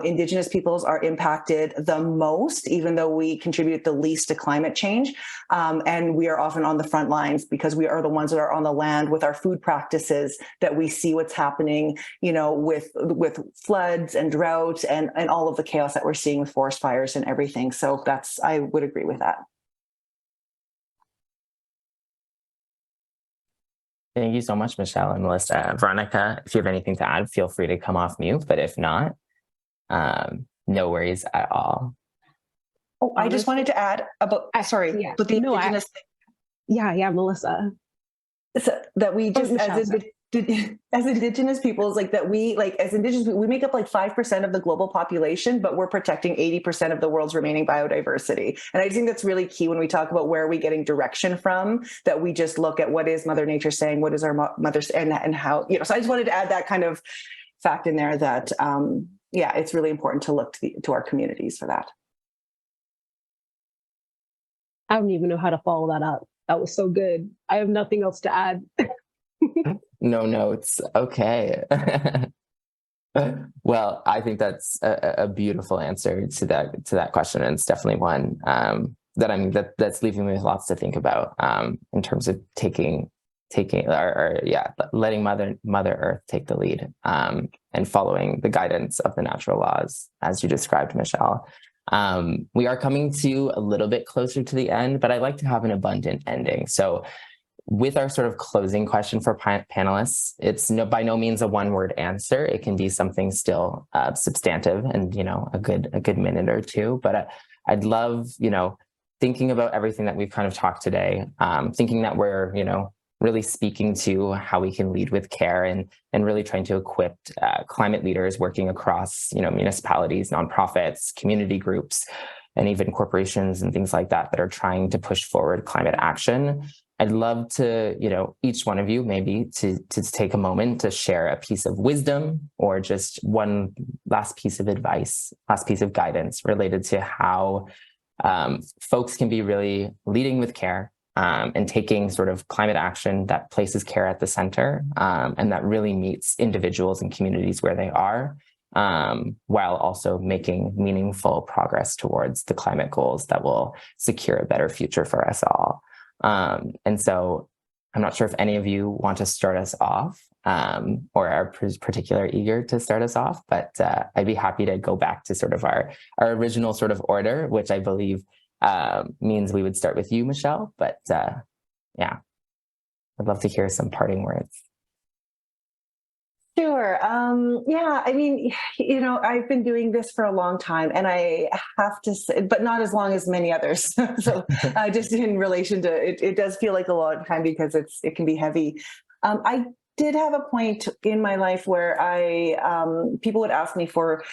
Indigenous peoples are impacted the most, even though we contribute the least to climate change. And we are often on the front lines because we are the ones that are on the land with our food practices, that we see what's happening, with floods and drought and all of the chaos that we're seeing with forest fires and everything. So I would agree with that. Thank you so much, Michelle and Melissa. Veronica, if you have anything to add, feel free to come off mute, but if not, no worries at all. Oh, I just wanted to add about, but the Indigenous Melissa. So that we just, as Indigenous peoples, we make up like 5% of the global population, but we're protecting 80% of the world's remaining biodiversity. And I think that's really key when we talk about where are we getting direction from, that we just look at what is Mother Nature saying, what is our mother's, and how, so I just wanted to add that kind of fact in there that, it's really important to look to our communities for that. I don't even know how to follow that up. That was so good. I have nothing else to add. No notes. Okay. Well, I think that's a beautiful answer to that question, and it's definitely one that's leaving me with lots to think about in terms of letting Mother Earth take the lead and following the guidance of the natural laws, as you described, Michelle. We are coming to a little bit closer to the end, but I like to have an abundant ending. So with our sort of closing question for panelists, it's by no means a one-word answer. It can be something still substantive and, a good minute or two. But I'd love, thinking about everything that we've kind of talked today, thinking that we're, really speaking to how we can lead with care and really trying to equip climate leaders working across, municipalities, nonprofits, community groups, and even corporations and things like that are trying to push forward climate action. I'd love to, each one of you maybe to take a moment to share a piece of wisdom or just one last piece of advice, last piece of guidance related to how folks can be really leading with care and taking sort of climate action that places care at the center and that really meets individuals and communities where they are, while also making meaningful progress towards the climate goals that will secure a better future for us all. And so I'm not sure if any of you want to start us off or are particularly eager to start us off, but I'd be happy to go back to sort of our original sort of order, which I believe means we would start with you, Michelle, but I'd love to hear some parting words. Sure. I've been doing this for a long time, and I have to say, but not as long as many others. So just in relation to it, it does feel like a long time because it can be heavy. I did have a point in my life where people would ask me for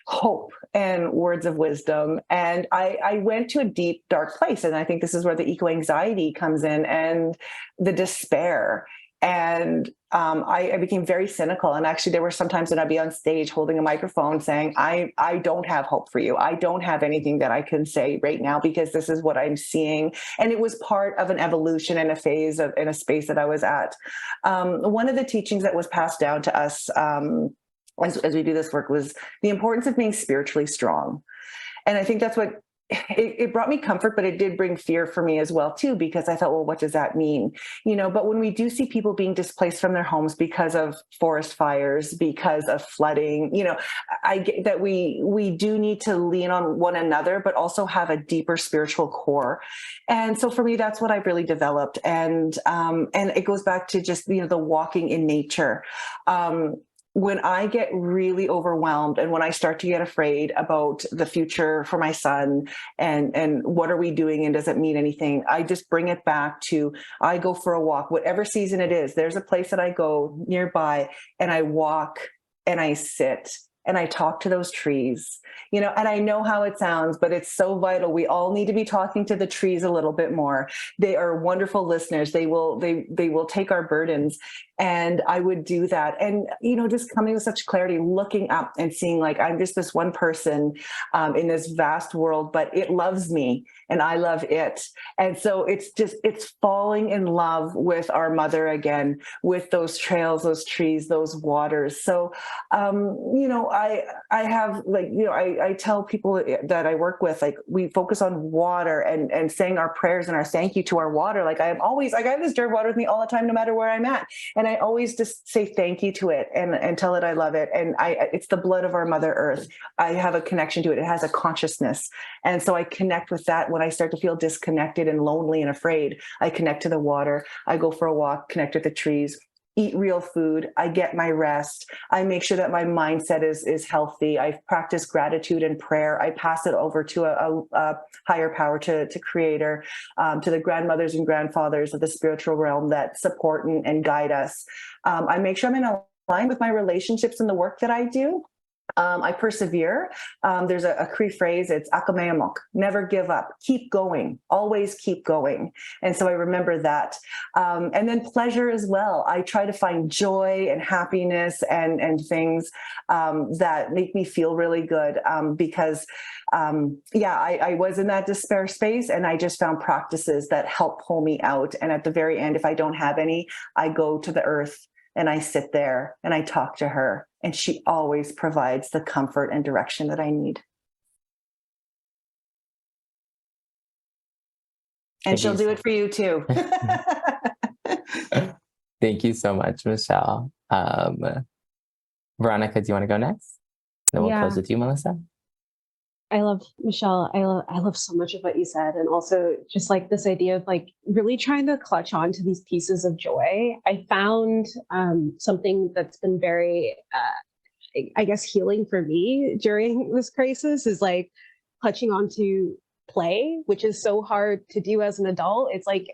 hope and words of wisdom. And I went to a deep, dark place. And I think this is where the eco-anxiety comes in and the despair. And I became very cynical. And actually, there were some times when I'd be on stage holding a microphone saying, I don't have hope for you. I don't have anything that I can say right now because this is what I'm seeing. And it was part of an evolution and a phase in a space that I was at. One of the teachings that was passed down to us as we do this work was the importance of being spiritually strong. And I think that's what it brought me comfort, but it did bring fear for me as well, too, because I thought, well, what does that mean? But when we do see people being displaced from their homes because of forest fires, because of flooding, I get that we do need to lean on one another, but also have a deeper spiritual core. And so for me, that's what I've really developed. And it goes back to just, the walking in nature. When I get really overwhelmed and when I start to get afraid about the future for my son and what are we doing and does it mean anything, I just bring it back to, I go for a walk, whatever season it is. There's a place that I go nearby and I walk and I sit and I talk to those trees, and I know how it sounds, but it's so vital. We all need to be talking to the trees a little bit more. They are wonderful listeners. They will take our burdens. And I would do that. And, you know, just coming with such clarity, looking up and seeing like, I'm just this one person in this vast world, but it loves me and I love it. And so it's falling in love with our mother again, with those trails, those trees, those waters. So, you know, I have like, you know, I tell people that I work with, like, we focus on water and saying our prayers and our thank you to our water. Like, I am always, like, I have this jar of water with me all the time, no matter where I'm at. And I always just say thank you to it and tell it I love it. And it's the blood of our Mother Earth. I have a connection to it. It has a consciousness. And so I connect with that when I start to feel disconnected and lonely and afraid. I connect to the water. I go for a walk, connect with the trees, eat real food. I get my rest. I make sure that my mindset is healthy. I practice gratitude and prayer. I pass it over to a higher power, to Creator, to the grandmothers and grandfathers of the spiritual realm that support and guide us. I make sure I'm in line with my relationships and the work that I do. I persevere. There's a Cree phrase, it's akameamok, never give up, keep going, always keep going. And so I remember that. And then pleasure as well. I try to find joy and happiness and things that make me feel really good because I was in that despair space, and I just found practices that help pull me out. And at the very end, if I don't have any, I go to the earth and I sit there and I talk to her, and she always provides the comfort and direction that I need. And she'll do it for you too. Thank you so much, Michelle. Veronica, do you want to go next? Then we'll close with you, Melissa. I love, Michelle, I love so much of what you said. And also just like this idea of like really trying to clutch on to these pieces of joy. I found something that's been very, I guess, healing for me during this crisis is like clutching on to play, which is so hard to do as an adult. It's like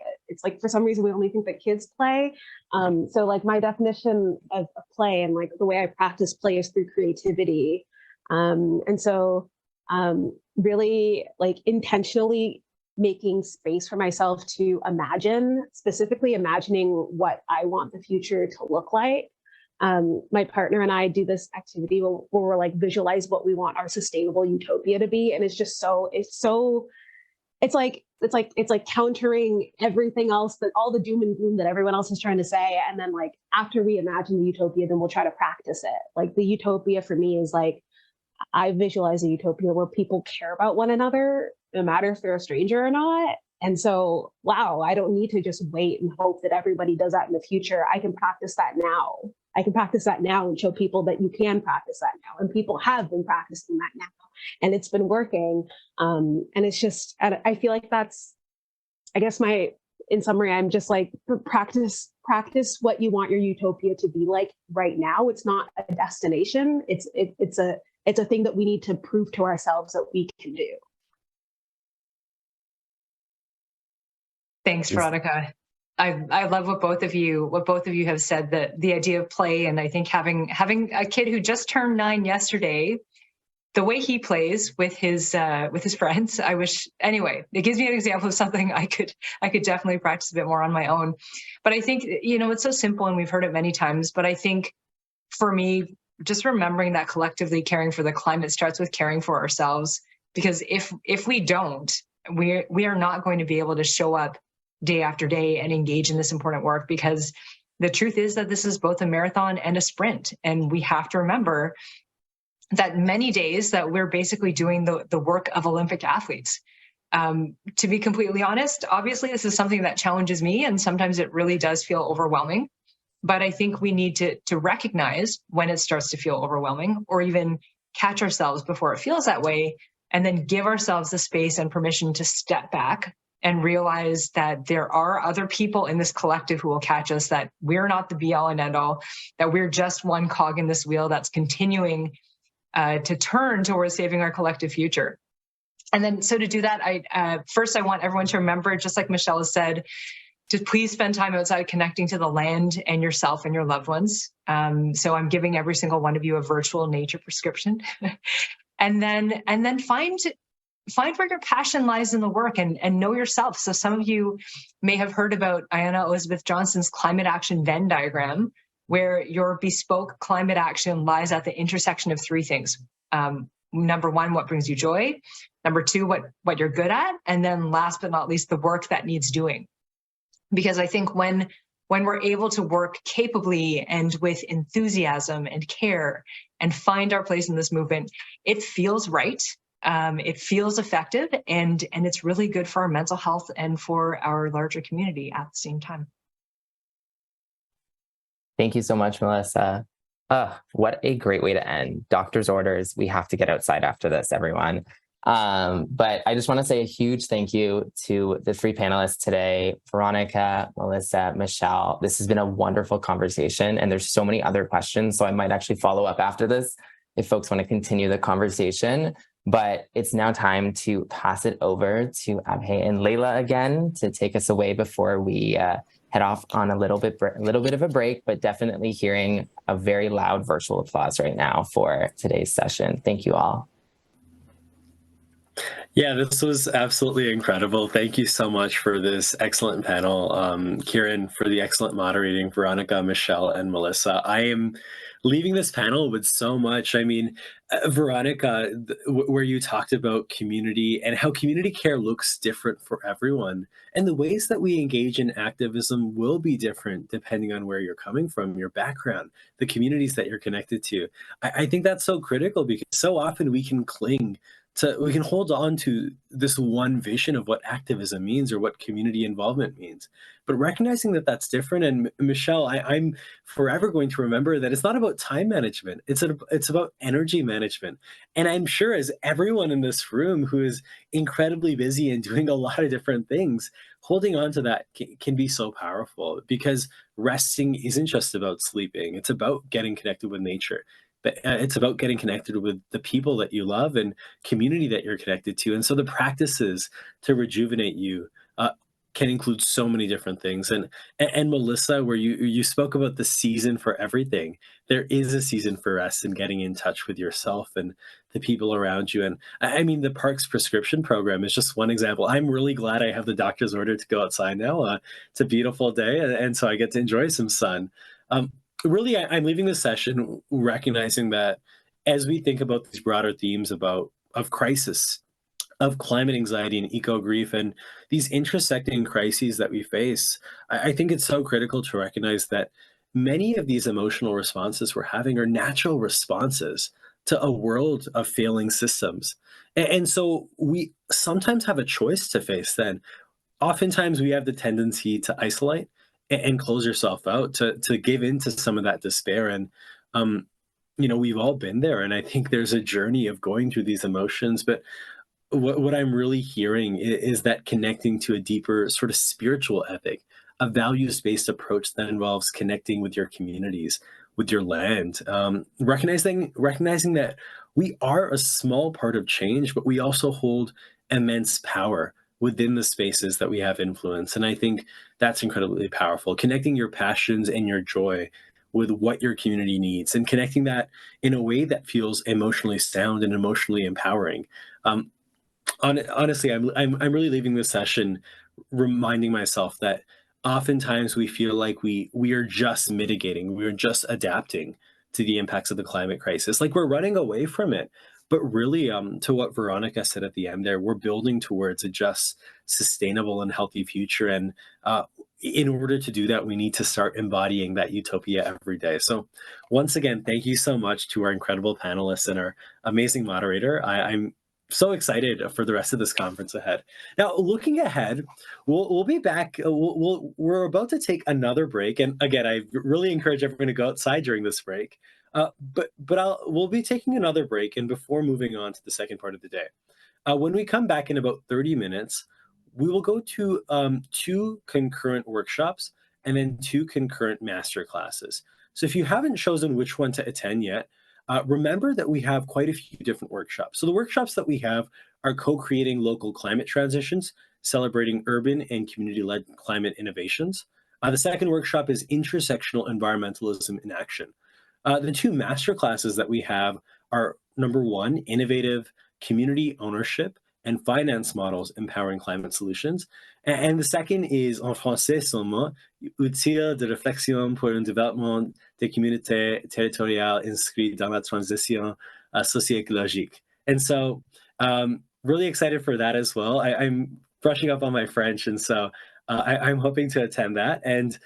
for some reason we only think that kids play. So like my definition of play and like the way I practice play is through creativity. And so really like intentionally making space for myself to imagine, specifically imagining what I want the future to look like. My partner and I do this activity where we're like visualize what we want our sustainable utopia to be. And it's just it's like countering everything else, that all the doom and gloom that everyone else is trying to say. And then like after we imagine the utopia, then we'll try to practice it. Like the utopia for me is like, I visualize a utopia where people care about one another, no matter if they're a stranger or not. And so, wow, I don't need to just wait and hope that everybody does that in the future. I can practice that now. I can practice that now and show people that you can practice that now. And people have been practicing that now. And it's been working. And it's just, I feel like that's, I guess in summary, I'm just like, practice what you want your utopia to be like right now. It's not a destination. It's a thing that we need to prove to ourselves that we can do. Thanks, Veronica. I love what both of you have said, that the idea of play, and I think having a kid who just turned 9 yesterday, the way he plays with his friends, anyway, it gives me an example of something I could definitely practice a bit more on my own. But I think, you know, it's so simple and we've heard it many times, but I think for me, just remembering that collectively caring for the climate starts with caring for ourselves, because if we don't, we are not going to be able to show up day after day and engage in this important work, because the truth is that this is both a marathon and a sprint. And we have to remember that many days that we're basically doing the work of Olympic athletes. To be completely honest, obviously this is something that challenges me, and sometimes it really does feel overwhelming. But I think we need to recognize when it starts to feel overwhelming, or even catch ourselves before it feels that way, and then give ourselves the space and permission to step back and realize that there are other people in this collective who will catch us, that we're not the be all and end all, that we're just one cog in this wheel that's continuing to turn towards saving our collective future. And then, so to do that, first I want everyone to remember, just like Michelle has said, to please spend time outside connecting to the land and yourself and your loved ones. So I'm giving every single one of you a virtual nature prescription. and then find find where your passion lies in the work and know yourself. So some of you may have heard about Ayanna Elizabeth Johnson's climate action Venn diagram, where your bespoke climate action lies at the intersection of three things. Number one, what brings you joy? Number two, what you're good at? And then last but not least, the work that needs doing. Because I think when we're able to work capably and with enthusiasm and care and find our place in this movement, it feels right. It feels effective, and it's really good for our mental health and for our larger community at the same time. Thank you so much, Melissa. What a great way to end. Doctor's orders. We have to get outside after this, everyone. But I just want to say a huge thank you to the three panelists today, Veronica, Melissa, Michelle. This has been a wonderful conversation, and there's so many other questions, so I might actually follow up after this if folks want to continue the conversation. But it's now time to pass it over to Abhay and Leila again to take us away before we head off on a little bit of a break, but definitely hearing a very loud virtual applause right now for today's session. Thank you all. Yeah, this was absolutely incredible. Thank you so much for this excellent panel. Kieran, for the excellent moderating, Veronica, Michelle, and Melissa. I am leaving this panel with so much. I mean, Veronica, where you talked about community and how community care looks different for everyone. And the ways that we engage in activism will be different depending on where you're coming from, your background, the communities that you're connected to. I think that's so critical because so often we can we can hold on to this one vision of what activism means or what community involvement means. But recognizing that that's different, and Michelle, I'm forever going to remember that it's not about time management. It's about energy management. And I'm sure as everyone in this room who is incredibly busy and doing a lot of different things, holding on to that can be so powerful because resting isn't just about sleeping. It's about getting connected with nature. But it's about getting connected with the people that you love and community that you're connected to. And so the practices to rejuvenate you can include so many different things. And Melissa, where you spoke about the season for everything, there is a season for rest and getting in touch with yourself and the people around you. And I mean, the Parks prescription program is just one example. I'm really glad I have the doctor's order to go outside now. It's a beautiful day, and so I get to enjoy some sun. Really, I'm leaving this session recognizing that as we think about these broader themes of crisis, of climate anxiety and eco grief, and these intersecting crises that we face, I think it's so critical to recognize that many of these emotional responses we're having are natural responses to a world of failing systems. And so we sometimes have a choice to face then. Oftentimes we have the tendency to isolate and close yourself out, to give in to some of that despair. And we've all been there, and I think there's a journey of going through these emotions. But what I'm really hearing is that connecting to a deeper sort of spiritual ethic, a values-based approach that involves connecting with your communities, with your land, recognizing that we are a small part of change, but we also hold immense power within the spaces that we have influence. And I think that's incredibly powerful, connecting your passions and your joy with what your community needs and connecting that in a way that feels emotionally sound and emotionally empowering. Honestly, I'm really leaving this session reminding myself that oftentimes we feel like we are just mitigating, we are just adapting to the impacts of the climate crisis, like we're running away from it. But really, to what Veronica said at the end there, we're building towards a just, sustainable, and healthy future. And in order to do that, we need to start embodying that utopia every day. So once again, thank you so much to our incredible panelists and our amazing moderator. I'm so excited for the rest of this conference ahead. Now, looking ahead, we'll be back. We're about to take another break, and again, I really encourage everyone to go outside during this break. But we'll be taking another break, and before moving on to the second part of the day, when we come back in about 30 minutes, we will go to 2 concurrent workshops and then 2 concurrent master classes. So if you haven't chosen which one to attend yet, remember that we have quite a few different workshops. So the workshops that we have are co-creating local climate transitions, celebrating urban and community-led climate innovations. The second workshop is intersectional environmentalism in action. The 2 master classes that we have are number 1, innovative community ownership and finance models empowering climate solutions. And the second is, en français seulement, utile de réflexion pour un développement des communautés territoriales inscrites dans la transition socio-écologique. And so, really excited for that as well. I'm brushing up on my French, and so I'm hoping to attend that. And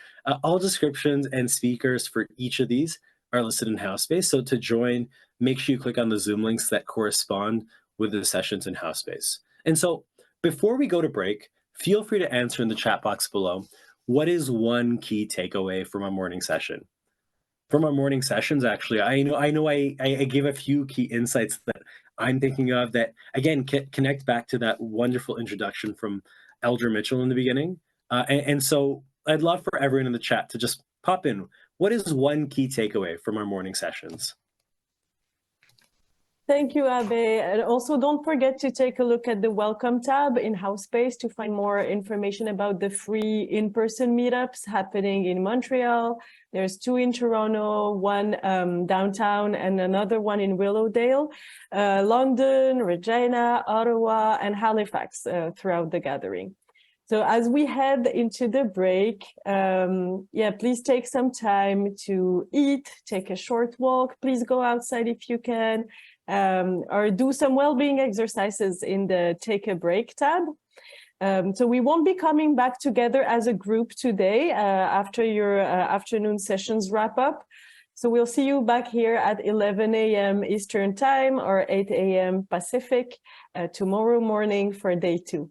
all descriptions and speakers for each of these are listed in HowSpace. So to join, make sure you click on the Zoom links that correspond with the sessions in HowSpace. And so before we go to break, feel free to answer in the chat box below, what is one key takeaway from our morning session? From our morning sessions, actually, I gave a few key insights that I'm thinking of that, again, connect back to that wonderful introduction from Elder Mitchell in the beginning. And so I'd love for everyone in the chat to just pop in. What is one key takeaway from our morning sessions? Thank you, Abe. And also don't forget to take a look at the Welcome tab in HowSpace to find more information about the free in-person meetups happening in Montreal. There's 2 in Toronto, 1 downtown, and another one in Willowdale, London, Regina, Ottawa, and Halifax throughout the gathering. So as we head into the break, please take some time to eat, take a short walk. Please go outside if you can. Or do some well-being exercises in the Take a Break tab. So we won't be coming back together as a group today after your afternoon sessions wrap up. So we'll see you back here at 11 a.m. Eastern Time or 8 a.m. Pacific tomorrow morning for day 2.